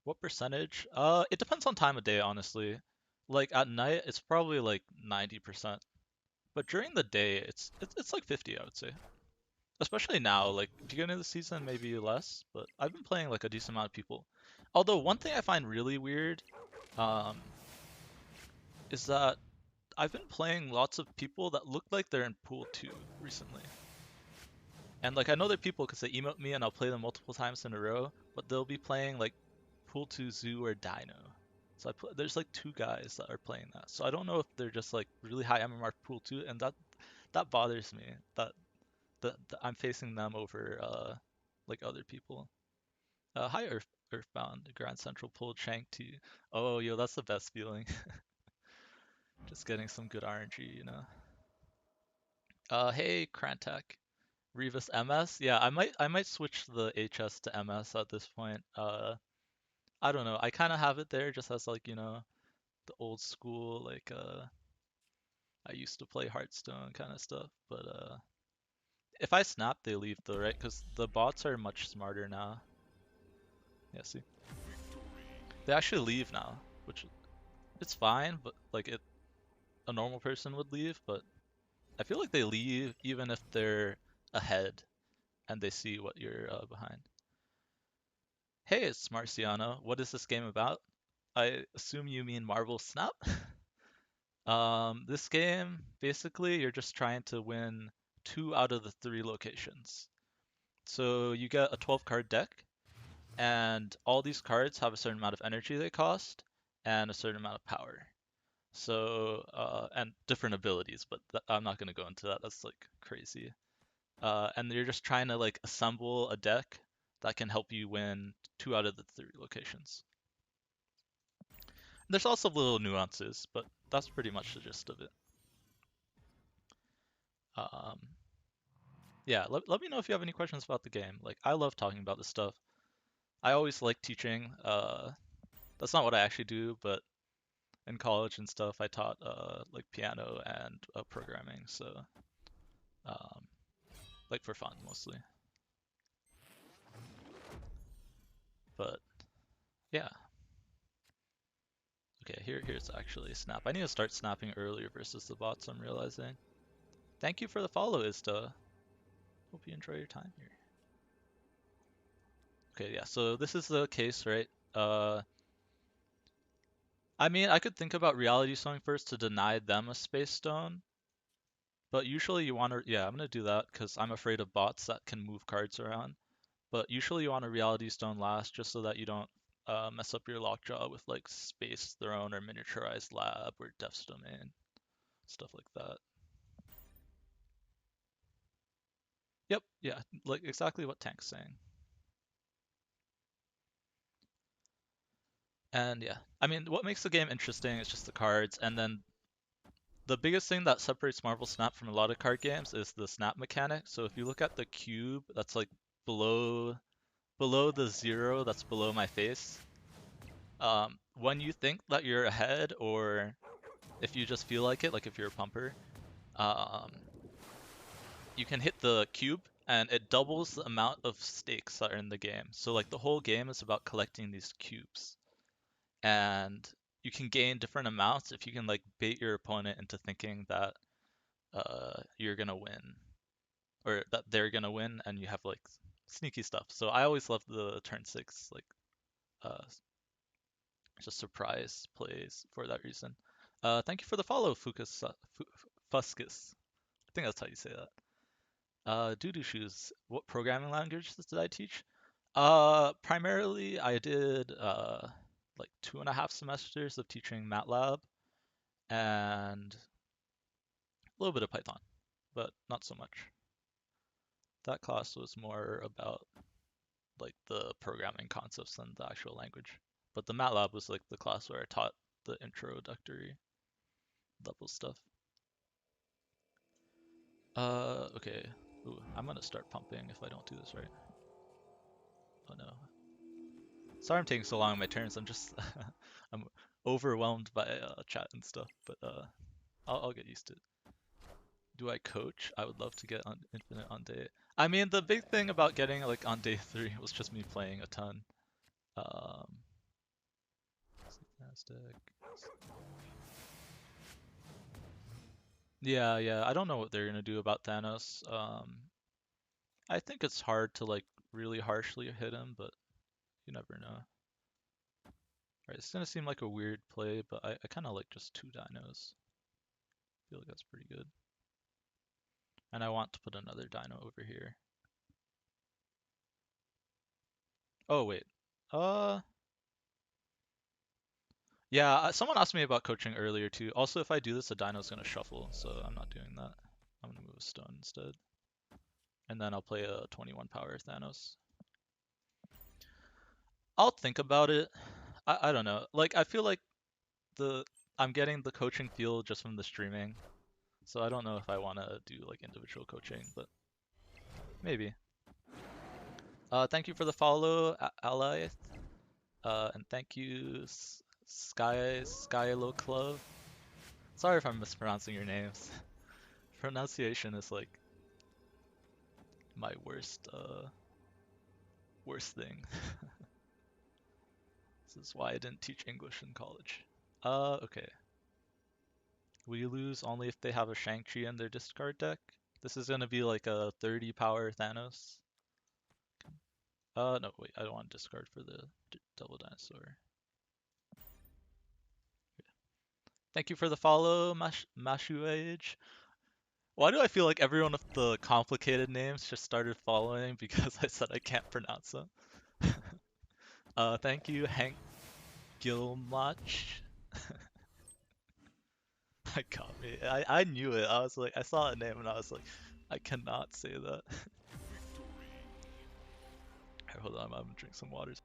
What percentage? It depends on time of day, honestly. Like at night, it's probably like 90%, but during the day, it's like 50, I would say. Especially now, like beginning of the season, maybe less, but I've been playing like a decent amount of people. Although one thing I find really weird, um, is that I've been playing lots of people that look like they're in Pool 2 recently. And like I know they're people because they emote me and I'll play them multiple times in a row, but they'll be playing like Pool 2 Zoo or Dino. So there's like two guys that are playing that. So I don't know if they're just like really high MMR Pool 2, and that bothers me that I'm facing them over like other people. Hi Earthbound, Grand Central pulled Shank to Oh yo, that's the best feeling. Just getting some good RNG, you know. Hey Krantak. Revis MS? Yeah, I might switch the HS to MS at this point. I don't know. I kind of have it there just as like, the old school like I used to play Hearthstone kind of stuff, but if I snap they leave though, right? Cuz the bots are much smarter now. Yeah, see. They actually leave now, which it's fine, but like a normal person would leave, but I feel like they leave even if they're ahead and they see what you're behind. Hey, it's Marciano. What is this game about? I assume you mean Marvel Snap? This game, basically, you're just trying to win 2 out of the 3 locations. So you get a 12 card deck, and all these cards have a certain amount of energy they cost and a certain amount of power. So, and different abilities, but I'm not going to go into that. That's like crazy. And you're just trying to like assemble a deck that can help you win 2 out of the 3 locations. There's also little nuances, but that's pretty much the gist of it. Um, yeah, let me know if you have any questions about the game. Like, I love talking about this stuff. I always like teaching. That's not what I actually do, but in college and stuff, I taught like piano and programming, so um, like for fun mostly. But yeah, okay, here's actually a snap. I need to start snapping earlier versus the bots, I'm realizing. Thank you for the follow, Ista. Hope you enjoy your time here. Okay, yeah, so this is the case, right? I mean, I could think about Reality Stone first to deny them a Space Stone, but usually you want to, yeah, I'm gonna do that because I'm afraid of bots that can move cards around. But usually you want a Reality Stone last just so that you don't mess up your lockjaw with like Space Throne or Miniaturized Lab or Death's Domain, stuff like that. Yep, yeah, like exactly what Tank's saying. And yeah, I mean, what makes the game interesting is just the cards, and then the biggest thing that separates Marvel Snap from a lot of card games is the snap mechanic. So if you look at the cube that's like below the 0 that's below my face, when you think that you're ahead, or if you just feel like it, like if you're a pumper, um, you can hit the cube and it doubles the amount of stakes that are in the game. So like the whole game is about collecting these cubes, and you can gain different amounts if you can like bait your opponent into thinking that you're gonna win, or that they're gonna win, and you have like sneaky stuff. So I always love the turn 6 like uh just surprise plays for that reason. Thank you for the follow, Fuscus. I think that's how you say that. Doo-doo shoes. What programming languages did I teach? Primarily I did like 2.5 semesters of teaching MATLAB, and a little bit of Python, but not so much. That class was more about like the programming concepts than the actual language. But the MATLAB was like the class where I taught the introductory level stuff. Okay. Ooh, I'm gonna start pumping if I don't do this right. Oh no. Sorry I'm taking so long on my turns. I'm just I'm overwhelmed by chat and stuff, but I'll get used to it. Do I coach? I would love to get on Infinite on day. I mean, the big thing about getting like on day 3 was just me playing a ton. Um, yeah. I don't know what they're gonna do about Thanos. I think it's hard to like really harshly hit him, but you never know. Alright, it's gonna seem like a weird play, but I kind of like just 2 dinos. I feel like that's pretty good. And I want to put another dino over here. Oh wait. Uh, yeah, someone asked me about coaching earlier too. Also, if I do this, the dino's gonna shuffle, so I'm not doing that. I'm gonna move a stone instead. And then I'll play a 21 power Thanos. I'll think about it. I don't know. Like I feel like the I'm getting the coaching feel just from the streaming. So I don't know if I want to do like individual coaching, but maybe. Thank you for the follow, Ally. And thank you, Skylo Club. Sorry if I'm mispronouncing your names. Pronunciation is like my worst thing. This is why I didn't teach English in college. Okay. We lose only if they have a Shang-Chi in their discard deck. This is gonna be like a 30 power Thanos. No, wait, I don't want to discard for the double dinosaur. Thank you for the follow, Mashuage. Why do I feel like everyone with the complicated names just started following because I said I can't pronounce them? Thank you, Hank Gilmach. I got me. I knew it. I was like, I saw a name and I was like, I cannot say that. Alright, hold on, I'm gonna drink some water.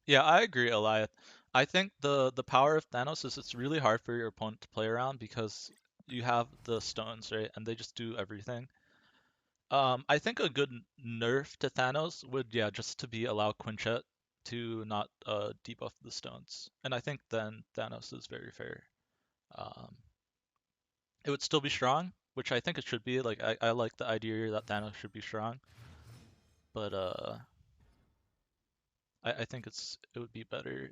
Yeah, I agree, Eliath. I think the power of Thanos is it's really hard for your opponent to play around because you have the stones, right? And they just do everything. I think a good nerf to Thanos would, yeah, just to be allow Quinjet to not debuff the stones. And I think then Thanos is very fair. Um, it would still be strong, which I think it should be. Like I like the idea that Thanos should be strong, but I think it would be better.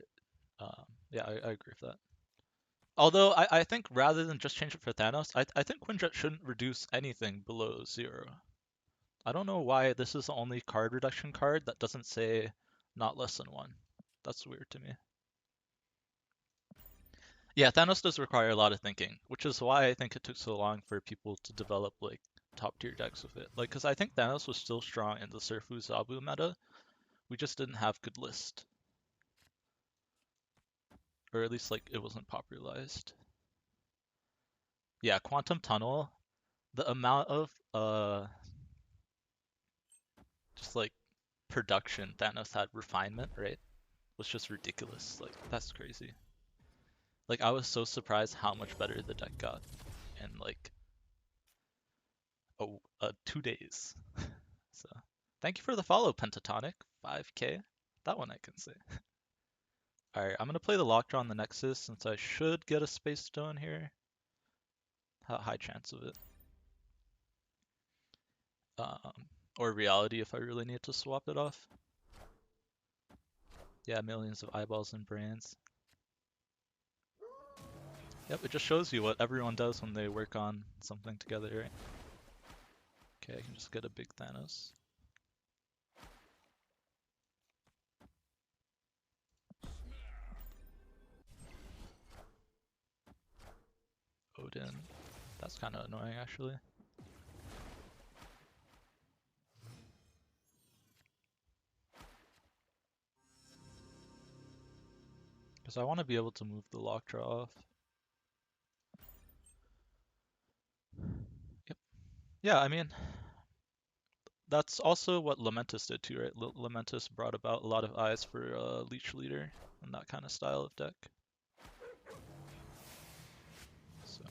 Yeah, I agree with that. Although I think rather than just change it for Thanos, I think Quinjet shouldn't reduce anything below 0. I don't know why this is the only card reduction card that doesn't say not less than 1. That's weird to me. Yeah, Thanos does require a lot of thinking, which is why I think it took so long for people to develop like top tier decks with it. Like, because I think Thanos was still strong in the Surfu Zabu meta, we just didn't have good list, or at least like it wasn't popularized. Yeah, Quantum Tunnel, the amount of just like production Thanos had, refinement, right, was just ridiculous. Like that's crazy. Like I was so surprised how much better the deck got in like 2 days. So thank you for the follow, Pentatonic. 5K. That one I can say. Alright, I'm gonna play the Lockjaw on the Nexus since I should get a Space Stone here. High chance of it. Or Reality if I really need to swap it off. Yeah, millions of eyeballs and brains. Yep, it just shows you what everyone does when they work on something together, right? Okay, I can just get a big Thanos. That's kind of annoying, actually. Because I want to be able to move the Lockjaw off. Yep. Yeah, I mean, that's also what Lamentus did too, right? Lamentus brought about a lot of eyes for Leech Leader and that kind of style of deck. So,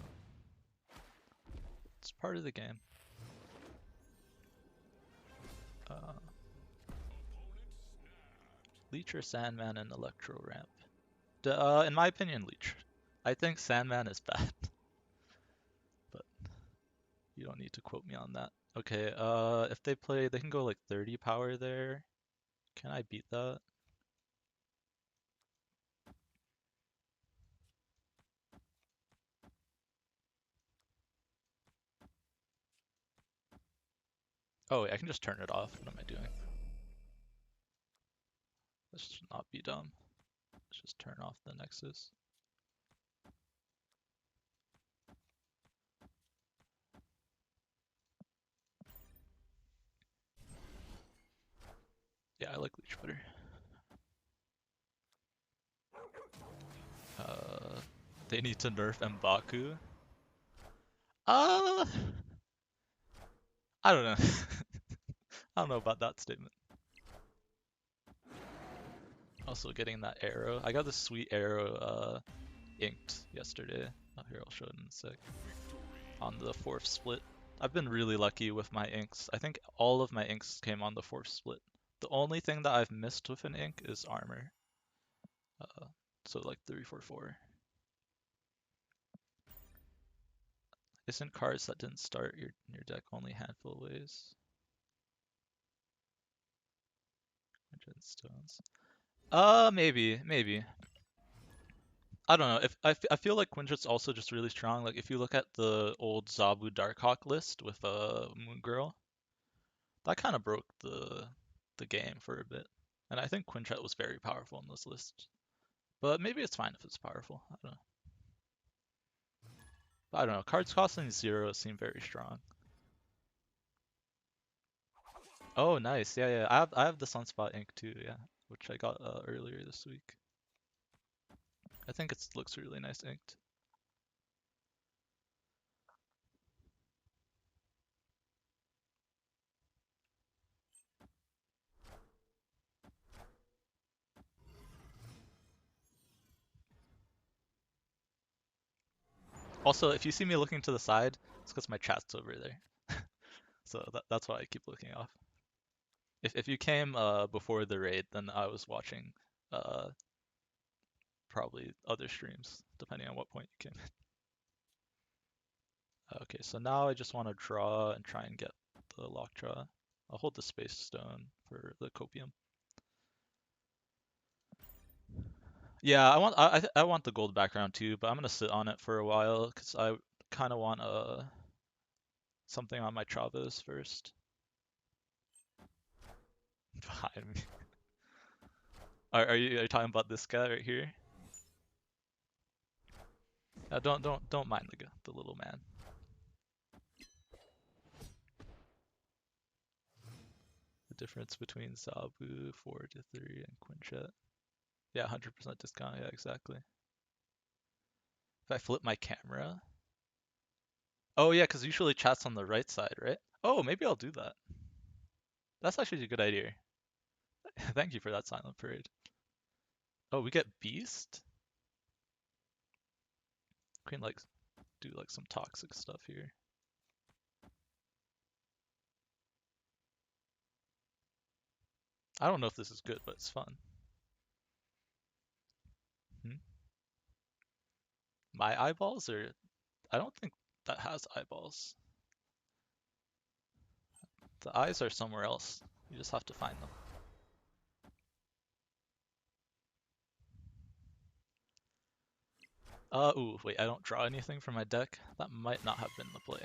it's part of the game. Leech or Sandman and Electro Ramp? In my opinion, Leech. I think Sandman is bad, but you don't need to quote me on that. Okay, if they play, they can go like 30 power there. Can I beat that? Oh, wait, I can just turn it off. What am I doing? Let's just not be dumb. Let's just turn off the Nexus. Yeah, I like Leech better. They need to nerf M'Baku. Uh, I don't know. I don't know about that statement. Also getting that arrow. I got this sweet arrow inked yesterday. Oh, here, I'll show it in a sec. On the 4th split. I've been really lucky with my inks. I think all of my inks came on the 4th split. The only thing that I've missed with an ink is armor. So like 344. Isn't cards that didn't start your deck only handful of ways? 100 stones. Maybe. I don't know. If I feel like Quinjet's also just really strong. Like if you look at the old Zabu Darkhawk list with Moon Girl, that kind of broke the game for a bit. And I think Quinjet was very powerful in this list. But maybe it's fine if it's powerful. I don't know. But I don't know. Cards costing 0 seem very strong. Oh, nice. Yeah. I have the Sunspot ink too. Yeah, which I got earlier this week. I think it looks really nice inked. Also, if you see me looking to the side, it's because my chat's over there. So that's why I keep looking off. If you came before the raid, then I was watching probably other streams, depending on what point you came. Okay, so now I just want to draw and try and get the Lockjaw. I'll hold the Space Stone for the Copium. Yeah, I want the gold background too, but I'm gonna sit on it for a while because I kind of want something on my Chavos first. Behind me. Are you talking about this guy right here? Don't mind the little man. The difference between Zabu 4 to 3 and Quinjet. Yeah, 100% discount. Yeah, exactly. If I flip my camera. Oh yeah, because usually chat's on the right side, right? Oh, maybe I'll do that. That's actually a good idea. Thank you for that, Silent Parade. Oh, we get Beast? We can like do like some toxic stuff here. I don't know if this is good, but it's fun. Hmm? My eyeballs or I don't think that has eyeballs. The eyes are somewhere else. You just have to find them. Ooh, wait, I don't draw anything from my deck? That might not have been the play.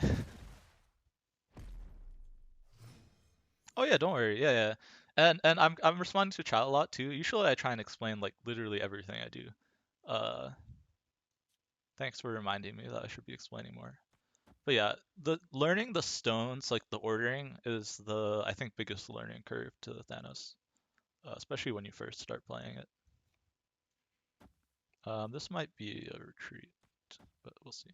Oh yeah, don't worry. Yeah. And I'm responding to chat a lot too. Usually I try and explain like literally everything I do. Uh, Thanks for reminding me that I should be explaining more. But yeah, the learning the stones, like the ordering, is the I think biggest learning curve to Thanos, especially when you first start playing it. This might be a retreat, but we'll see.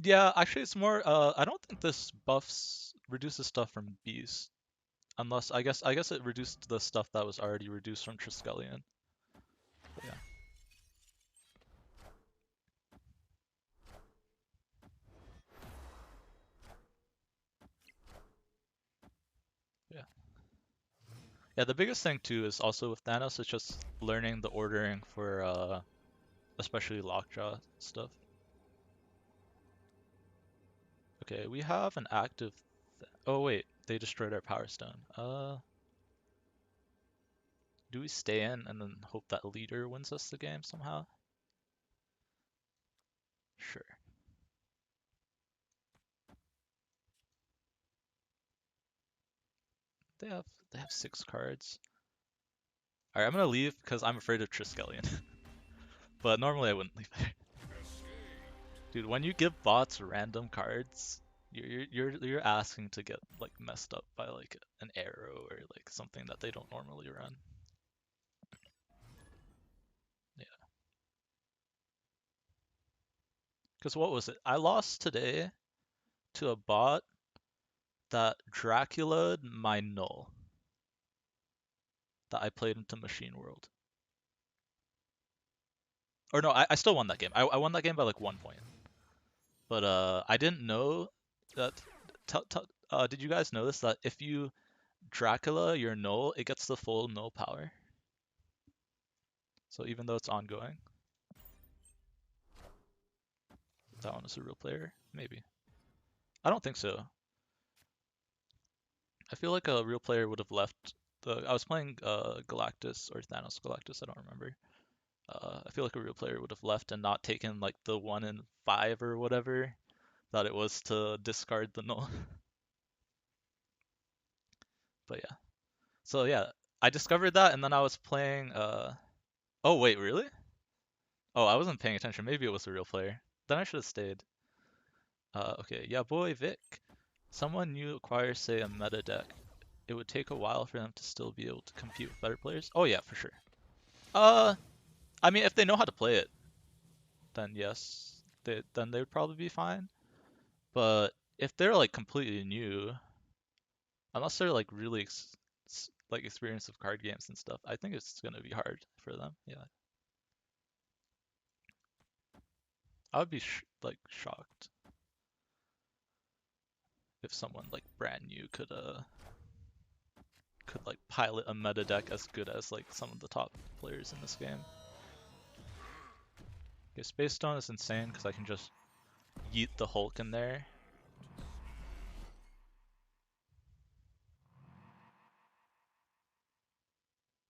Yeah, actually, it's more. I don't think this buffs reduces stuff from Beast, unless I guess it reduced the stuff that was already reduced from Triskelion. But yeah, yeah, yeah. The biggest thing too is also with Thanos, it's just learning the ordering for especially Lockjaw stuff. Okay, we have an active. Oh wait, they destroyed our Power Stone. Do we stay in and then hope that leader wins us the game somehow? Sure. They have 6 cards. All right, I'm gonna leave because I'm afraid of Triskelion. But normally I wouldn't leave there. Dude, when you give bots random cards, you're asking to get like messed up by like an arrow or like something that they don't normally run. Yeah. Because what was it? I lost today to a bot that Dracula'd my null that I played into Machine World. Or no, I still won that game. I won that game by like 1 point. But I didn't know that. Did you guys notice that if you Dracula your null, it gets the full null power? So even though it's ongoing, that one is a real player? Maybe. I don't think so. I feel like a real player would have left the. I was playing Galactus or Thanos Galactus, I don't remember. I feel like a real player would have left and not taken like the 1 in 5 or whatever that it was to discard the null. But yeah. So yeah, I discovered that and then I was playing oh wait, really? Oh, I wasn't paying attention. Maybe it was a real player. Then I should have stayed. Okay, yeah, boy, Vic. Someone new acquires, say, a meta deck. It would take a while for them to still be able to compete with better players. Oh yeah, for sure. Uh, I mean, if they know how to play it, then yes, then they would probably be fine. But if they're like completely new, unless they're like really like experienced with card games and stuff, I think it's gonna be hard for them. Yeah, I would be like shocked if someone like brand new could like pilot a meta deck as good as like some of the top players in this game. Okay, Space Stone is insane because I can just yeet the Hulk in there.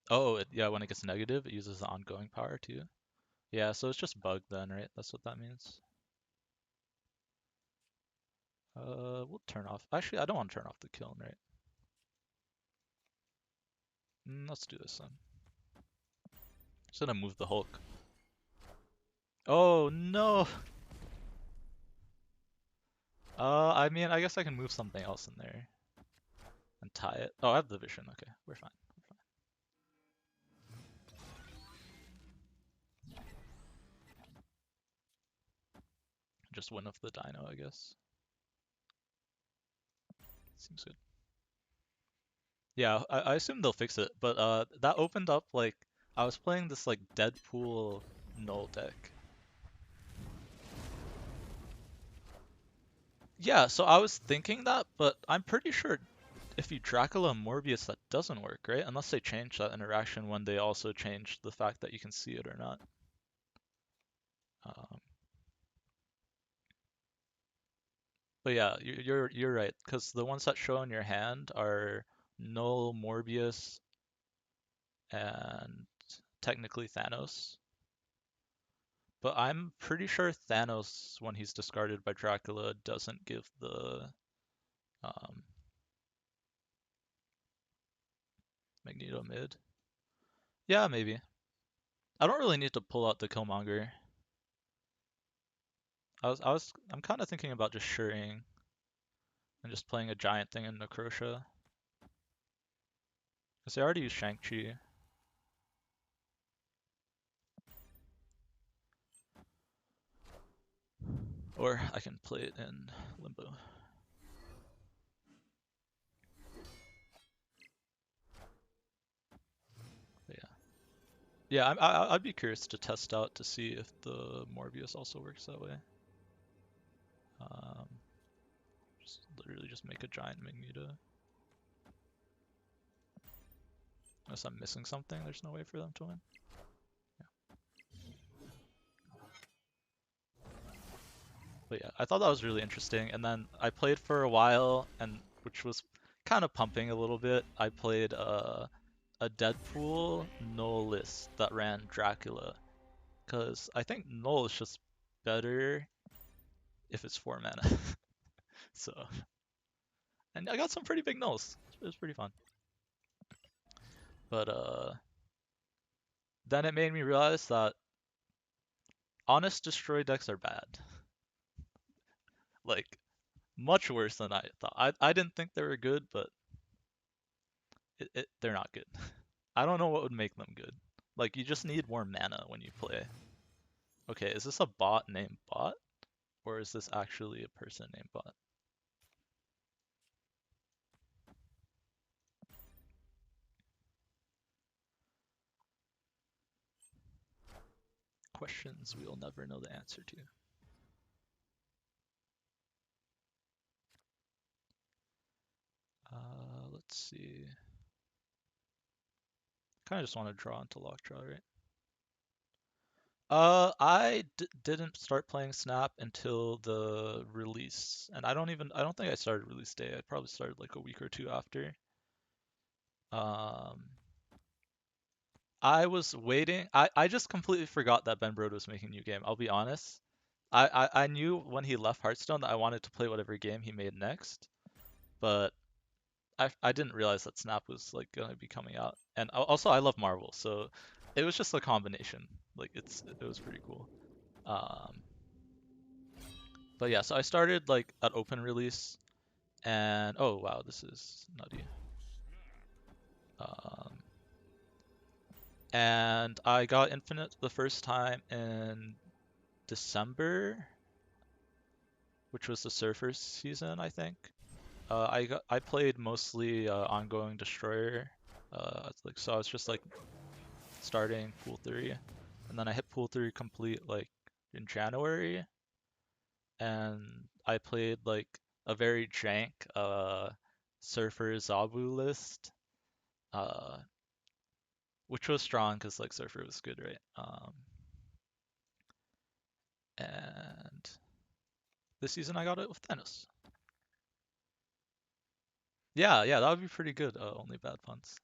Oh, yeah, when it gets negative, it uses the ongoing power too. Yeah, so it's just bugged then, right? That's what that means. We'll turn off. Actually, I don't want to turn off the kiln, right? Let's do this then. Just gonna move the Hulk. Oh no! I mean, I guess I can move something else in there and tie it. Oh, I have the vision. Okay, we're fine. We're fine. Just win with the Dino, I guess. Seems good. Yeah, I assume they'll fix it, but that opened up like I was playing this like Deadpool null deck. Yeah, so I was thinking that, but I'm pretty sure if you Dracula Morbius that doesn't work, right? Unless they change that interaction when they also change the fact that you can see it or not. Um, but yeah, you're right, because the ones that show in your hand are Null, Morbius, and technically Thanos. But I'm pretty sure Thanos, when he's discarded by Dracula, doesn't give the um, Magneto mid. Yeah, maybe. I don't really need to pull out the Killmonger. I'm kind of thinking about just Shuring and just playing a giant thing in Necrosha. Because I already used Shang-Chi. Or I can play it in Limbo. But yeah. Yeah, I'd be curious to test out to see if the Morbius also works that way. Um, just literally just make a giant Magneto. Unless I'm missing something, there's no way for them to win. But yeah, I thought that was really interesting. And then I played for a while, and which was kind of pumping a little bit. I played a Deadpool Null list that ran Dracula, because I think Null is just better if it's 4 mana. So, and I got some pretty big Nulls. It was pretty fun. But then it made me realize that honest destroy decks are bad. Like much worse than I thought. I didn't think they were good, but they're not good. I don't know what would make them good. Like, you just need more mana when you play. Okay, is this a bot named Bot? Or is this actually a person named Bot? Questions we'll never know the answer to. Let's see. Kind of just want to draw into Lockjaw, right? I didn't start playing Snap until the release, and I don't think I started release day. I probably started like a week or two after. Um, I was waiting. I just completely forgot that Ben Brode was making a new game. I'll be honest. I knew when he left Hearthstone that I wanted to play whatever game he made next, but I didn't realize that Snap was like gonna be coming out. And also I love Marvel, so it was just a combination. Like it was pretty cool. Um, but yeah, so I started like at open release, and oh wow, this is nutty. Um, and I got Infinite the first time in December, which was the Surfer season, I think. I played mostly ongoing Destroyer. So I was just like starting Pool 3, and then I hit Pool 3 complete like in January, and I played like a very jank Surfer Zabu list, uh, which was strong because like Surfer was good, right? And this season I got it with Thanos. Yeah, yeah, that would be pretty good. Only bad puns.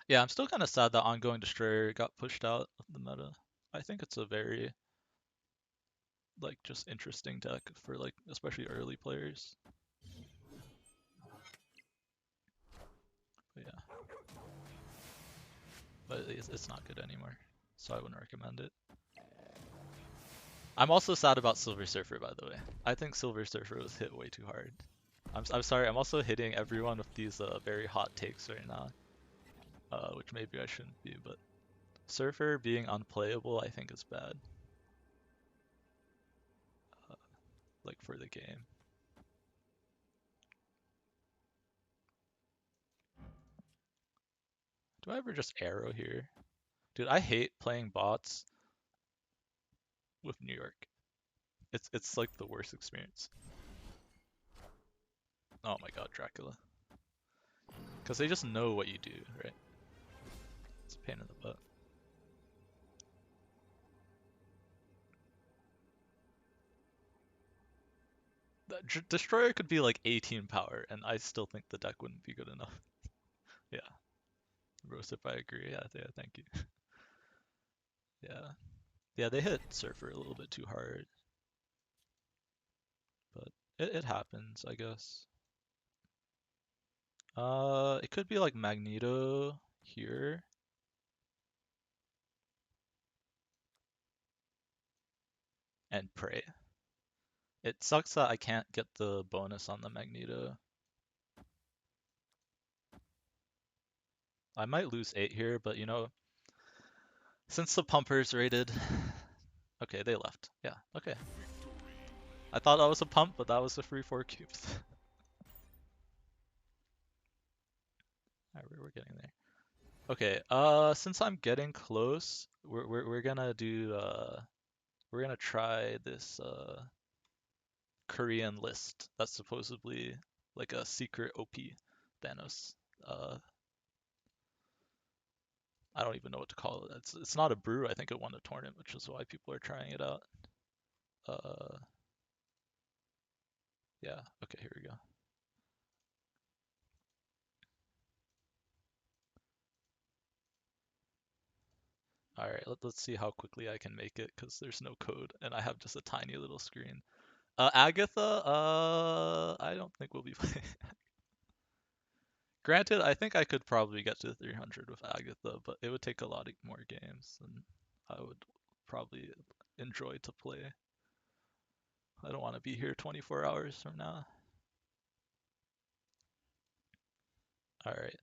Yeah, I'm still kind of sad that Ongoing Destroyer got pushed out of the meta. I think it's a very like just interesting deck for like especially early players. But yeah, but it's not good anymore, so I wouldn't recommend it. I'm also sad about Silver Surfer, by the way. I think Silver Surfer was hit way too hard. I'm sorry. I'm also hitting everyone with these very hot takes right now, which maybe I shouldn't be, but Surfer being unplayable, I think is bad. Uh, like for the game. Do I ever just arrow here? Dude, I hate playing bots with New York. It's like the worst experience. Oh my god, Dracula. Because they just know what you do, right? It's a pain in the butt. The Destroyer could be like 18 power, and I still think the deck wouldn't be good enough. Yeah, Rosip, I agree. Yeah, yeah, thank you. Yeah, yeah, they hit Surfer a little bit too hard, but it happens, I guess. It could be like Magneto here. And pray. It sucks that I can't get the bonus on the Magneto. I might lose 8 here, but you know, since the pumpers raided... Okay, they left. Yeah, okay. I thought that was a pump, but that was the free 4 cubes. Alright, we're getting there. Okay, since I'm getting close, we're gonna do, we're gonna try this, Korean list that's supposedly like a secret OP Thanos. Uh, I don't even know what to call it. It's not a brew. I think it won a tournament, which is why people are trying it out. Uh, yeah. Okay, here we go. All right, let's see how quickly I can make it because there's no code and I have just a tiny little screen. Agatha, I don't think we'll be playing. Granted, I think I could probably get to 300 with Agatha, but it would take a lot more games and I would probably enjoy to play. I don't want to be here 24 hours from now. All right.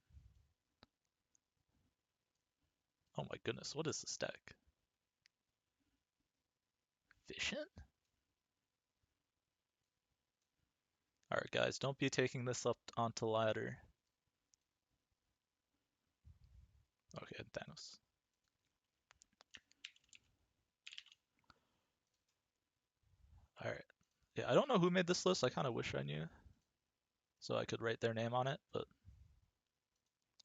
Oh my goodness, what is this deck? Vision? All right, guys, don't be taking this up onto ladder. Okay, Thanos. All right. Yeah, I don't know who made this list. I kind of wish I knew, so I could write their name on it. But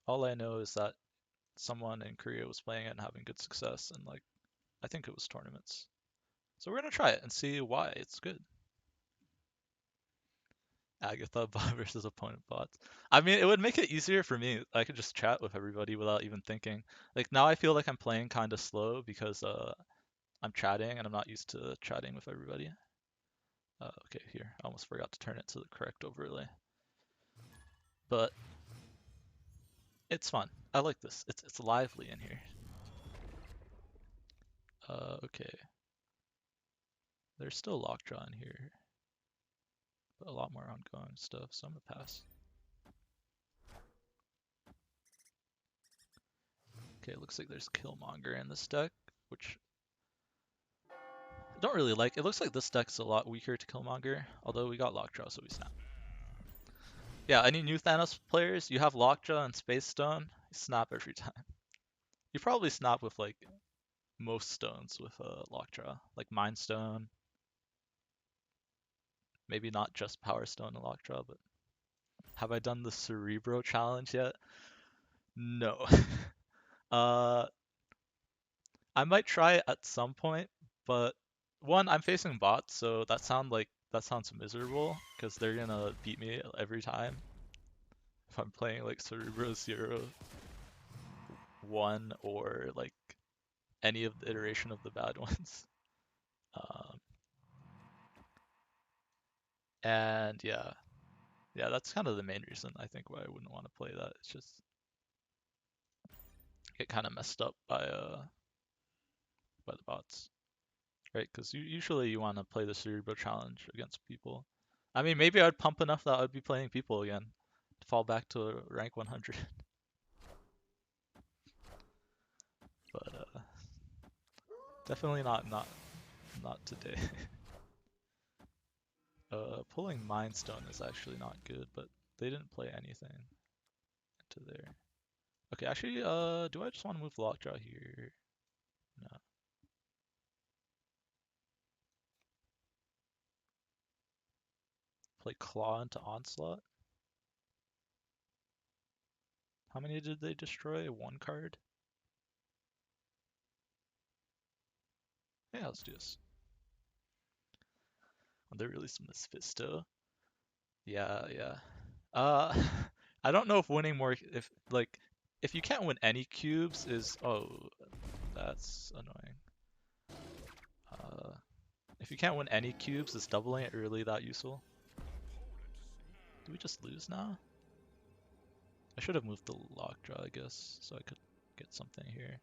all I know is that someone in Korea was playing it and having good success, and like I think it was tournaments. So we're gonna try it and see why it's good. Agatha bot versus opponent bots. I mean, it would make it easier for me. I could just chat with everybody without even thinking. Like now, I feel like I'm playing kind of slow because I'm chatting and I'm not used to chatting with everybody. Okay, here. I almost forgot to turn it to the correct overlay. But it's fun. I like this. It's lively in here. Okay. There's still lockjaw in here, but a lot more ongoing stuff, so I'm gonna pass. Okay, looks like there's Killmonger in this deck, which I don't really like. It looks like this deck's a lot weaker to Killmonger, although we got lockjaw, so we snap. Yeah, any new Thanos players, you have lockjaw and Space Stone, you snap every time. You probably snap with like most stones with lockjaw, like Mind Stone. Maybe not just Power Stone and lockjaw, but have I done the Cerebro challenge yet? No. uh, I might try it at some point, but one, I'm facing bots, so that sounds miserable because they're gonna beat me every time if I'm playing like Cerebro 0, 1, or like any of the iteration of the bad ones. Um, and yeah, that's kind of the main reason I think why I wouldn't want to play that. It's just get kind of messed up by the bots, right? Because usually you want to play the Cerebro challenge against people. I mean, maybe I'd pump enough that I'd be playing people again, fall back to rank 100. But definitely not today. Pulling Mind Stone is actually not good, but they didn't play anything into there. Okay, actually, do I just want to move Lockjaw here? No. Play Claw into Onslaught. How many did they destroy? One card? Yeah, let's do this. Oh, they released Mephisto. Yeah. Uh, I don't know if winning more, if you can't win any cubes is, oh, that's annoying. If you can't win any cubes, is doubling it really that useful? Do we just lose now? I should have moved the lockjaw, I guess, so I could get something here.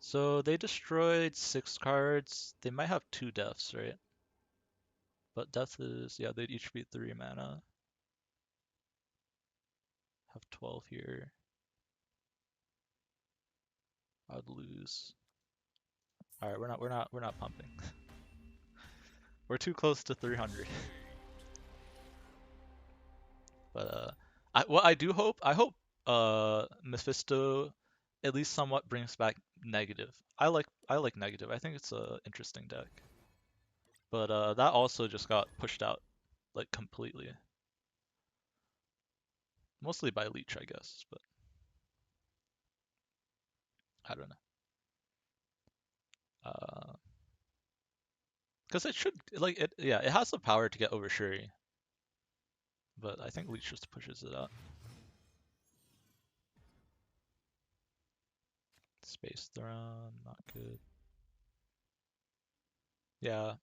So they destroyed 6 cards. They might have 2 deaths, right? But death is, yeah, they'd each be 3 mana. Have 12 here. I'd lose. All right, we're not pumping. We're too close to 300. But what I do hope, I hope Mephisto at least somewhat brings back negative. I like negative. I think it's a interesting deck. But that also just got pushed out like completely. Mostly by Leech, I guess, but I don't know. Because it should like it, yeah, it has the power to get over Shuri, but I think Leech just pushes it out. Space Throne, not good. Yeah,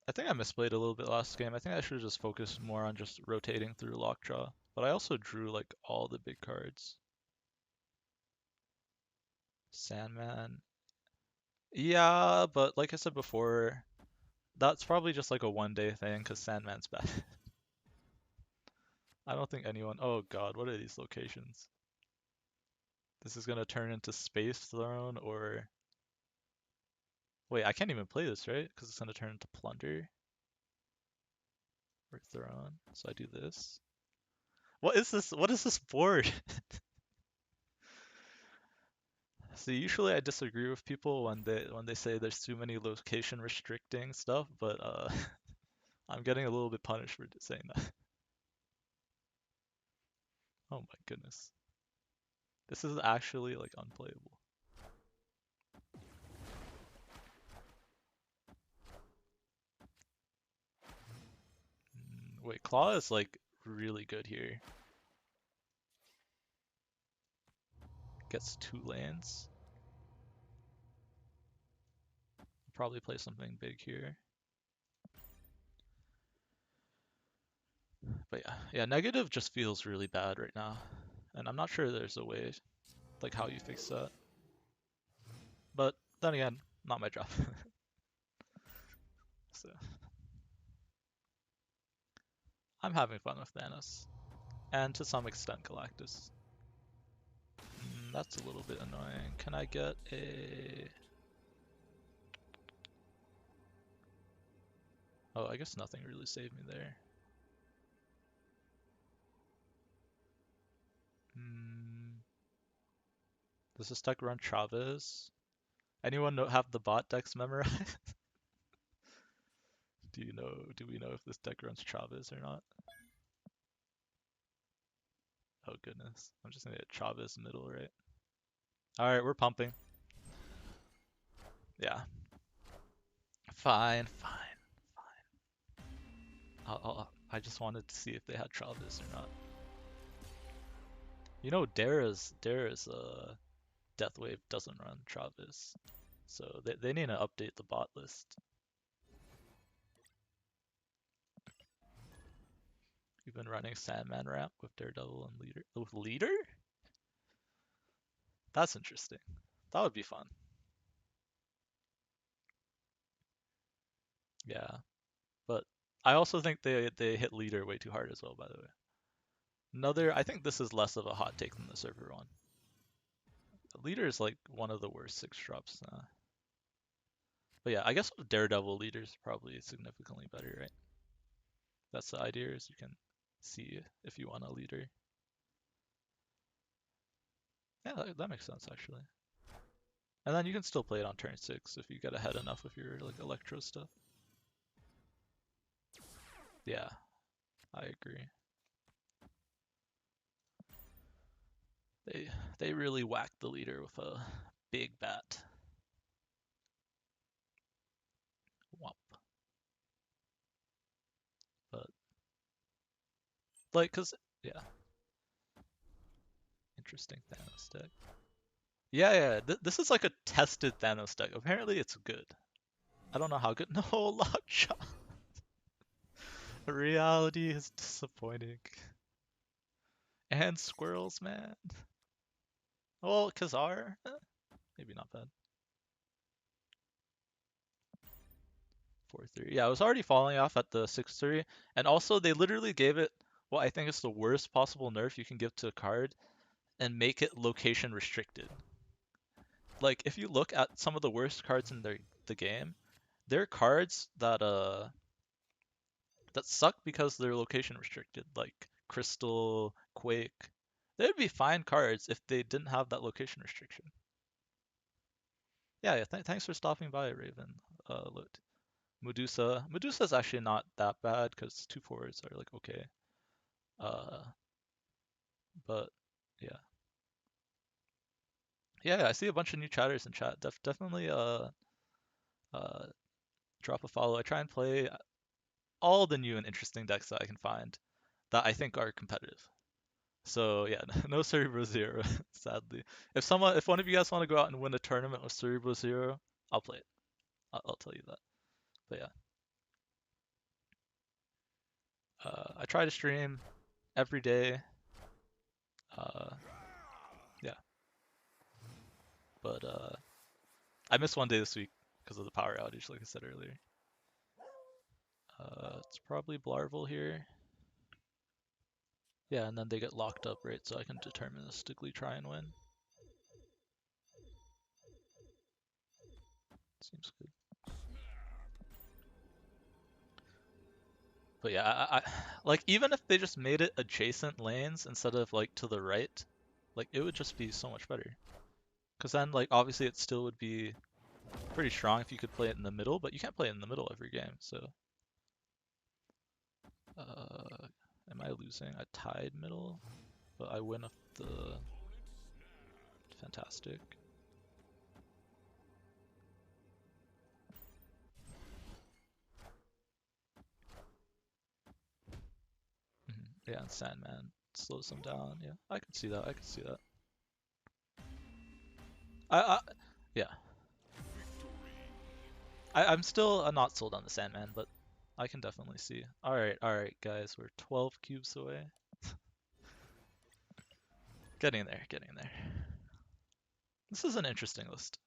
I think I misplayed a little bit last game. I think I should have just focused more on just rotating through Lockjaw. But I also drew like all the big cards. Sandman. Yeah, but like I said before, that's probably just like a 1 day thing because Sandman's bad. I don't think anyone. Oh god, what are these locations? This is gonna turn into Space Throne or. Wait, I can't even play this, right? Because it's gonna turn into Plunder or Throne. So I do this. What is this? What is this board? So usually I disagree with people when they say there's too many location restricting stuff, but I'm getting a little bit punished for saying that. Oh my goodness. This is actually like unplayable. Wait, Claw is like really good here. Gets 2 lands. Probably play something big here. But yeah, negative just feels really bad right now. And I'm not sure there's a way, like how you fix that. But then again, not my job. So I'm having fun with Thanos. And to some extent Galactus. That's a little bit annoying. Can I get a... Oh, I guess nothing really saved me there. Does this deck run Chavez? Anyone have the bot decks memorized? Do we know if this deck runs Chavez or not? Oh goodness. I'm just gonna get Chavez middle, right? Alright, we're pumping. Yeah. Fine, fine, fine. I just wanted to see if they had Chavez or not. You know, Dara's Deathwave doesn't run Chavez. So they need to update the bot list. We've been running Sandman ramp with Daredevil and Leader. With Leader? That's interesting. That would be fun. Yeah. But I also think they hit Leader way too hard as well, by the way. I think this is less of a hot take than the server one. Leader is like one of the worst 6 drops. But yeah, I guess with Daredevil, Leader's probably significantly better, right? That's the idea, is you can see if you want a Leader. Yeah, that makes sense actually. And then you can still play it on turn 6 if you get ahead enough with your like Electro stuff. Yeah, I agree. They really whacked the Leader with a big bat. Womp. But like, cause yeah, interesting Thanos deck. Yeah, yeah. This is like a tested Thanos deck. Apparently, it's good. I don't know how good. No, Lockjaw. Reality is disappointing. And squirrels, man. Well, Khazar, maybe not bad. 4-3. Yeah, I was already falling off at the 6-3, and also they literally gave it what I think is the worst possible nerf you can give to a card and make it location restricted. Like if you look at some of the worst cards in the game, they're cards that suck because they're location restricted, like Crystal, Quake. They would be fine cards if they didn't have that location restriction. Yeah, thanks for stopping by, Raven. Look, Medusa. Medusa's actually not that bad because 2/4s are like okay. Uh, but yeah, yeah, I see a bunch of new chatters in chat. Definitely uh drop a follow. I try and play all the new and interesting decks that I can find that I think are competitive. So yeah, no Cerebro Zero, sadly. If one of you guys want to go out and win a tournament with Cerebro Zero, I'll play it. I'll tell you that. But yeah, I try to stream every day. Uh, yeah, but I missed one day this week because of the power outage, like I said earlier. It's probably Blarvel here. Yeah, and then they get locked up, right? So I can deterministically try and win. Seems good. But yeah, like even if they just made it adjacent lanes instead of like to the right, like it would just be so much better. Because then like obviously it still would be pretty strong if you could play it in the middle, but you can't play it in the middle every game. So, am I losing? I tied middle, but I win off the fantastic. Yeah, and Sandman slows them down. Yeah, I could see that. I could see that. I yeah. I'm still not sold on the Sandman, but I can definitely see. All right, guys, we're 12 cubes away. Getting there, getting there. This is an interesting list.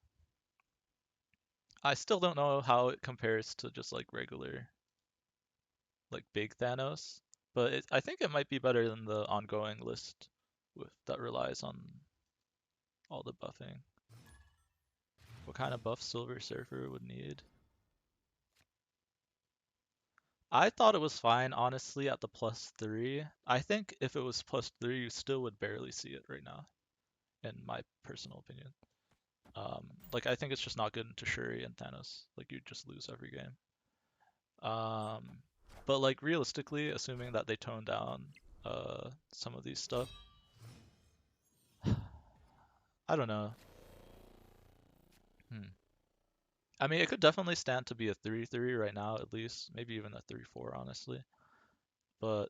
I still don't know how it compares to just like regular, like big Thanos, but I think it might be better than the ongoing list that relies on all the buffing. What kind of buff Silver Surfer would need? I thought it was fine, honestly, at the +3. I think if it was +3, you still would barely see it right now, in my personal opinion. Like I think it's just not good into Shuri and Thanos. Like you just lose every game. But like realistically, assuming that they tone down some of these stuff, I don't know. Hmm. I mean, it could definitely stand to be a 3-3 right now, at least. Maybe even a 3-4, honestly. But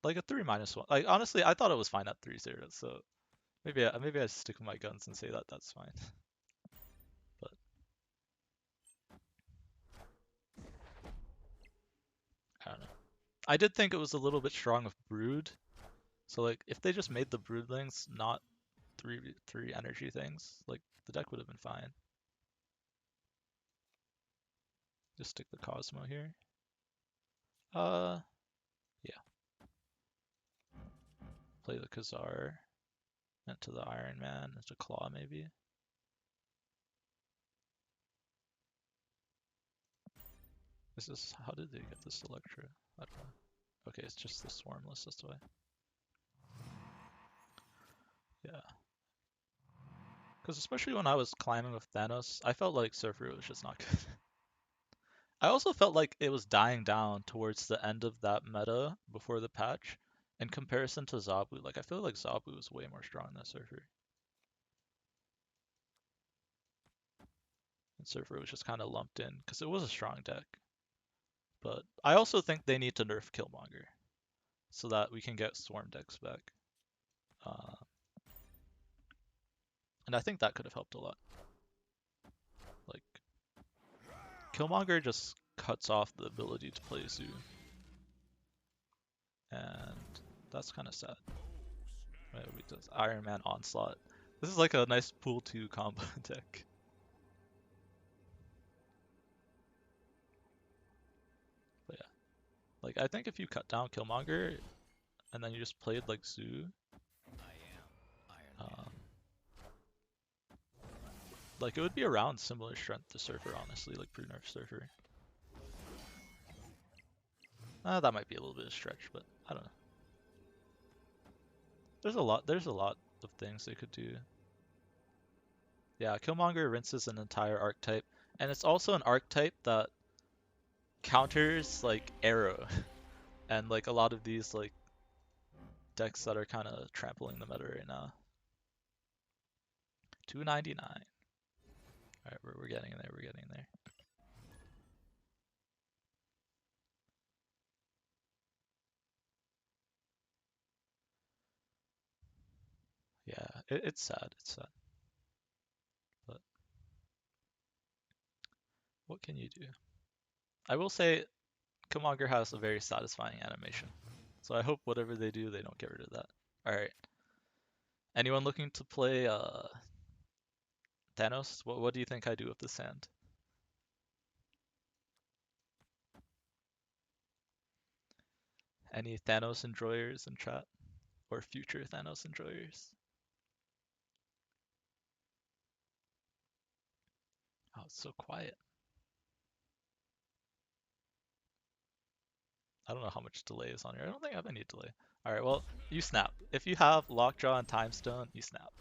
like a 3-1. Like honestly, I thought it was fine at 3-0. So maybe I stick with my guns and say that that's fine. But I don't know. I did think it was a little bit strong with Brood. So like if they just made the Broodlings not three energy things, like the deck would have been fine. Just stick the Cosmo here. Yeah. Play the Khazar into the Iron Man, into Claw maybe. How did they get this Electra? I don't know. Okay, it's just the Swarmless, that's why. Yeah. Because especially when I was climbing with Thanos, I felt like Surfer was just not good. I also felt like it was dying down towards the end of that meta before the patch in comparison to Zabu. Like I feel like Zabu was way more strong than Surfer. And Surfer was just kind of lumped in because it was a strong deck. But I also think they need to nerf Killmonger so that we can get Swarm decks back. Uh, and I think that could have helped a lot. Like, Killmonger just cuts off the ability to play Zoo. And That's kind of sad. Right, we just Iron Man Onslaught. This is like a nice pool 2 combo deck. But yeah, like I think if you cut down Killmonger and then you just played like Zoo, um, like it would be around similar strength to Surfer, honestly, like pre-nerf Surfer. That might be a little bit of a stretch, but I don't know. There's a lot of things they could do. Yeah, Killmonger rinses an entire archetype, and it's also an archetype that counters like Arrow and like a lot of these like decks that are kind of trampling the meta right now. 299. All right, we're getting in there. We're getting in there. Yeah, it's sad. It's sad. But what can you do? I will say Killmonger has a very satisfying animation. So I hope whatever they do, they don't get rid of that. All right. Anyone looking to play Thanos? What do you think I do with the sand? Any Thanos enjoyers in chat? Or future Thanos enjoyers? Oh, it's so quiet. I don't know how much delay is on here. I don't think I have any delay. All right, well, you snap. If you have Lockjaw and Time Stone, you snap.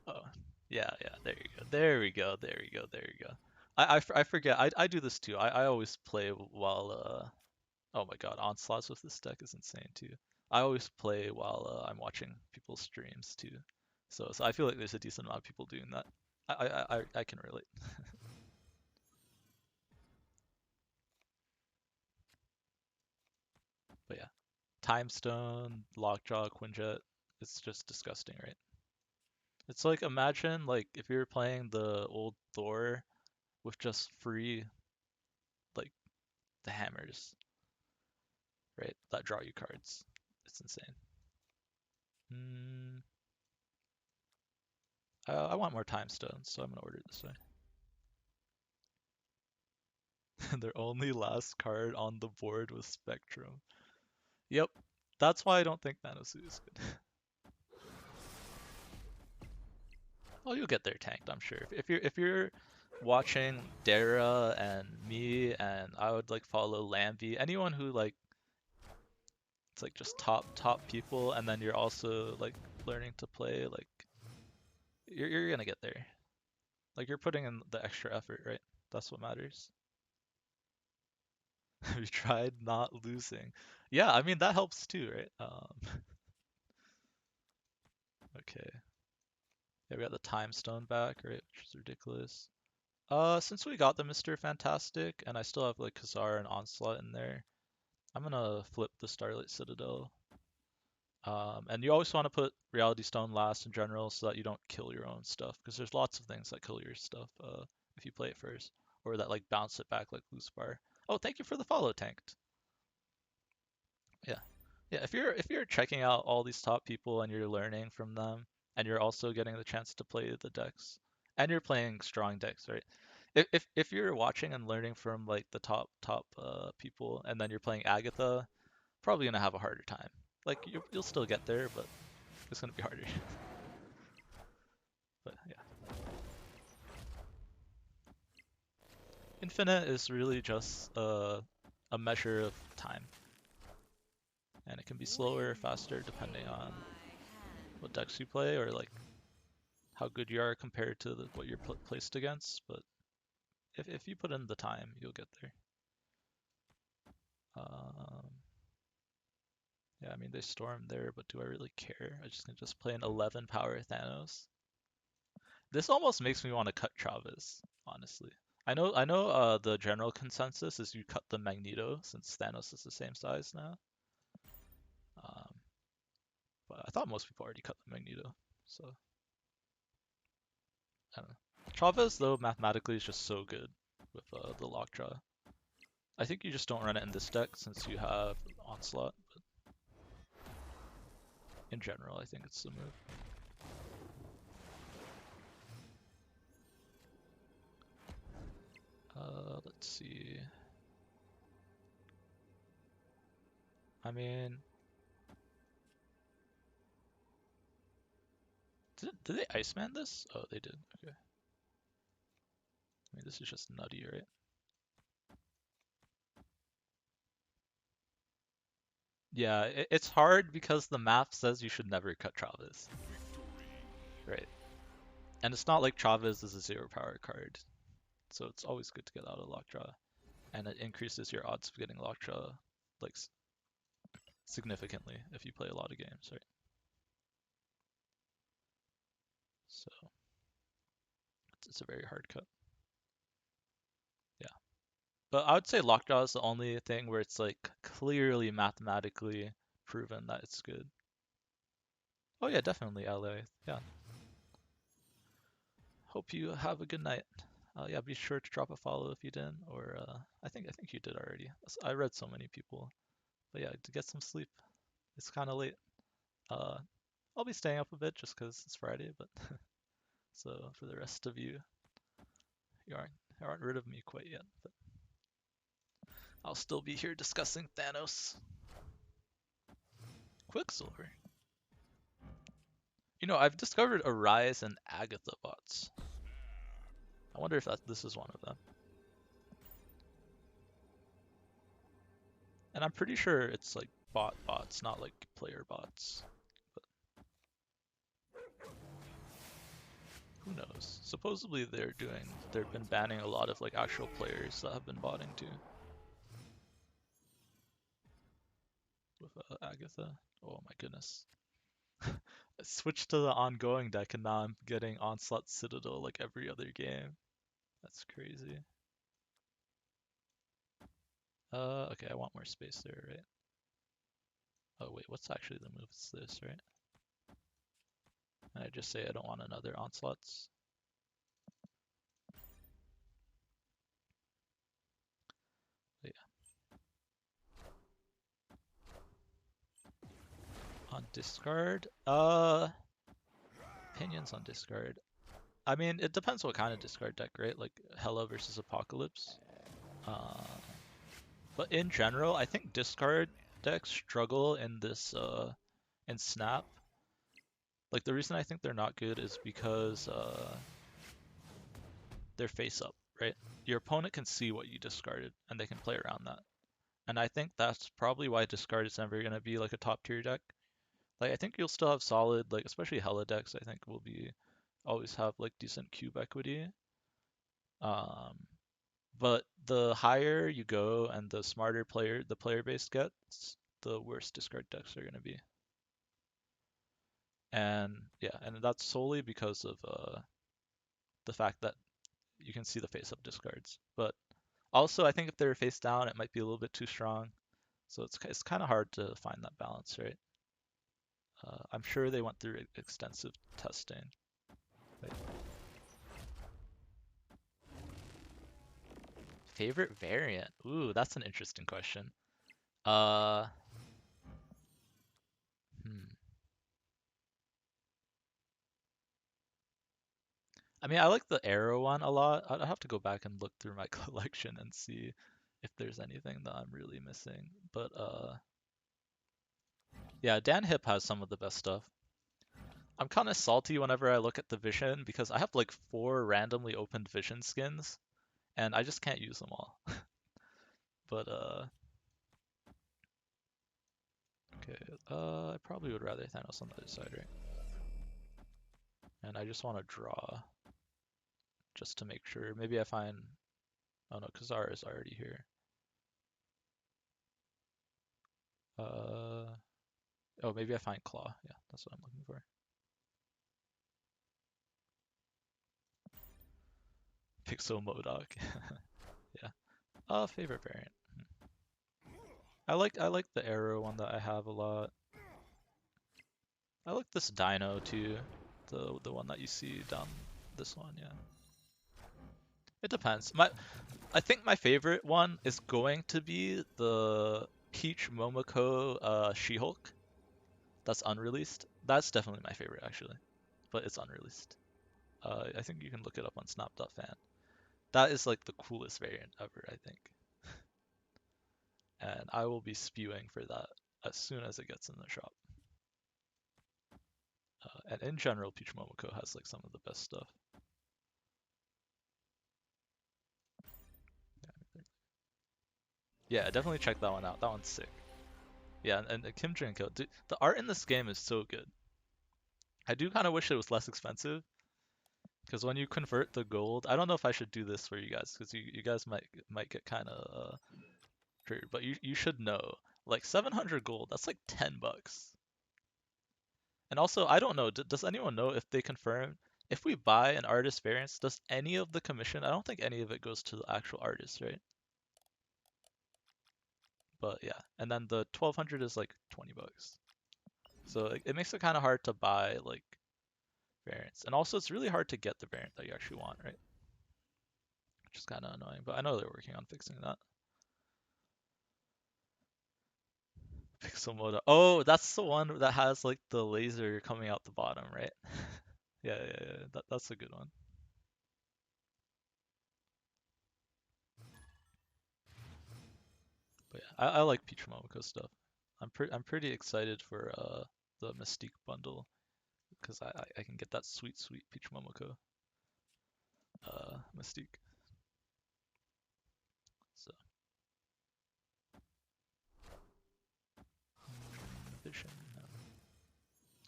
Oh, yeah, yeah. There you go. There we go. There we go. There you go. I forget. I do this too. I always play while oh my god, onslaughts with this deck is insane too. I always play while I'm watching people's streams too. So I feel like there's a decent amount of people doing that. I can relate. But yeah, Time Stone, Lockjaw, Quinjet, it's just disgusting, right? It's like imagine like if you were playing the old Thor with just free like the hammers, right? That draw you cards. It's insane. Mm, I want more time stones, so I'm gonna order it this way. Their only last card on the board was Spectrum. Yep, that's why I don't think Nanosuit is good. Oh, you'll get there tanked, I'm sure. If you're watching Dara and me, and I would like follow Lambie, anyone who like it's like just top people, and then you're also like learning to play, like you're gonna get there. Like you're putting in the extra effort, right? That's what matters. We tried not losing. Yeah, I mean that helps too, right? Okay. Yeah, we got the time stone back, right? Which is ridiculous. Since we got the Mr. Fantastic, and I still have like Khazar and Onslaught in there, I'm gonna flip the Starlight Citadel. And you always want to put Reality Stone last in general so that you don't kill your own stuff, because there's lots of things that kill your stuff if you play it first, or that like bounce it back like loose bar. Oh, thank you for the follow, Tanked. Yeah. Yeah, if you're checking out all these top people and you're learning from them and you're also getting the chance to play the decks and you're playing strong decks, right? If you're watching and learning from like the top people and then you're playing Agatha, probably gonna have a harder time. Like you'll still get there, but it's gonna be harder. But yeah, Infinite is really just a measure of time, and it can be slower or faster depending on what decks you play or like how good you are compared to what you're placed against. But if you put in the time, you'll get there. Um, yeah, I mean they stormed there, but do I really care? I just can just play an 11 power Thanos. This almost makes me want to cut Travis, honestly. I know. The general consensus is you cut the Magneto since Thanos is the same size now. Um, but I thought most people already cut the Magneto, so I don't know. Chavez though mathematically is just so good with the Lockjaw. I think you just don't run it in this deck since you have Onslaught. In general, I think it's the move. Let's see. I mean, did they Iceman this? Oh, they did. Okay. I mean, this is just nutty, right? Yeah, it's hard because the map says you should never cut Travis. Right. And it's not like Travis is a 0 power card, so it's always good to get out of Lockjaw. And it increases your odds of getting Lockjaw, like, significantly if you play a lot of games, right? So, it's a very hard cut. Yeah. But I would say Lockjaw is the only thing where it's, like, clearly mathematically proven that it's good. Oh yeah, definitely LA. Yeah. Hope you have a good night. Yeah, be sure to drop a follow if you didn't, or I think you did already. I read so many people, but yeah, to get some sleep. It's kind of late. Uh, I'll be staying up a bit just 'cause it's Friday, but so for the rest of you, you aren't rid of me quite yet. But I'll still be here discussing Thanos. Quicksilver. You know, I've discovered Arise and Agatha bots. I wonder if this is one of them. And I'm pretty sure it's like bots, not like player bots. But who knows? Supposedly they've been banning a lot of like actual players that have been botting too. With Agatha. Oh my goodness. I switched to the ongoing deck and now I'm getting Onslaught Citadel like every other game. That's crazy. Okay, I want more space there, right? Oh wait, what's actually the move? It's this, right? And I just say I don't want another Onslaughts. But yeah. On discard, opinions on discard. I mean, it depends what kind of discard deck, right? Like Hela versus Apocalypse. Uh, but in general, I think discard decks struggle in this in Snap. Like the reason I think they're not good is because they're face up, right? Your opponent can see what you discarded and they can play around that. And I think that's probably why discard is never gonna be like a top tier deck. Like I think you'll still have solid, like especially Hela decks. I think will be always have like decent cube equity. Um, but the higher you go and the smarter the player base gets, the worse discard decks are gonna be. And yeah, and that's solely because of the fact that you can see the face up discards. But also, I think if they're face down, it might be a little bit too strong. So it's kind of hard to find that balance, right? I'm sure they went through extensive testing. Wait. Favorite variant? Ooh, that's an interesting question. Uh, hmm. I mean, I like the arrow one a lot. I'd have to go back and look through my collection and see if there's anything that I'm really missing. But yeah, Dan Hip has some of the best stuff. I'm kind of salty whenever I look at the Vision because I have like 4 randomly opened Vision skins and I just can't use them all. But okay, I probably would rather Thanos on the other side, right? And I just want to draw just to make sure. Maybe I find, oh no, Kazar is already here. Oh, maybe I find Claw. Yeah, that's what I'm looking for. Pixel Modoc. Yeah. Favorite variant. I like the arrow one that I have a lot. I like this dino too. The one that you see down this one, yeah. It depends. I think my favorite one is going to be the Peach Momoko She-Hulk. That's unreleased. That's definitely my favorite actually, but it's unreleased. I think you can look it up on snap.fan. That is like the coolest variant ever, I think. And I will be spewing for that as soon as it gets in the shop. And in general, Peach Momoko has like some of the best stuff. Yeah, definitely check that one out. That one's sick. Yeah, and Kim Jin-ko, dude, the art in this game is so good. I do kind of wish it was less expensive, because when you convert the gold, I don't know if I should do this for you guys, because you guys might get kind of triggered, but you should know, like 700 gold, that's like $10. And also, I don't know, does anyone know if they confirm if we buy an artist variance, does any of the commission? I don't think any of it goes to the actual artist, right? But yeah, and then the 1200 is like $20. So it makes it kind of hard to buy like variants, and also it's really hard to get the variant that you actually want, right? Which is kind of annoying, but I know they're working on fixing that. Pixel Moda. Oh, that's the one that has like the laser coming out the bottom, right? Yeah. That's a good one. But yeah, I like Peach Momoko stuff. I'm pretty excited for the Mystique bundle because I can get that sweet Peach Momoko Mystique. So Vision. No.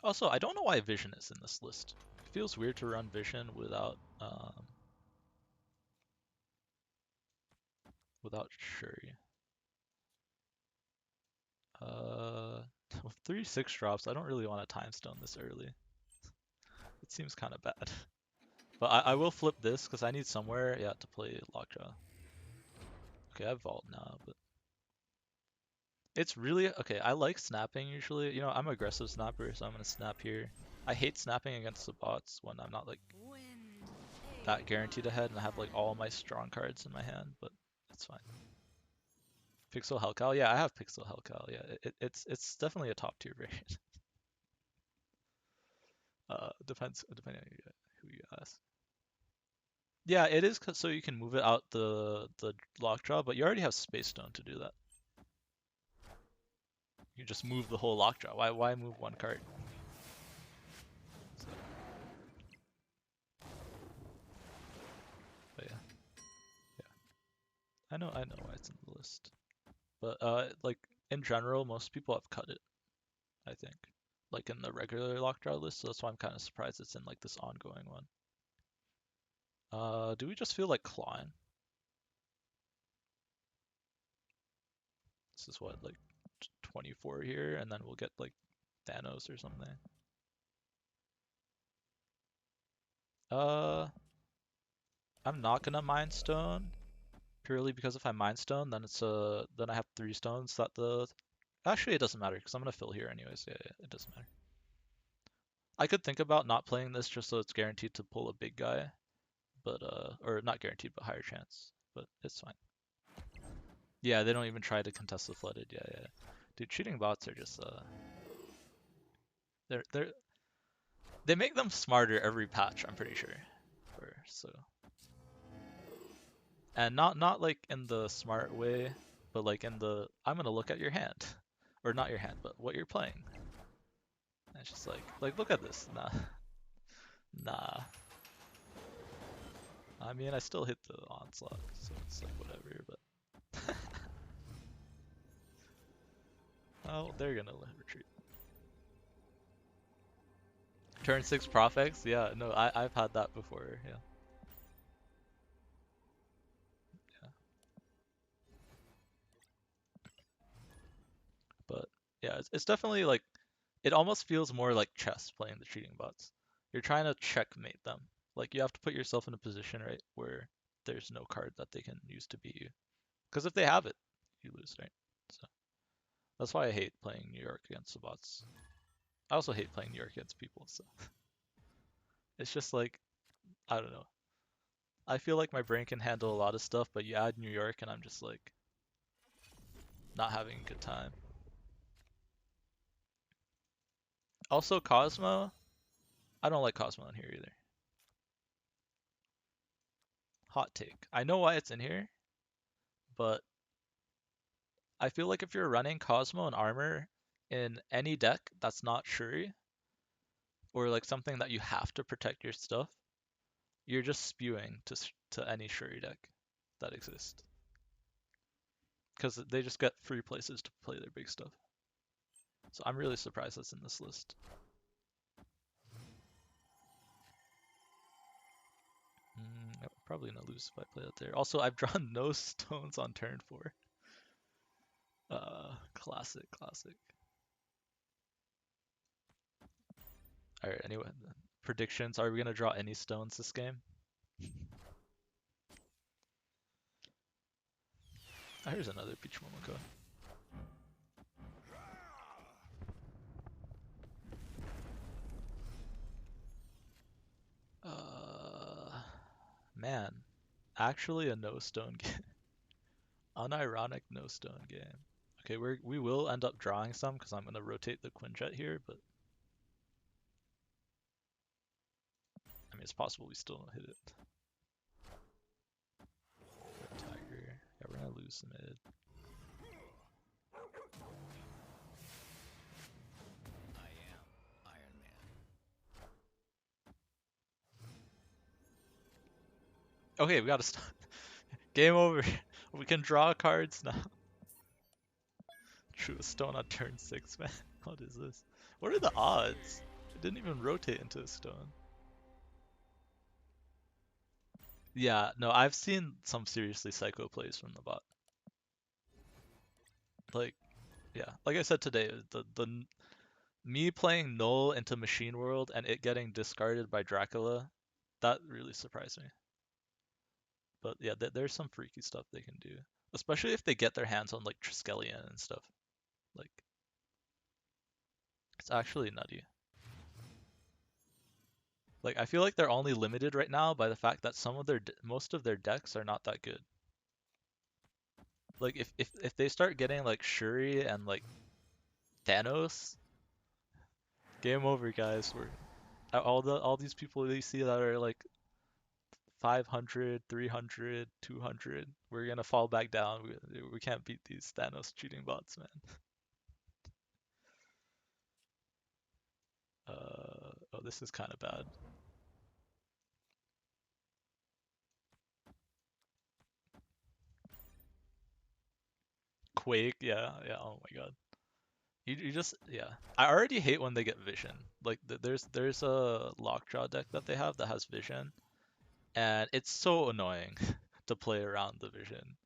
Also, I don't know why Vision is in this list. It feels weird to run Vision without Shuri. With 3/6 drops, I don't really want to time stone this early. It seems kind of bad. But I will flip this because I need somewhere, yeah, to play Lockjaw. Okay, I have Vault now, but it's really okay. I like snapping usually. You know, I'm an aggressive snapper, so I'm gonna snap here. I hate snapping against the bots when I'm not like Wind, that aid guaranteed my ahead and I have like all my hand. strong cards in my hand, but it's fine. Pixel Hellcow, yeah, I have Pixel Hellcow. Yeah, it's definitely a top tier variant. Depends depending on who you ask. Yeah, it is so you can move it out the lockjaw, but you already have Space Stone to do that. You just move the whole lockjaw. Why move one card? So, but yeah. I know why it's in the list. But like in general, most people have cut it, I think. Like in the regular lockjaw list, so that's why I'm kind of surprised it's in like this ongoing one. Do we just feel like clawing? This is what, like 24 here, and then we'll get like Thanos or something. Uh, I'm not gonna Mind Stone purely because if I Mind Stone, then then I have 3 stones that the. Actually, it doesn't matter because I'm gonna fill here anyways. Yeah, it doesn't matter. I could think about not playing this just so it's guaranteed to pull a big guy, but or not guaranteed, but higher chance. But it's fine. Yeah, they don't even try to contest the flooded. Yeah. Dude, cheating bots are just they're they make them smarter every patch, I'm pretty sure. So and not like in the smart way, but like in the I'm gonna look at your hand, or not your hand, but what you're playing. And it's just like look at this. Nah. I mean, I still hit the onslaught, so it's like whatever. But oh, they're gonna retreat. Turn 6 Profex? Yeah, no, I've had that before. Yeah. But yeah, it's definitely like it almost feels more like chess playing the cheating bots. You're trying to checkmate them. Like you have to put yourself in a position, right, where there's no card that they can use to beat you. Because if they have it, you lose, right? So that's why I hate playing New York against the bots. I also hate playing New York against people. So it's just like I don't know. I feel like my brain can handle a lot of stuff, but you add New York and I'm just like not having a good time. Also, Cosmo. I don't like Cosmo in here either. Hot take. I know why it's in here, but I feel like if you're running Cosmo and armor in any deck that's not Shuri, or like something that you have to protect your stuff, you're just spewing to any Shuri deck that exists. Because they just get free places to play their big stuff. So I'm really surprised that's in this list. I'm probably gonna lose if I play it there. Also, I've drawn no stones on turn 4. Classic, classic. Alright, anyway, predictions. Are we gonna draw any stones this game? Oh, here's another Peach Momoko. Man, actually a no stone game. Unironic no stone game. Okay, we will end up drawing some because I'm gonna rotate the Quinjet here, but I mean it's possible we still don't hit it. Red Tiger. Yeah, we're gonna lose the mid. I am Iron Man. Okay, we gotta stop. Game over. We can draw cards now. True, a stone on turn 6, man. What is this? What are the odds? It didn't even rotate into a stone. Yeah, no, I've seen some seriously psycho plays from the bot. Like, yeah, like I said today, the me playing Null into Machine World and it getting discarded by Dracula, that really surprised me. But yeah, there's some freaky stuff they can do, especially if they get their hands on like Triskelion and stuff. Like, it's actually nutty. Like, I feel like they're only limited right now by the fact that most of their decks are not that good. Like, if they start getting like Shuri and like Thanos, game over, guys. We're all these people that you see that are like 500, 300, 200. We're gonna fall back down. We can't beat these Thanos cheating bots, man. Oh, this is kind of bad. Quake, yeah, yeah. Oh my god. You just yeah. I already hate when they get vision. Like there's a lockjaw deck that they have that has vision, and it's so annoying to play around the vision.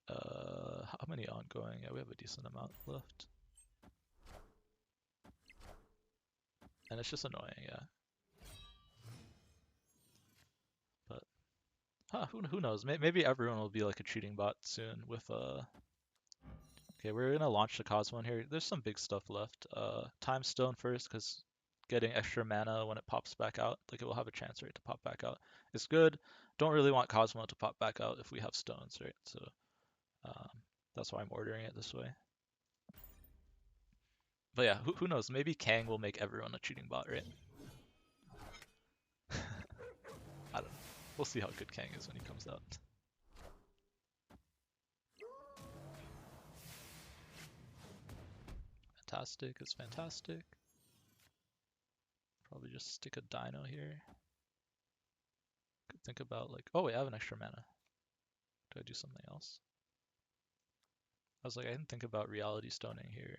How many ongoing? Yeah, we have a decent amount left. And it's just annoying, yeah. But who knows? Maybe everyone will be like a cheating bot soon with Okay, we're gonna launch the Cosmo in here. There's some big stuff left. Time Stone first, because getting extra mana when it pops back out, like it will have a chance, right, to pop back out. It's good. Don't really want Cosmo to pop back out if we have stones, right? So um, that's why I'm ordering it this way. But yeah, who knows? Maybe Kang will make everyone a cheating bot, right? I don't know. We'll see how good Kang is when he comes out. Fantastic is fantastic. Probably just stick a dino here. Could think about like, oh wait, I have an extra mana. Do I do something else? I was like, I didn't think about reality stoning here.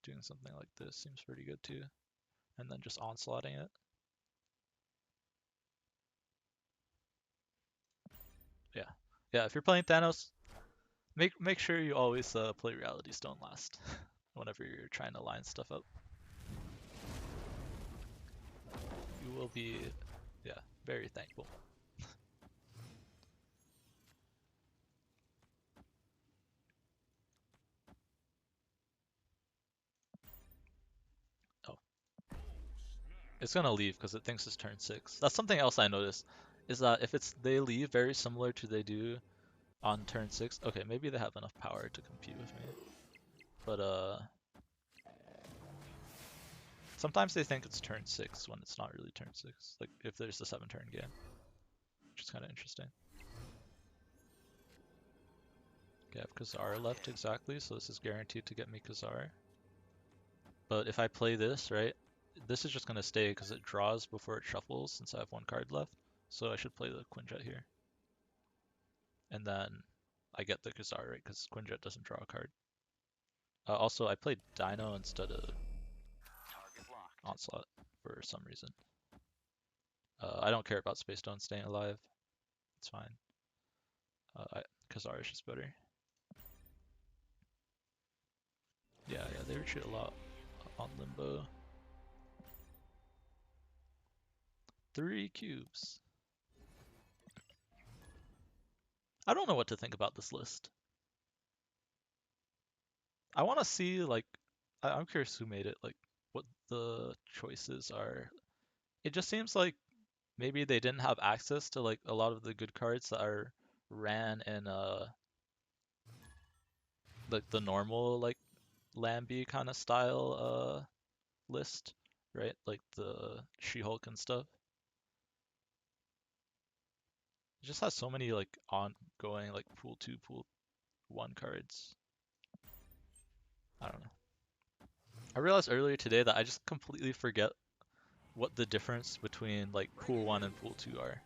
Doing something like this seems pretty good too. And then just onslaughting it. Yeah. Yeah, if you're playing Thanos, make sure you always play reality stone last whenever you're trying to line stuff up. You will be, yeah, very thankful. Oh, it's gonna leave because it thinks it's turn 6. That's something else I noticed, is that if they leave very similar to they do on turn 6, okay, maybe they have enough power to compete with me. But Sometimes they think it's turn 6 when it's not really turn 6. Like if there's a 7-turn game, which is kind of interesting. Okay, I have Khazar left exactly, so this is guaranteed to get me Khazar. But if I play this, right, this is just going to stay because it draws before it shuffles since I have 1 card left. So I should play the Quinjet here. And then I get the Khazar, right, because Quinjet doesn't draw a card. Also, I played Dino instead of Onslaught for some reason. I don't care about Space Stone staying alive. It's fine. Khazar is just better. Yeah, they retreat a lot on Limbo. 3 cubes. I don't know what to think about this list. I want to see, like, I'm curious who made it, like, what the choices are. It just seems like maybe they didn't have access to, like, a lot of the good cards that are ran in, like, the normal, like, Lambie kind of style, list, right? Like the She-Hulk and stuff. It just has so many, like, ongoing, like, pool 2, pool 1 cards. I don't know. I realized earlier today that I just completely forget what the difference between like pool 1 and pool 2 are.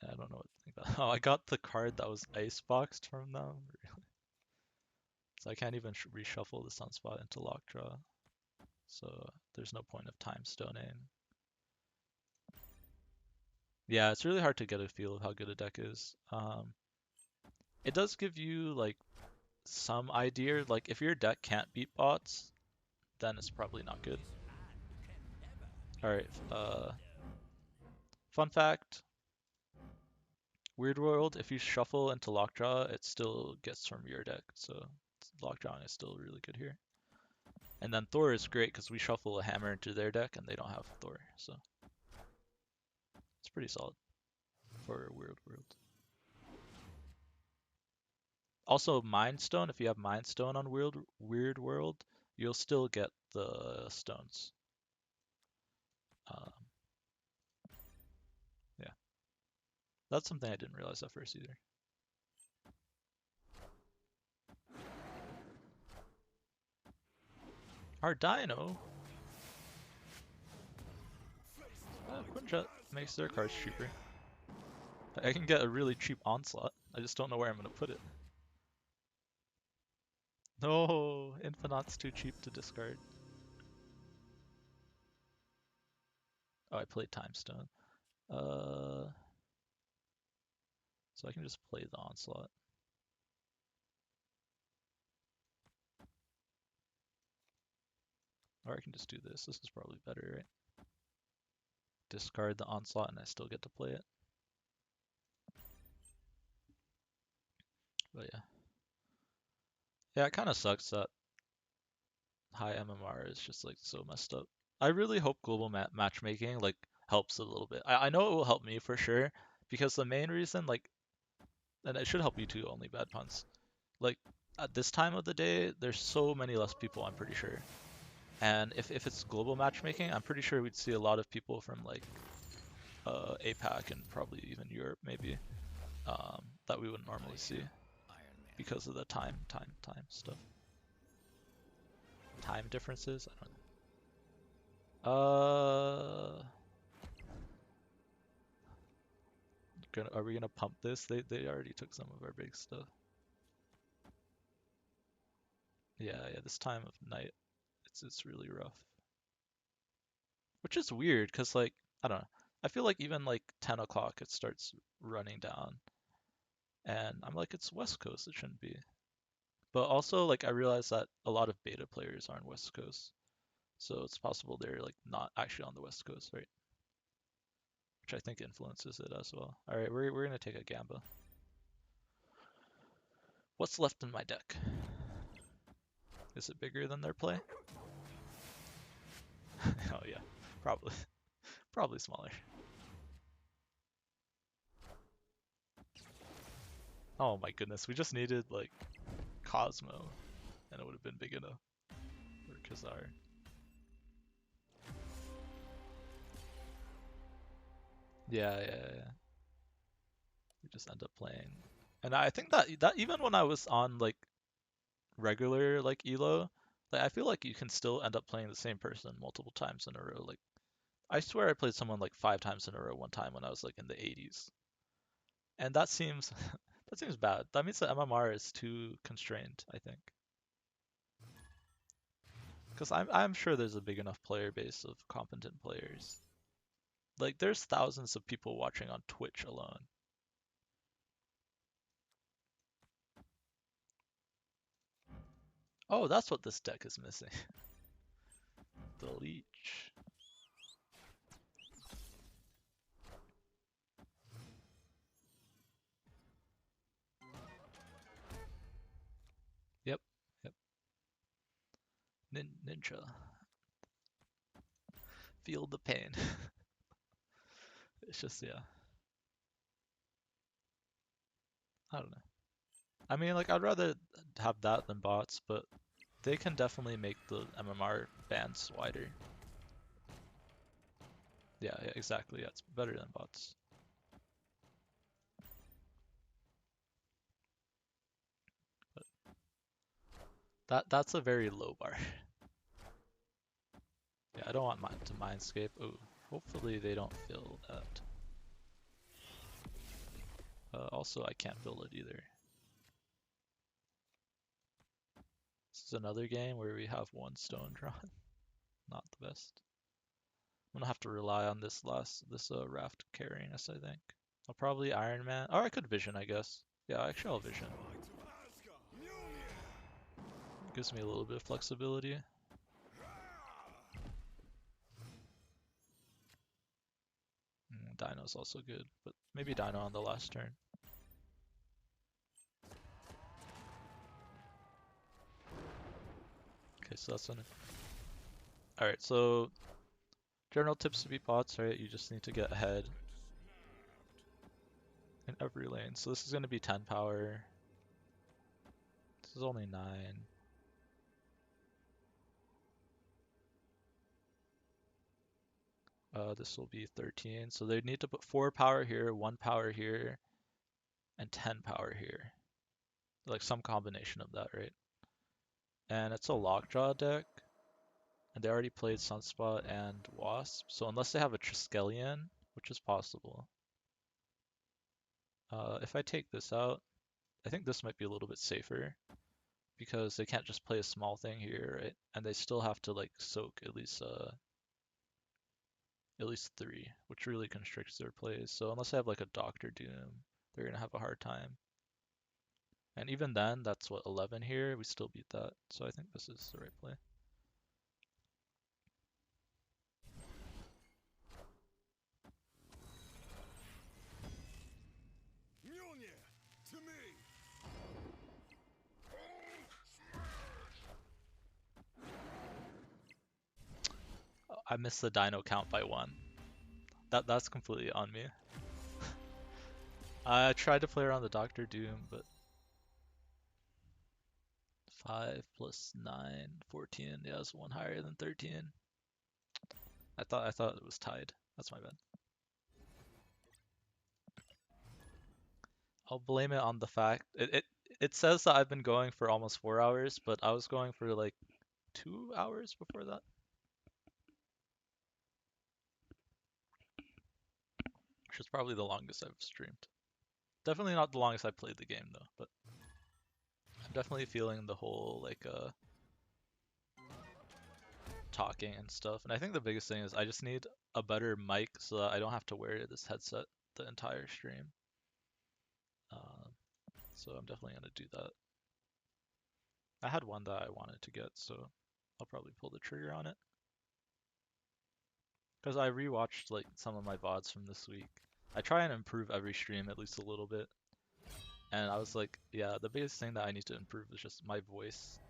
I don't know what to think about. Oh, I got the card that was iceboxed from them. Really? So I can't even reshuffle the Sunspot into Lockjaw. So there's no point of time stoning. Yeah, it's really hard to get a feel of how good a deck is. It does give you like some idea. Like if your deck can't beat bots, then it's probably not good. Alright, fun fact. Weird World, if you shuffle into Lockjaw, it still gets from your deck, so Lockjawing is still really good here. And then Thor is great because we shuffle a hammer into their deck and they don't have Thor, so it's pretty solid for Weird World. Also, Mind Stone, if you have Mind Stone on Weird World, you'll still get the stones. Um, yeah, that's something I didn't realize at first either. Our Dino. Quinjet makes their cards cheaper. I can get a really cheap Onslaught. I just don't know where I'm going to put it. No, Infinite's too cheap to discard. Oh, I played Time Stone. So I can just play the Onslaught. Or I can just do this. This is probably better, right? Discard the Onslaught and I still get to play it. But yeah. Yeah, it kind of sucks that high MMR is just like so messed up. I really hope global matchmaking like helps a little bit. I know it will help me for sure because the main reason like, and it should help you too, only bad puns. Like at this time of the day, there's so many less people, I'm pretty sure. And if it's global matchmaking, I'm pretty sure we'd see a lot of people from like APAC and probably even Europe maybe that we wouldn't normally see because of the time stuff. Time differences? I don't know. Are we gonna pump this? They already took some of our big stuff. Yeah, this time of night, it's really rough. Which is weird, cause like, I don't know. I feel like even like 10 o'clock it starts running down. And I'm like, it's West Coast, it shouldn't be. But also like I realize that a lot of beta players are on West Coast. So it's possible they're like not actually on the West Coast, right? Which I think influences it as well. Alright, we're gonna take a Gamba. What's left in my deck? Is it bigger than their play? Oh yeah, probably. Probably smaller. Oh my goodness, we just needed like Cosmo, and it would have been big enough. Or Kazar. Yeah. We just end up playing. And I think that even when I was on like regular like elo, like I feel like you can still end up playing the same person multiple times in a row. Like I swear I played someone like 5 times in a row one time when I was like in the 80s. And that seems that seems bad. That means the MMR is too constrained, I think. Because I'm sure there's a big enough player base of competent players. Like there's thousands of people watching on Twitch alone. Oh, that's what this deck is missing. The leech. Yep, yep. Ninja. Feel the pain. It's just, yeah. I don't know. I mean, like, I'd rather have that than bots, but they can definitely make the MMR bands wider. Yeah, exactly. Yeah, it's better than bots. But that's a very low bar. Yeah, I don't want mine to Mindscape. Ooh, hopefully they don't fill that. Also, I can't fill it either. This is another game where we have one stone drawn. Not the best. I'm gonna have to rely on this raft carrying us, I think. I'll probably Iron Man. Or I could vision, I guess. Yeah, actually I'll vision. Gives me a little bit of flexibility. Dino's also good, but maybe Dino on the last turn. Okay, so that's enough. Alright, so general tips to beat bots, right? You just need to get ahead in every lane. So this is going to be 10 power. This is only 9. This will be 13. So they need to put 4 power here, 1 power here, and 10 power here. Like some combination of that, right? And it's a lockjaw deck. And they already played Sunspot and Wasp. So unless they have a Triskelion, which is possible. If I take this out, I think this might be a little bit safer. Because they can't just play a small thing here, right? And they still have to like soak at least 3, which really constricts their plays. So unless they have like a Doctor Doom, they're gonna have a hard time. And even then, that's what 11 here. We still beat that. So I think this is the right play. To me. I missed the Dino count by 1. That's completely on me. I tried to play around the Doctor Doom, but 5 plus 9, 14. Yeah, it's 1 higher than 13. I thought it was tied. That's my bad. I'll blame it on the fact it says that I've been going for almost 4 hours, but I was going for like 2 hours before that. Which is probably the longest I've streamed. Definitely not the longest I played the game though, but I'm definitely feeling the whole like talking and stuff. And I think the biggest thing is I just need a better mic so that I don't have to wear this headset the entire stream. So I'm definitely gonna do that. I had one that I wanted to get, so I'll probably pull the trigger on it. Because I rewatched like some of my VODs from this week. I try and improve every stream at least a little bit. And I was like, yeah, the biggest thing that I need to improve is just my voice.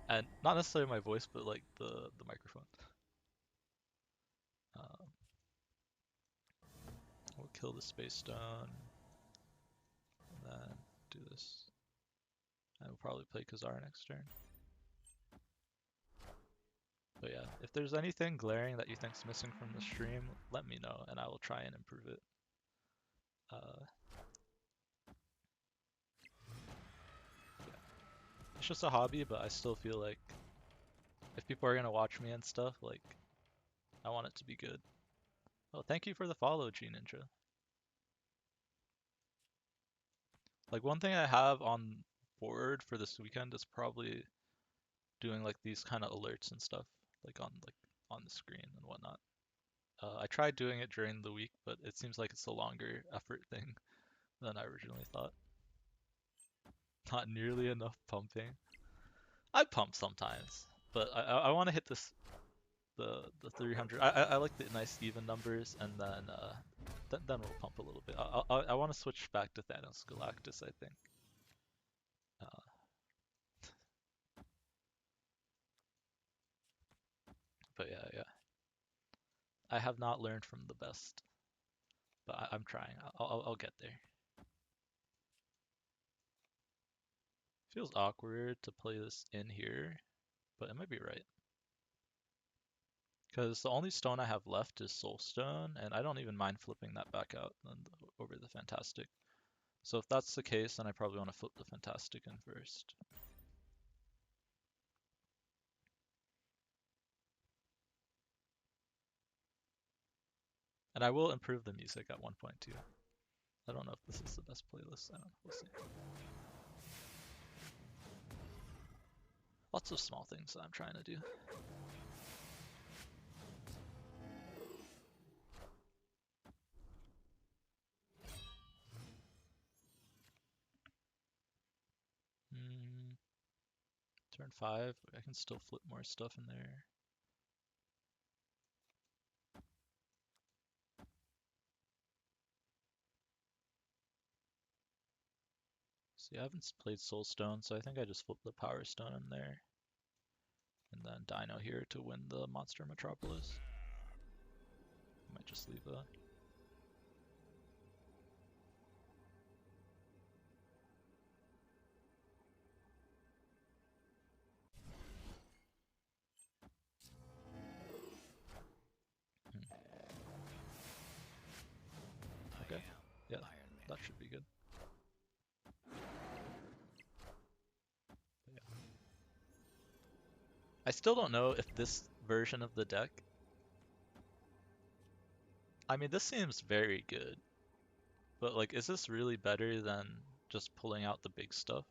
And not necessarily my voice, but like the microphone. We'll kill the space stone. And then do this. And we'll probably play Khazar next turn. But yeah, if there's anything glaring that you think's missing from the stream, let me know and I will try and improve it. Yeah. It's just a hobby, but I still feel like if people are gonna watch me and stuff, like I want it to be good. Oh, thank you for the follow, G Ninja. Like one thing I have on board for this weekend is probably doing like these kind of alerts and stuff, like on the screen and whatnot. I tried doing it during the week, but it seems like it's a longer effort thing than I originally thought. Not nearly enough pumping. I pump sometimes, but I want to hit the 300. I like the nice even numbers, and then we'll pump a little bit. I want to switch back to Thanos Galactus, I think. Uh, but yeah. I have not learned from the best, but I'm trying. I'll get there. Feels awkward to play this in here, but it might be right. Because the only stone I have left is Soulstone, and I don't even mind flipping that back out over the Fantastic. So if that's the case, then I probably want to flip the Fantastic in first. And I will improve the music at one point too. I don't know if this is the best playlist. I don't know. We'll see. Lots of small things that I'm trying to do. Turn 5, I can still flip more stuff in there. See, I haven't played Soulstone, so I think I just flip the Power Stone in there. And then Dino here to win the Monster Metropolis. I might just leave that. Okay, yeah, that should be good. Yeah. I still don't know if this version of the deck... I mean, this seems very good. But like, is this really better than just pulling out the big stuff?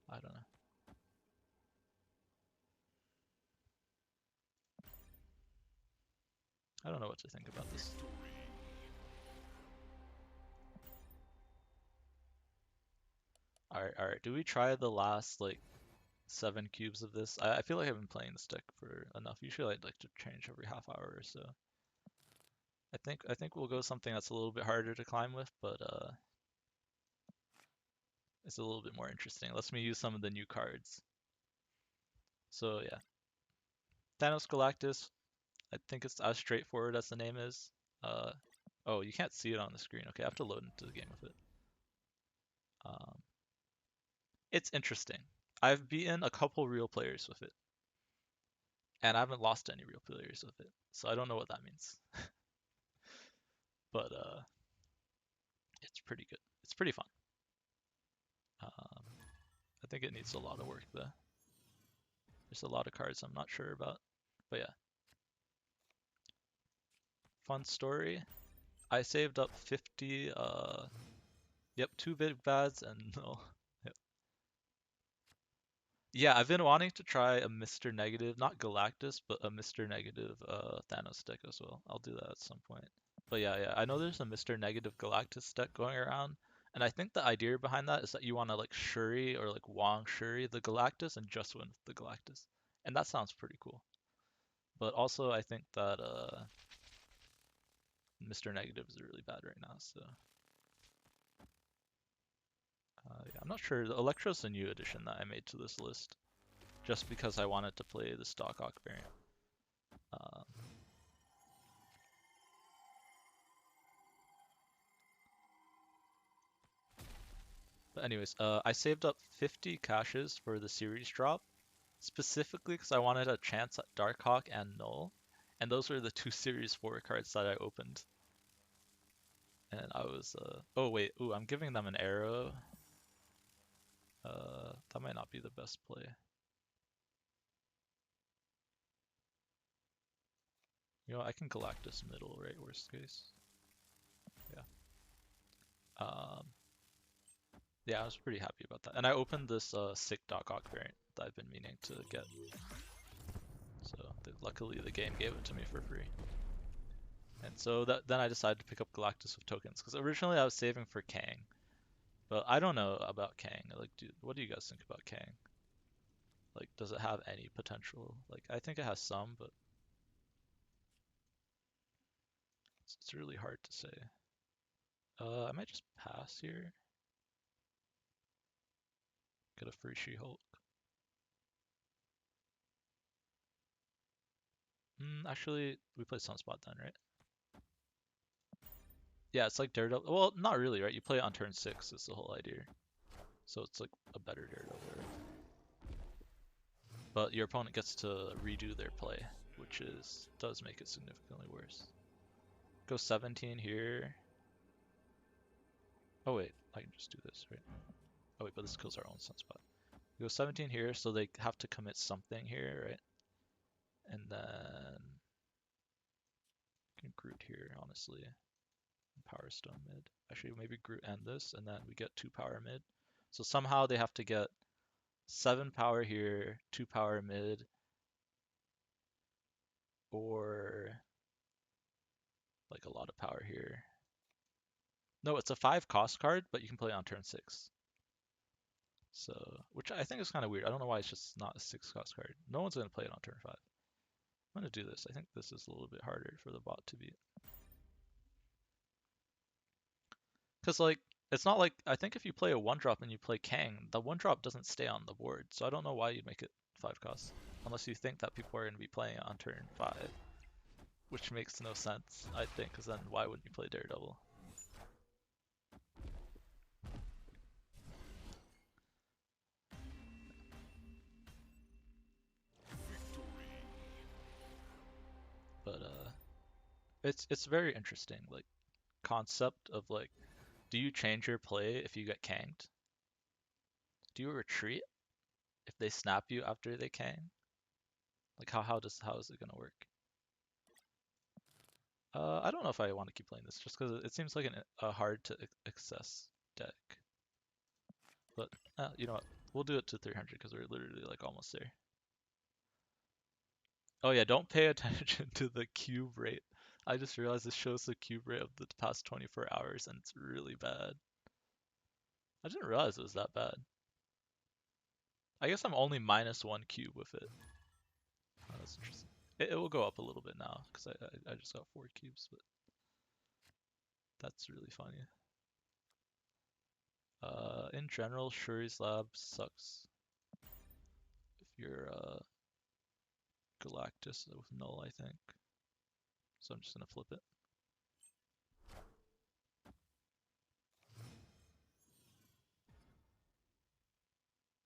I don't know. I don't know what to think about this. Alright. Do we try the last, like, 7 cubes of this? I feel like I've been playing this deck for enough. Usually I'd like to change every half hour or so. I think we'll go something that's a little bit harder to climb with, but it's a little bit more interesting. Let's me use some of the new cards. So yeah. Thanos Galactus, I think it's as straightforward as the name is. Oh, you can't see it on the screen. Okay, I have to load into the game with it. It's interesting. I've beaten a couple real players with it, and I haven't lost any real players with it, so I don't know what that means. But it's pretty good. It's pretty fun. I think it needs a lot of work though. There's a lot of cards I'm not sure about, but yeah. Fun story. I saved up 50. Yep, 2 big bads and no. Yep. Yeah, I've been wanting to try a Mr. Negative, not Galactus, but a Mr. Negative Thanos deck as well. I'll do that at some point. But yeah, I know there's a Mr. Negative Galactus deck going around, and I think the idea behind that is that you want to like Shuri or like Wong Shuri the Galactus and just win with the Galactus. And that sounds pretty cool. But also I think that Mr. Negative is really bad right now, so yeah, I'm not sure. The Electro's the new addition that I made to this list, just because I wanted to play the Stock Hawk variant. But Anyways, I saved up 50 caches for the series drop, specifically because I wanted a chance at Darkhawk and Null, and those were the two series 4 cards that I opened. And I was, oh wait, ooh, I'm giving them an arrow. That might not be the best play. You know, I can Galactus middle, right? Worst case. Yeah. Um, yeah, I was pretty happy about that. And I opened this sick Darkhawk variant that I've been meaning to get. So luckily the game gave it to me for free. And so then I decided to pick up Galactus with tokens because originally I was saving for Kang, but I don't know about Kang. Like, what do you guys think about Kang? Like, does it have any potential? Like, I think it has some, but it's really hard to say. I might just pass here. Get a free She-Hulk. Actually, we play Sunspot then, right? Yeah, it's like Daredevil. Well, not really, right? You play it on turn 6 is the whole idea. So it's like a better Daredevil, right? But your opponent gets to redo their play, which does make it significantly worse. Go 17 here. Oh wait, I can just do this, right? Oh wait, but this kills our own Sunspot. Go 17 here, so they have to commit something here, right? And then can Groot here, honestly. Power Stone mid. Actually, maybe Groot end this, and then we get 2 power mid. So somehow they have to get 7 power here, 2 power mid, or like a lot of power here. No, it's a 5 cost card, but you can play it on turn 6. So, which I think is kind of weird. I don't know why it's just not a 6 cost card. No one's going to play it on turn 5. I'm going to do this. I think this is a little bit harder for the bot to beat. Because, like, it's not like, I think if you play a 1-drop and you play Kang, the 1-drop doesn't stay on the board. So I don't know why you'd make it 5 cost. Unless you think that people are going to be playing it on turn 5. Which makes no sense, I think, because then why wouldn't you play Daredevil? But it's very interesting, like concept of like, do you change your play if you get Kanged? Do you retreat if they snap you after they Kang? Like how is it gonna work? I don't know if I want to keep playing this just because it seems like a hard to access deck. But you know what? We'll do it to 300 because we're literally like almost there. Oh yeah, don't pay attention to the cube rate. I just realized this shows the cube rate of the past 24 hours and it's really bad. I didn't realize it was that bad. I guess I'm only -1 cube with it. Oh, that's interesting. It will go up a little bit now because I just got 4 cubes, but that's really funny. In general, Shuri's Lab sucks. If you're Galactus with Null, I think. So I'm just gonna flip it.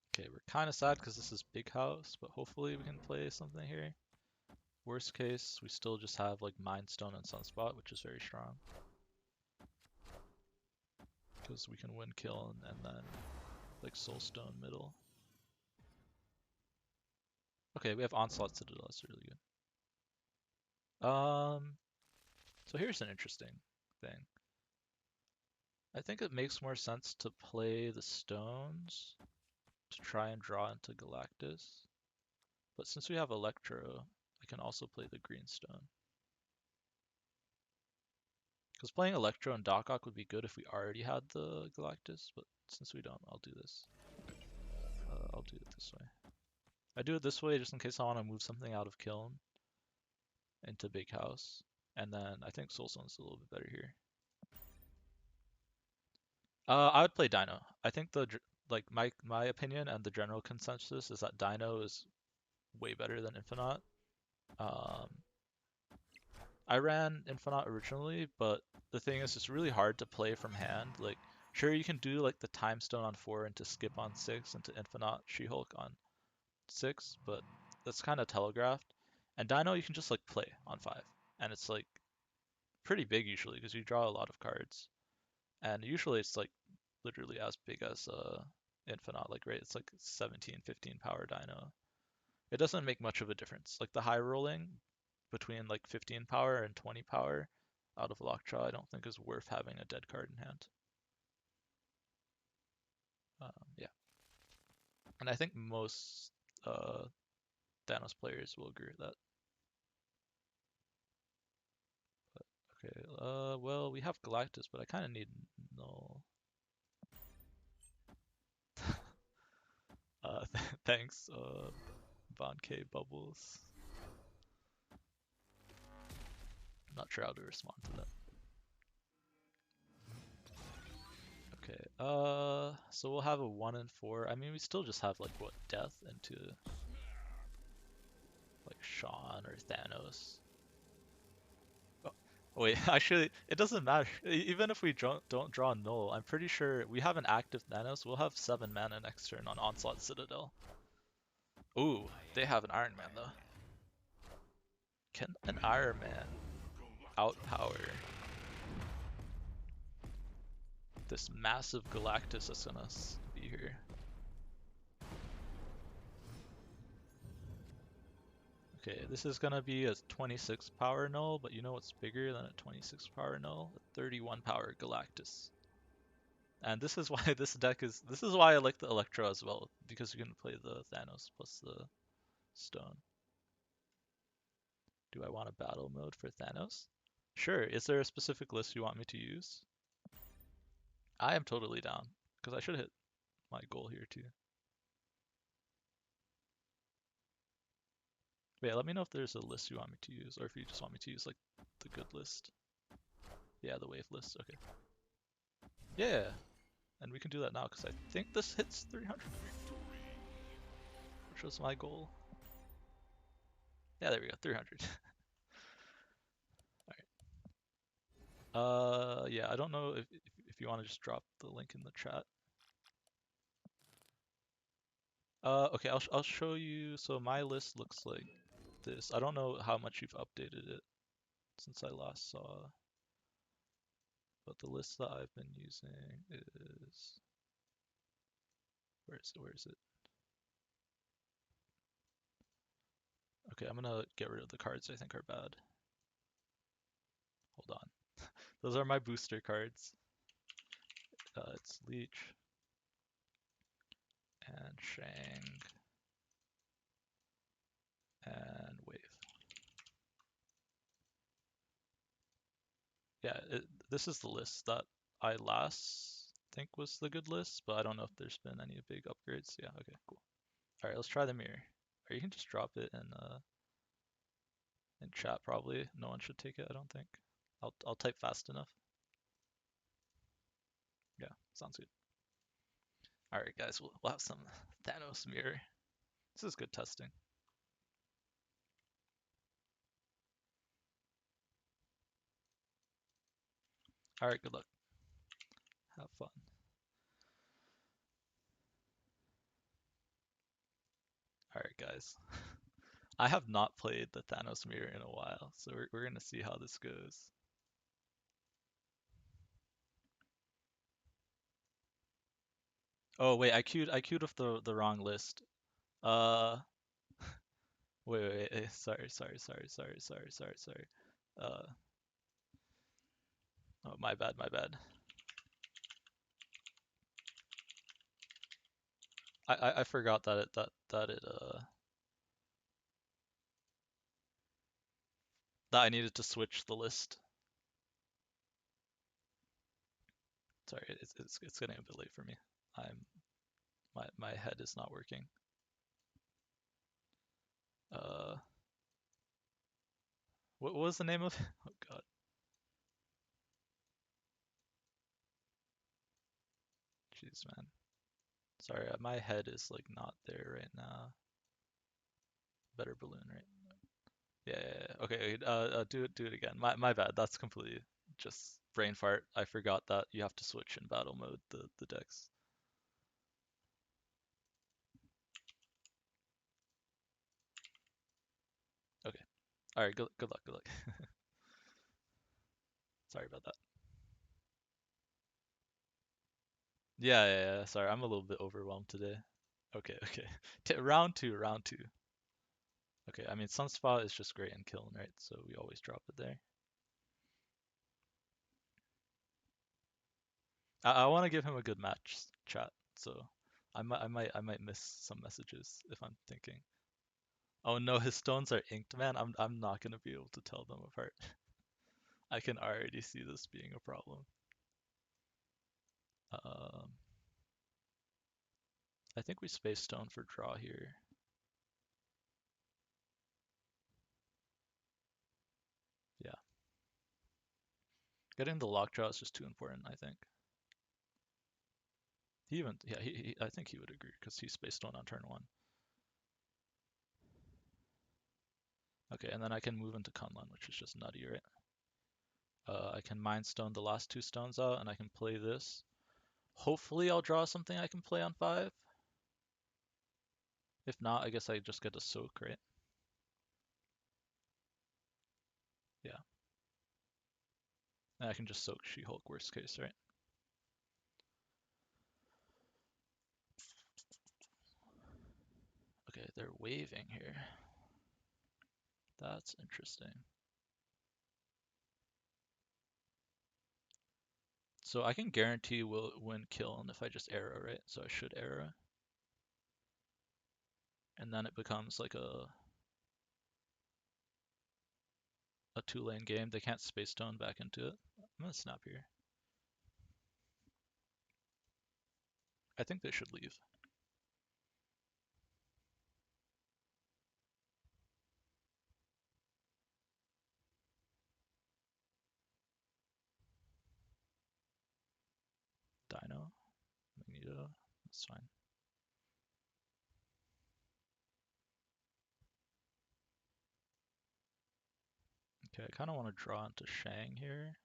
Okay, we're kind of sad because this is Big House, but hopefully we can play something here. Worst case, we still just have like Mind Stone and Sunspot, which is very strong. Because we can win kill and then like Soulstone middle. Okay, we have Onslaught Citadel, that's really good. So here's an interesting thing. I think it makes more sense to play the stones to try and draw into Galactus. But since we have Electro, I can also play the green stone. Because playing Electro and Darkhawk would be good if we already had the Galactus, but since we don't, I'll do this. I'll do it this way. I do it this way just in case I want to move something out of Kiln into Big House. And then I think Soulstone's a little bit better here. I would play Dino. I think like my opinion and the general consensus is that Dino is way better than Infinite. I ran Infinite originally, but the thing is, it's really hard to play from hand. Like Sure, you can do like the time stone on 4 and to skip on 6 and to Infinite She-Hulk on 6, but that's kind of telegraphed. And Dino you can just like play on 5, and it's like pretty big usually because you draw a lot of cards, and usually it's like literally as big as Infinite, like right, it's like 17, 15 power Dino. It doesn't make much of a difference. Like the high rolling between like 15 power and 20 power out of Electra, I don't think is worth having a dead card in hand. Yeah, and I think most uh, Thanos players will agree with that. Okay, well, we have Galactus, but I kind of need Null. Thanks, Von K Bubbles. I'm not sure how to respond to that. Okay, so we'll have a 1 and 4. I mean, we still just have, like, what, Death into, like, Sean or Thanos. Oh, wait, actually, it doesn't matter. Even if we don't draw Null, I'm pretty sure we have an active Thanos. We'll have 7 mana next turn on Onslaught Citadel. Ooh, they have an Iron Man, though. Can an Iron Man outpower this massive Galactus that's gonna be here? Okay, this is gonna be a 26 power null, but you know what's bigger than a 26 power null? A 31 power Galactus. And this is why this is why I like the Electro as well, because you can play the Thanos plus the stone. Do I want a battle mode for Thanos? Sure. Is there a specific list you want me to use? I am totally down, because I should hit my goal here too. Wait, let me know if there's a list you want me to use, or if you just want me to use like the good list. Yeah, the wave list. Okay. Yeah, and we can do that now because I think this hits 300, which was my goal. Yeah, there we go, 300. All right. Yeah, I don't know if you want to just drop the link in the chat. Okay, I'll show you. So my list looks like this. I don't know how much you've updated it since I last saw, but the list that I've been using is where is it? Where is it? Okay, I'm gonna get rid of the cards I think are bad. Hold on. Those are my booster cards. It's Leech and Shang and Wave. Yeah, this is the list that I last think was the good list, but I don't know if there's been any big upgrades. Yeah, okay, cool. All right, let's try the mirror. Or you can just drop it in chat probably. No one should take it, I don't think. I'll type fast enough. Yeah, sounds good. All right, guys, we'll have some Thanos mirror. This is good testing. All right, good luck. Have fun. All right, guys. I have not played the Thanos mirror in a while, so we're gonna see how this goes. Oh wait, I queued off the wrong list. Uh, wait. Sorry. Uh, oh, my bad. I forgot that that I needed to switch the list. Sorry, it's getting a bit late for me. I'm my head is not working. Uh, what was the name of it? Oh God. Jeez, man. Sorry, my head is like not there right now. Better balloon, right? Yeah. Okay. Do it again. My bad. That's completely just brain fart. I forgot that you have to switch in battle mode the decks. Okay. All right. Good luck. Good luck. Sorry about that. Yeah. Sorry, I'm a little bit overwhelmed today. Okay. Round two. Round two. Okay. I mean, Sunspot is just great in killing, right? So we always drop it there. I want to give him a good match chat, so I might miss some messages if I'm thinking. Oh no, his stones are inked, man. I'm not gonna be able to tell them apart. I can already see this being a problem. Um, I think we space stone for draw here. Yeah, getting the lock draw is just too important, I think. Yeah, I think he would agree because he space stone on turn one. Okay, and then I can move into Kunlun, which is just nutty, right? I can Mind Stone the last two stones out, and I can play this. Hopefully I'll draw something I can play on 5. If not, I guess I just get a soak, right? Yeah. And I can just soak She-Hulk worst case, right? Okay, they're waving here. That's interesting. So I can guarantee we'll win Kiln if I just arrow, right? So I should arrow. And then it becomes like a 2-lane game. They can't space stone back into it. I'm gonna snap here. I think they should leave. Dino, Magneto, that's fine. Okay, I kind of want to draw into Shang here,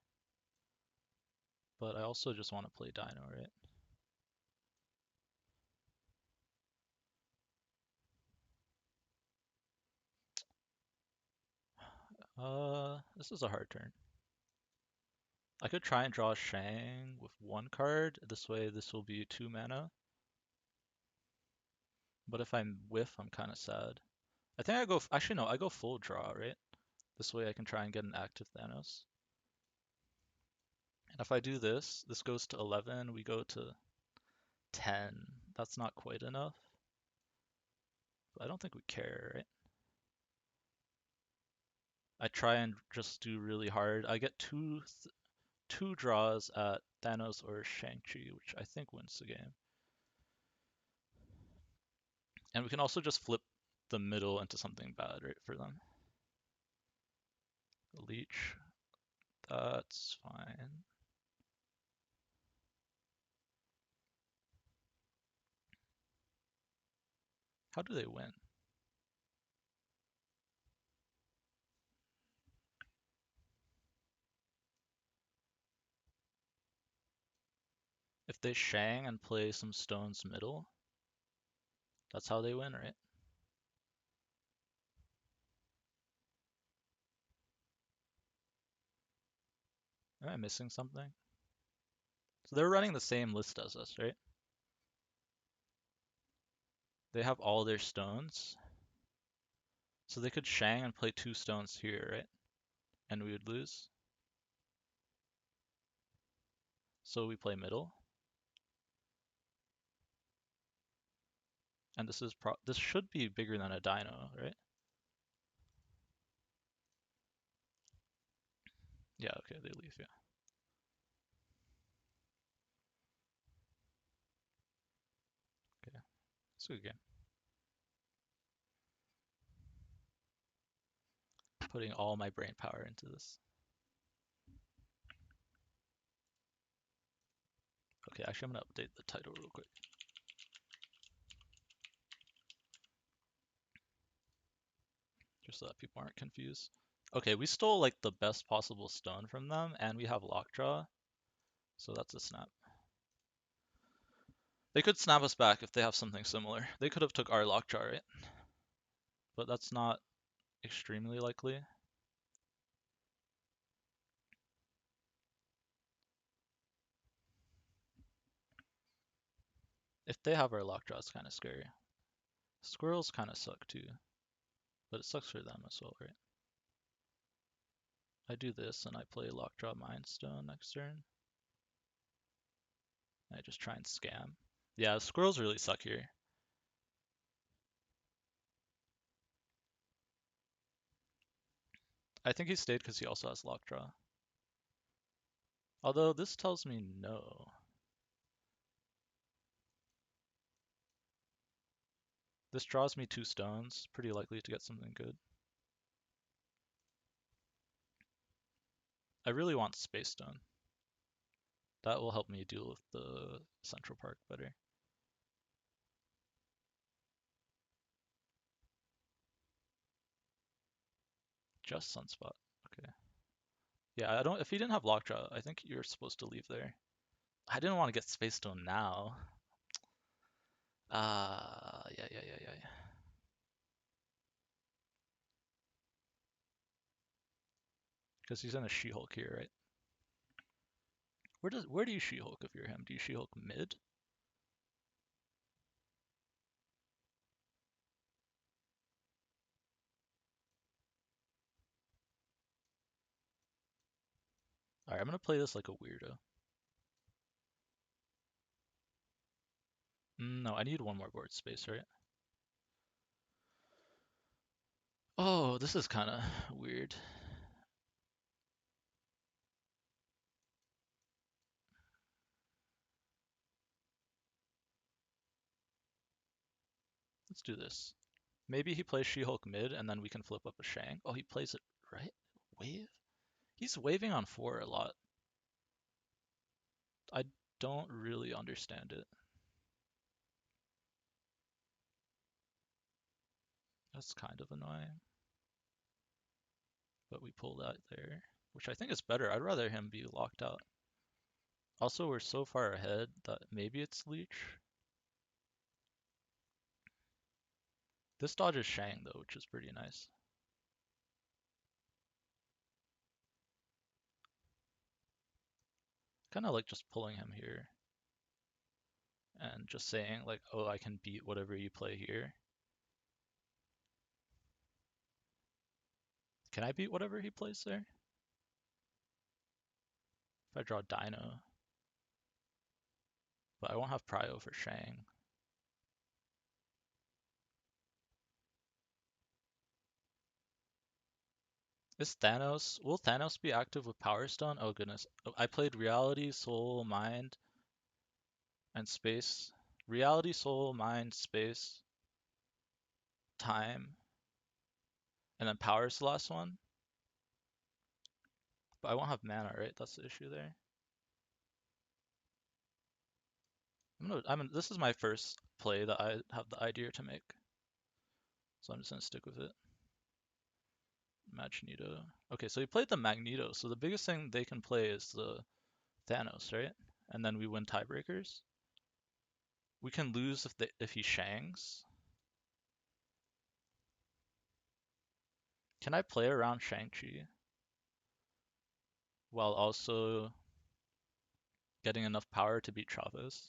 but I also just want to play Dino, right? This is a hard turn. I could try and draw Shang with 1 card. This way, this will be 2 mana. But if I whiff, I'm kind of sad. I think I go. Actually, no, I go full draw, right? This way, I can try and get an active Thanos. And if I do this, this goes to 11. We go to 10. That's not quite enough. But I don't think we care, right? I try and just do really hard. I get two draws at Thanos or Shang-Chi, which I think wins the game. And we can also just flip the middle into something bad, right, for them. Leech, that's fine. How do they win? If they Shang and play some stones middle, that's how they win, right? Am I missing something? So they're running the same list as us, right? They have all their stones. So they could Shang and play 2 stones here, right? And we would lose. So we play middle. And this should be bigger than a Dino, right? Yeah, okay, they leave, yeah. Okay, it's a good game. Putting all my brain power into this. Okay, actually I'm gonna update the title real quick. Just so that people aren't confused. Okay, we stole like the best possible stone from them, and we have lockjaw, so that's a snap. They could snap us back if they have something similar. They could have took our lockjaw, right? But that's not extremely likely. If they have our lockjaw, it's kind of scary. Squirrels kind of suck too, but it sucks for them as well, right? I do this and I play lockjaw mindstone next turn. I just try and scam. Yeah, squirrels really suck here. I think he stayed because he also has lockjaw. Although this tells me no. This draws me 2 stones, pretty likely to get something good. I really want Space Stone. That will help me deal with the Central Park better. Just Sunspot. Okay. Yeah, I don't. If he didn't have Lockjaw, I think you're supposed to leave there. I didn't want to get Space Stone now. Yeah. Because he's in a She-Hulk here, right? Where do you She-Hulk if you're him? Do you She-Hulk mid? Alright, I'm gonna play this like a weirdo. No, I need one more board space, right? Oh, this is kind of weird. Let's do this. Maybe he plays She-Hulk mid, and then we can flip up a Shang. Oh, he plays it right? Wave? He's waving on 4 a lot. I don't really understand it. That's kind of annoying. But we pull that there, which I think is better. I'd rather him be locked out. Also, we're so far ahead that maybe it's Leech. This dodges Shang though, which is pretty nice. Kind of like just pulling him here and just saying like, oh, I can beat whatever you play here. Can I beat whatever he plays there? If I draw Dino. But I won't have Prio for Shang. Is Thanos, will Thanos be active with Power Stone? Oh goodness. Oh, I played Reality, Soul, Mind, and Space. Reality, Soul, Mind, Space, Time, and then Power's the last one. But I won't have mana, right? That's the issue there. This is my first play that I have the idea to make. So I'm just gonna stick with it. Magneto. Okay, so he played the Magneto. So the biggest thing they can play is the Thanos, right? And then we win tiebreakers. We can lose if he Shangs. Can I play around Shang-Chi while also getting enough power to beat Chavez?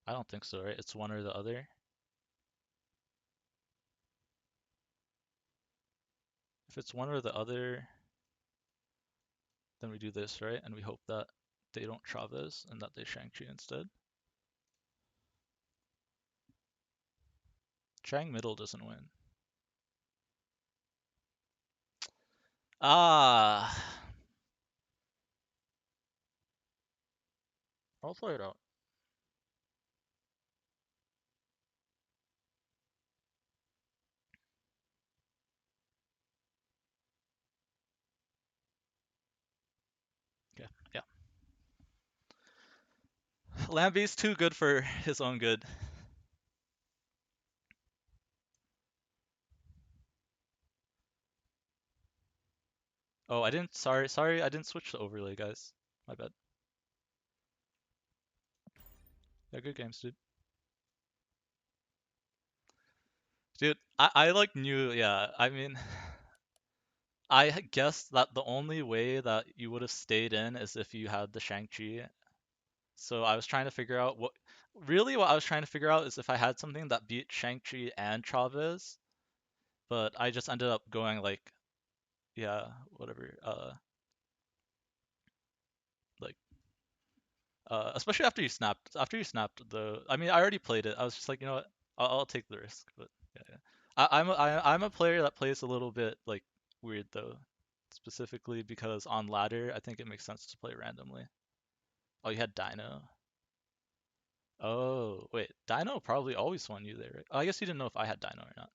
I don't think so, right? It's one or the other. If it's one or the other, then we do this, right? And we hope that they don't Chavez and that they Shang-Chi instead. Chang middle doesn't win. Ah, I'll play it out. Okay, yeah. Lambie's too good for his own good. Oh, I didn't. Sorry, I didn't switch to overlay, guys. My bad. Yeah, good games, dude. Dude, I like knew. Yeah, I mean, I guess that the only way that you would have stayed in is if you had the Shang-Chi. So I was trying to figure out what. Really, what I was trying to figure out is if I had something that beat Shang-Chi and Chavez, but I just ended up going like, yeah, whatever. Like especially after you snapped the I mean I already played it. I was just like, you know what? I'll take the risk. But yeah, yeah. I'm a player that plays a little bit like weird though. Specifically because on ladder, I think it makes sense to play randomly. Oh, you had Dino. Oh, wait. Dino probably always won you there, right? Oh, I guess you didn't know if I had Dino or not.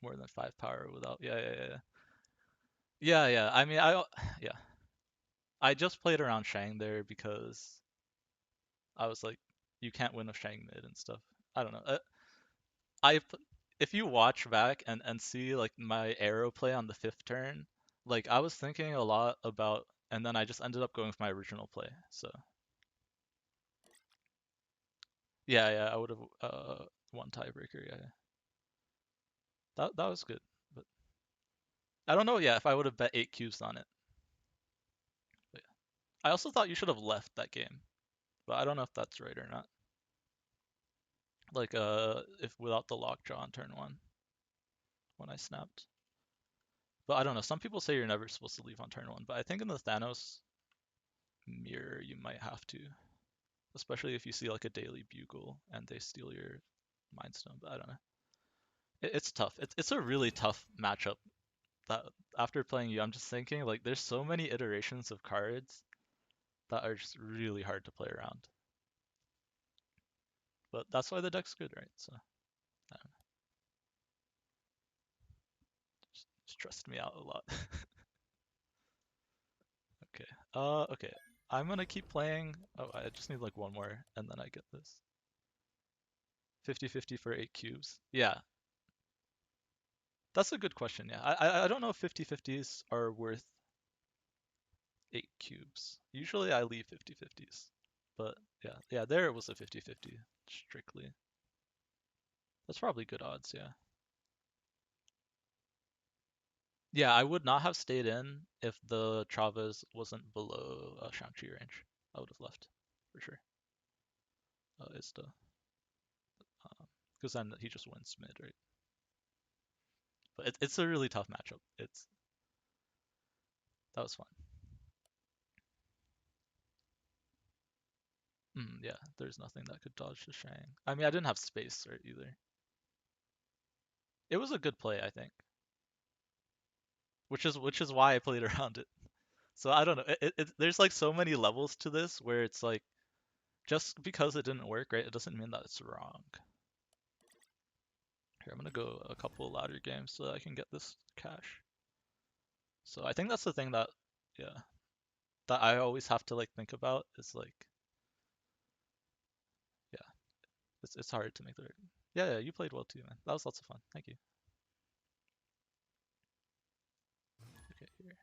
More than 5 power without. Yeah, yeah, yeah. Yeah, yeah. I mean, yeah. I just played around Shang there because I was like, you can't win with Shang mid and stuff. I don't know. I if you watch back and see like my arrow play on the fifth turn, like I was thinking a lot about, and then I just ended up going with my original play. So yeah, yeah, I would have won tiebreaker. Yeah, yeah. That was good, but I don't know. Yeah, if I would have bet 8 cubes on it. But yeah. I also thought you should have left that game, but I don't know if that's right or not. Like if without the lockjaw on turn one when I snapped. But I don't know. Some people say you're never supposed to leave on turn one, but I think in the Thanos mirror you might have to, especially if you see like a daily bugle and they steal your mind stone. But I don't know. It's tough. It's a really tough matchup. That after playing you, I'm just thinking like there's so many iterations of cards that are just really hard to play around. But that's why the deck's good, right? So I don't know. Just stressed me out a lot. Okay. Okay. I'm gonna keep playing. Oh, I just need like one more, and then I get this. 50-50 for 8 cubes. Yeah, that's a good question. Yeah, I don't know if 50-50s are worth 8 cubes. Usually I leave 50-50s, but yeah, yeah, there it was a 50-50 strictly. That's probably good odds. Yeah. Yeah, I would not have stayed in if the Chavez wasn't below Shang-Chi range. I would have left for sure. Is the because then he just wins mid, right? But it's a really tough matchup. That was fun. Yeah, there's nothing that could dodge the Shang. I mean, I didn't have space right either. It was a good play, I think, which is why I played around it. So I don't know. There's like so many levels to this where it's like just because it didn't work, right? It doesn't mean that it's wrong. Here, I'm gonna go a couple ladder games so that I can get this cash. So I think that's the thing that, yeah, that I always have to like think about is like, yeah, it's hard to make the right. Yeah, yeah, you played well too, man. That was lots of fun. Thank you. Okay, here.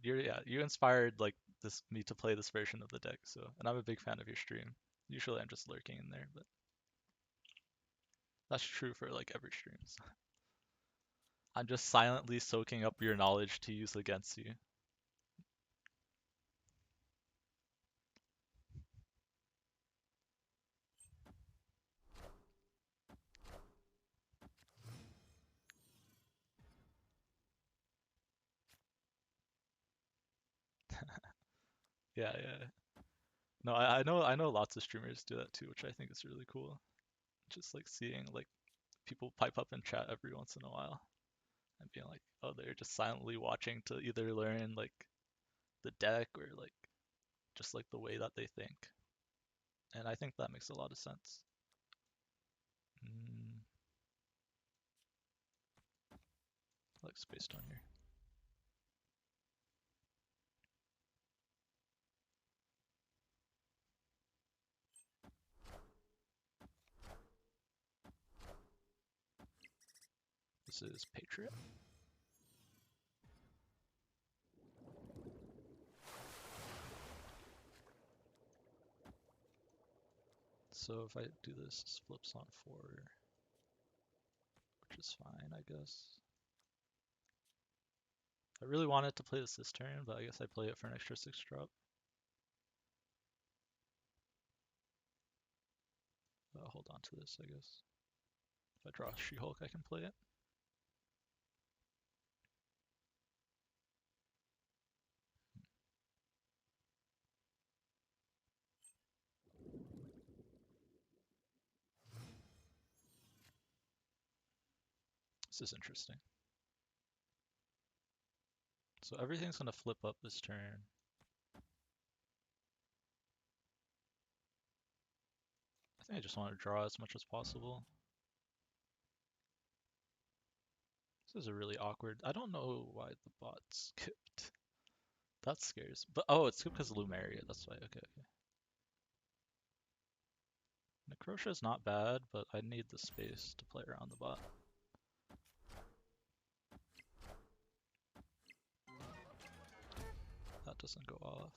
Dude, you inspired like this me to play this version of the deck. So, and I'm a big fan of your stream. Usually I'm just lurking in there, but that's true for like every stream. So I'm just silently soaking up your knowledge to use against you. Yeah, yeah. No, I know lots of streamers do that too, which I think is really cool. Just like seeing like people pipe up in chat every once in a while and being like, oh, they're just silently watching to either learn like the deck or like just like the way that they think. And I think that makes a lot of sense. Mm, I like Space Stone here. This is Patriot. So if I do this, this flips on 4, which is fine, I guess. I really wanted to play this turn, but I guess I play it for an extra 6 drop. Hold on to this, I guess. If I draw She-Hulk, I can play it. This is interesting. So everything's going to flip up this turn. I think I just want to draw as much as possible. This is a really awkward... I don't know why the bot skipped. That scares. But oh, it skipped because of Lumeria. That's why. Okay, okay. Necrotia is not bad, but I need the space to play around the bot. That doesn't go off.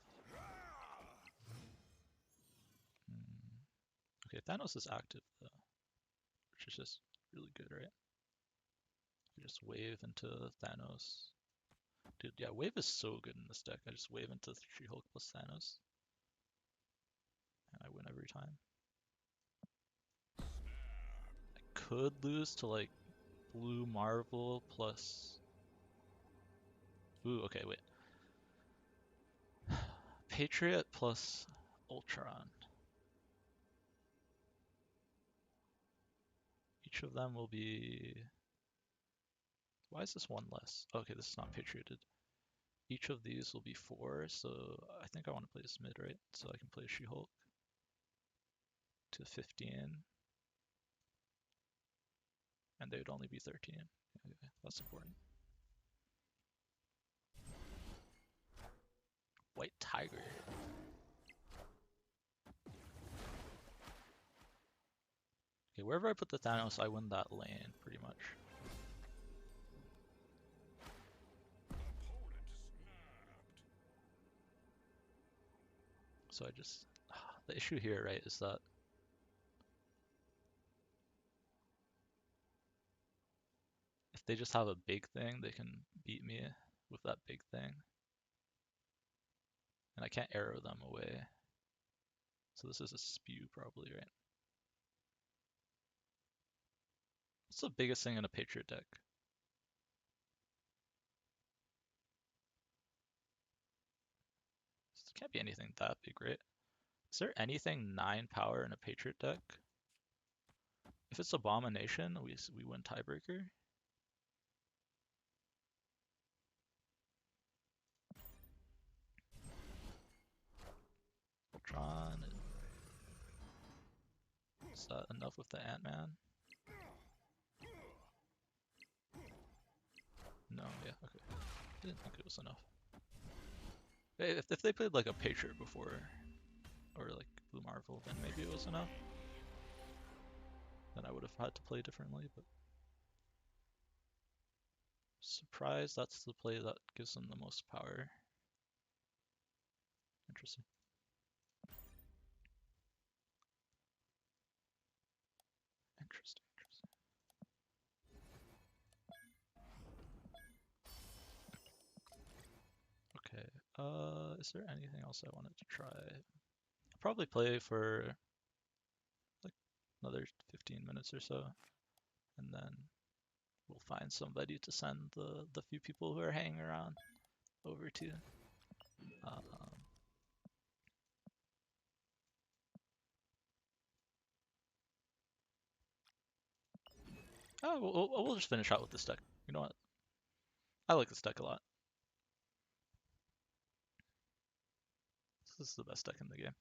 Okay, Thanos is active though, which is just really good, right? You just wave into Thanos. Dude, yeah, wave is so good in this deck. I just wave into She-Hulk plus Thanos, and I win every time. I could lose to like Blue Marvel plus... Ooh, okay, wait. Patriot plus Ultron. Each of them will be... Why is this one less? Okay, this is not Patrioted. Each of these will be 4, so I think I want to play this mid, right? So I can play She-Hulk to 15. And they would only be 13. Okay, that's important. White Tiger. Okay, wherever I put the Thanos, I win that lane, pretty much. So I just... The issue here, right, is that if they just have a big thing, they can beat me with that big thing. And I can't arrow them away. So this is a spew probably, right? What's the biggest thing in a Patriot deck? This can't be anything that big, right? Is there anything 9 power in a Patriot deck? If it's Abomination, we win tiebreaker. Ultron. Is that enough with the Ant-Man? No, yeah, okay. I didn't think it was enough. If they played like a Patriot before, or like Blue Marvel, then maybe it was enough. Then I would have had to play differently, but... Surprise, that's the play that gives them the most power. Interesting. Interesting, interesting. Okay, is there anything else I wanted to try? I'll probably play for like another 15 minutes or so, and then we'll find somebody to send the few people who are hanging around over to. We'll just finish out with this deck. You know what? I like this deck a lot. This is the best deck in the game.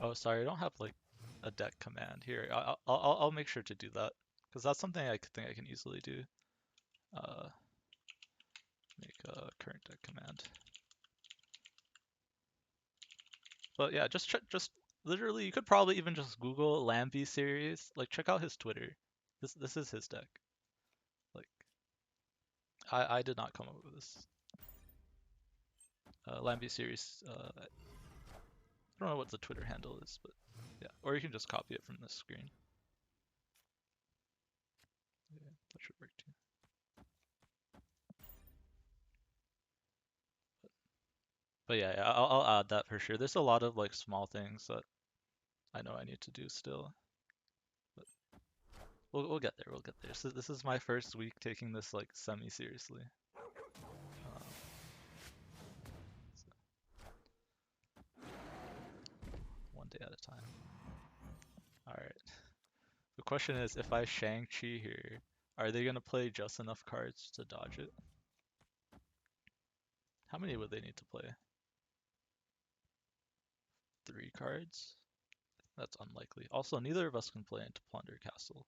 Oh, sorry, I don't have like a deck command here. I'll make sure to do that because that's something I think I can easily do. Uh, make a current deck command. But yeah, just literally, you could probably even just Google Lambie series. Like, check out his Twitter. This is his deck. Like, I did not come up with this. Lambie series. I don't know what the Twitter handle is, but yeah. Or you can just copy it from this screen. Yeah, that should work too. But yeah, I'll add that for sure. There's a lot of like small things that I know I need to do still, but we'll get there. We'll get there. So this is my first week taking this like semi seriously. So one day at a time. All right. The question is, if I Shang-Chi here, are they gonna play just enough cards to dodge it? How many would they need to play? 3 cards? That's unlikely. Also, neither of us can play into Plunder Castle,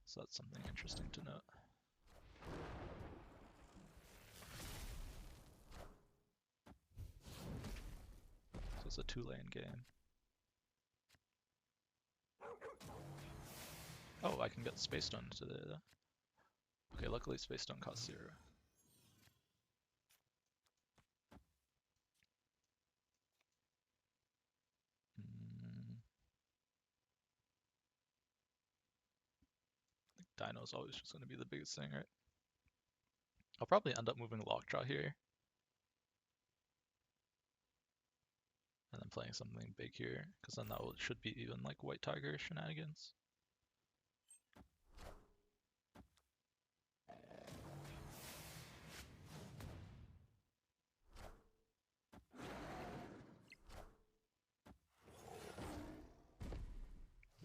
so that's something interesting to note. So it's a 2-lane game. Oh, I can get Space Stone into there though. Okay, luckily Space Stone costs 0. Mm, Dino's always just going to be the biggest thing, right? I'll probably end up moving Lockjaw here, and then playing something big here, because then that should be even like White Tiger shenanigans.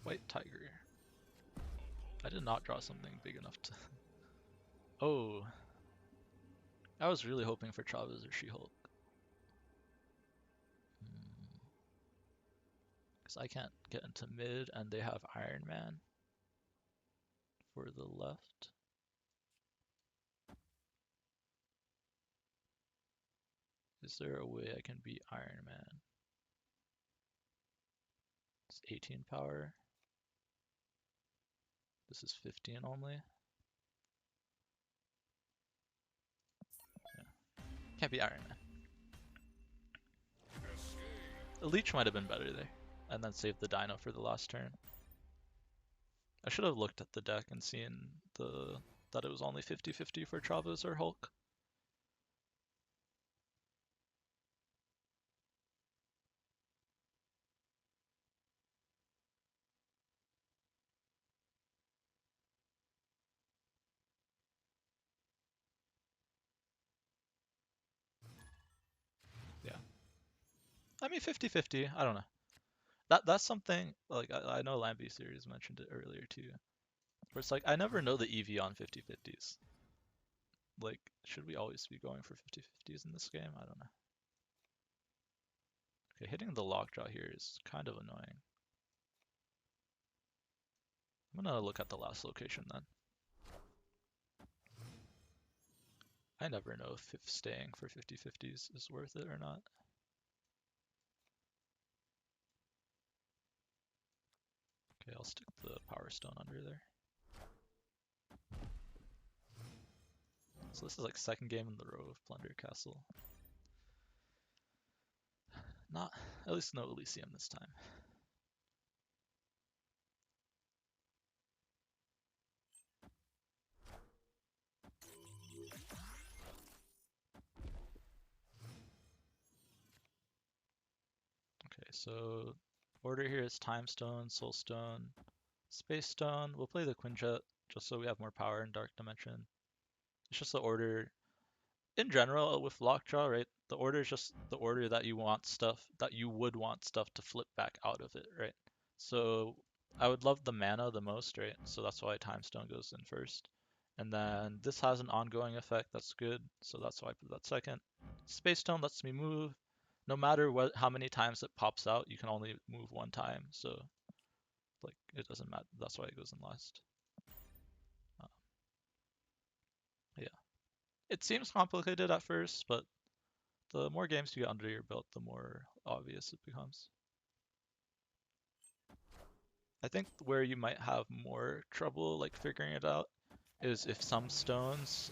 White Tiger. I did not draw something big enough to... Oh, I was really hoping for Chavez or She-Hulk. Because I can't get into mid, and they have Iron Man for the left. Is there a way I can beat Iron Man? It's 18 power. This is 15 only. Yeah. Can't be Iron Man. A Leech might have been better there. And then save the Dino for the last turn. I should have looked at the deck and seen that it was only 50-50 for Chavez or Hulk. Yeah. I mean 50-50, I don't know. That's something like I know Lambie series mentioned it earlier too. Where it's like I never know the EV on 50-50s. Like, should we always be going for 50-50s in this game? I don't know. Okay, hitting the lockjaw here is kind of annoying. I'm gonna look at the last location then. I never know if staying for 50-50s is worth it or not. Okay, I'll stick the Power Stone under there. So this is like second game in the row of Plunder Castle. Not, at least no Elysium this time. Okay, so order here is Time Stone, Soul Stone, Space Stone. We'll play the Quinjet just so we have more power in Dark Dimension. It's just the order in general with Lockjaw, right? The order is just the order that you want stuff that you would want stuff to flip back out of it, right? So I would love the mana the most, right? So that's why Time Stone goes in first. And then this has an ongoing effect that's good, so that's why I put that second. Space Stone lets me move. no matter how many times it pops out, you can only move one time. So like it doesn't matter. That's why it goes in last. Uh, yeah, it seems complicated at first, but the more games you get under your belt, the more obvious it becomes. I think where you might have more trouble like figuring it out is if some stones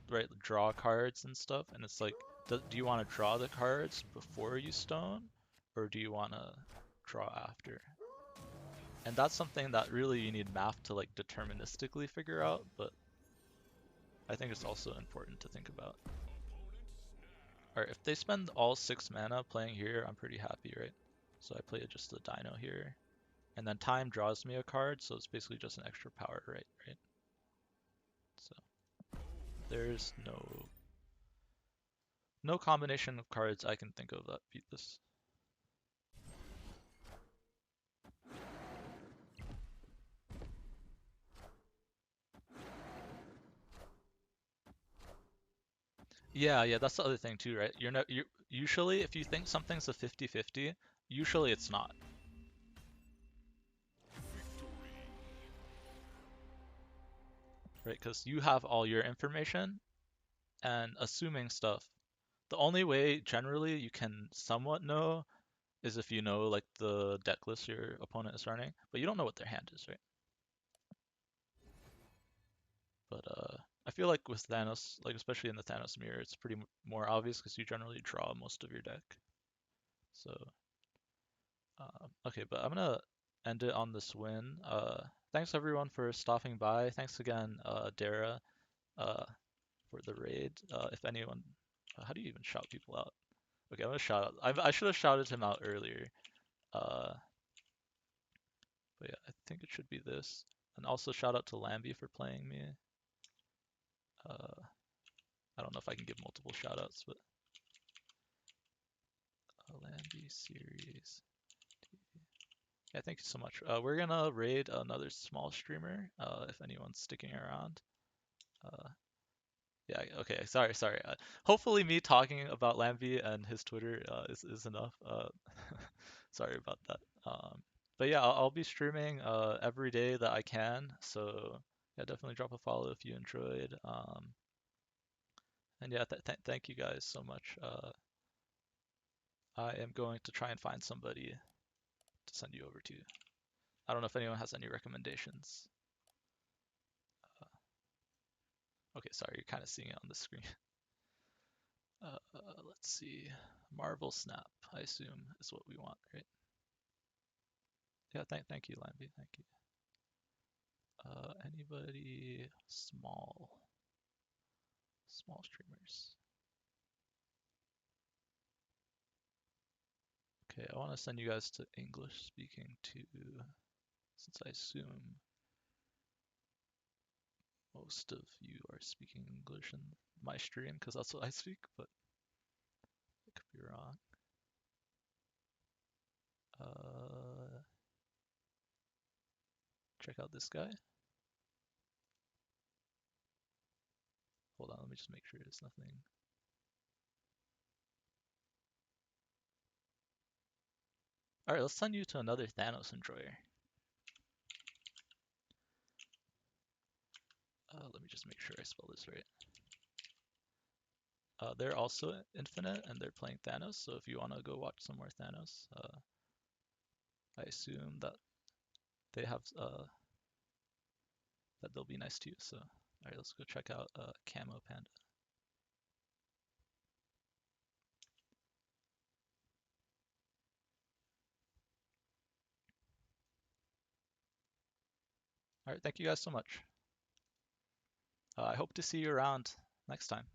right draw cards and stuff, and it's like do you want to draw the cards before you stone, or do you want to draw after? And that's something that really you need math to like deterministically figure out, but I think it's also important to think about. Alright, if they spend all 6 mana playing here, I'm pretty happy, right? So I play just the Dino here. And then time draws me a card, so it's basically just an extra power, right? So there's no combination of cards I can think of that beat this. Yeah, that's the other thing too, right? You usually if you think something's a 50-50, usually it's not, right? Because you have all your information and assuming stuff. The only way generally you can somewhat know is if you know like the deck list your opponent is running, but you don't know what their hand is, right? But I feel like with Thanos, like especially in the Thanos mirror, it's pretty more obvious because you generally draw most of your deck. So okay, but I'm gonna end it on this win. Thanks everyone for stopping by. Thanks again, Dara, uh, for the raid. If anyone, how do you even shout people out? Okay, I'm gonna shout out. I should have shouted him out earlier. Uh, but yeah, I think it should be this. And also shout out to Lambie for playing me. Uh, I don't know if I can give multiple shout outs, but Lambie series. Yeah, thank you so much. We're gonna raid another small streamer, if anyone's sticking around. Uh, yeah, okay, sorry. Hopefully me talking about Lambie and his Twitter is enough. Sorry about that. But yeah, I'll be streaming every day that I can, so yeah, definitely drop a follow if you enjoyed. And yeah, thank you guys so much. I am going to try and find somebody to send you over to. I don't know if anyone has any recommendations. Okay, sorry, you're kind of seeing it on the screen. Let's see. Marvel Snap, I assume, is what we want, right? Yeah, thank you, Lambie. Thank you. Anybody small streamers? Okay, I want to send you guys to English speaking too, since I assume most of you are speaking English in my stream, because that's what I speak, but I could be wrong. Check out this guy. Hold on, let me just make sure there's nothing. Alright, let's send you to another Thanos enjoyer. Let me just make sure I spell this right. They're also infinite and they're playing Thanos, so if you want to go watch some more Thanos, I assume that they have that they'll be nice to you. So, all right, let's go check out Camo Panda. All right, thank you guys so much. I hope to see you around next time.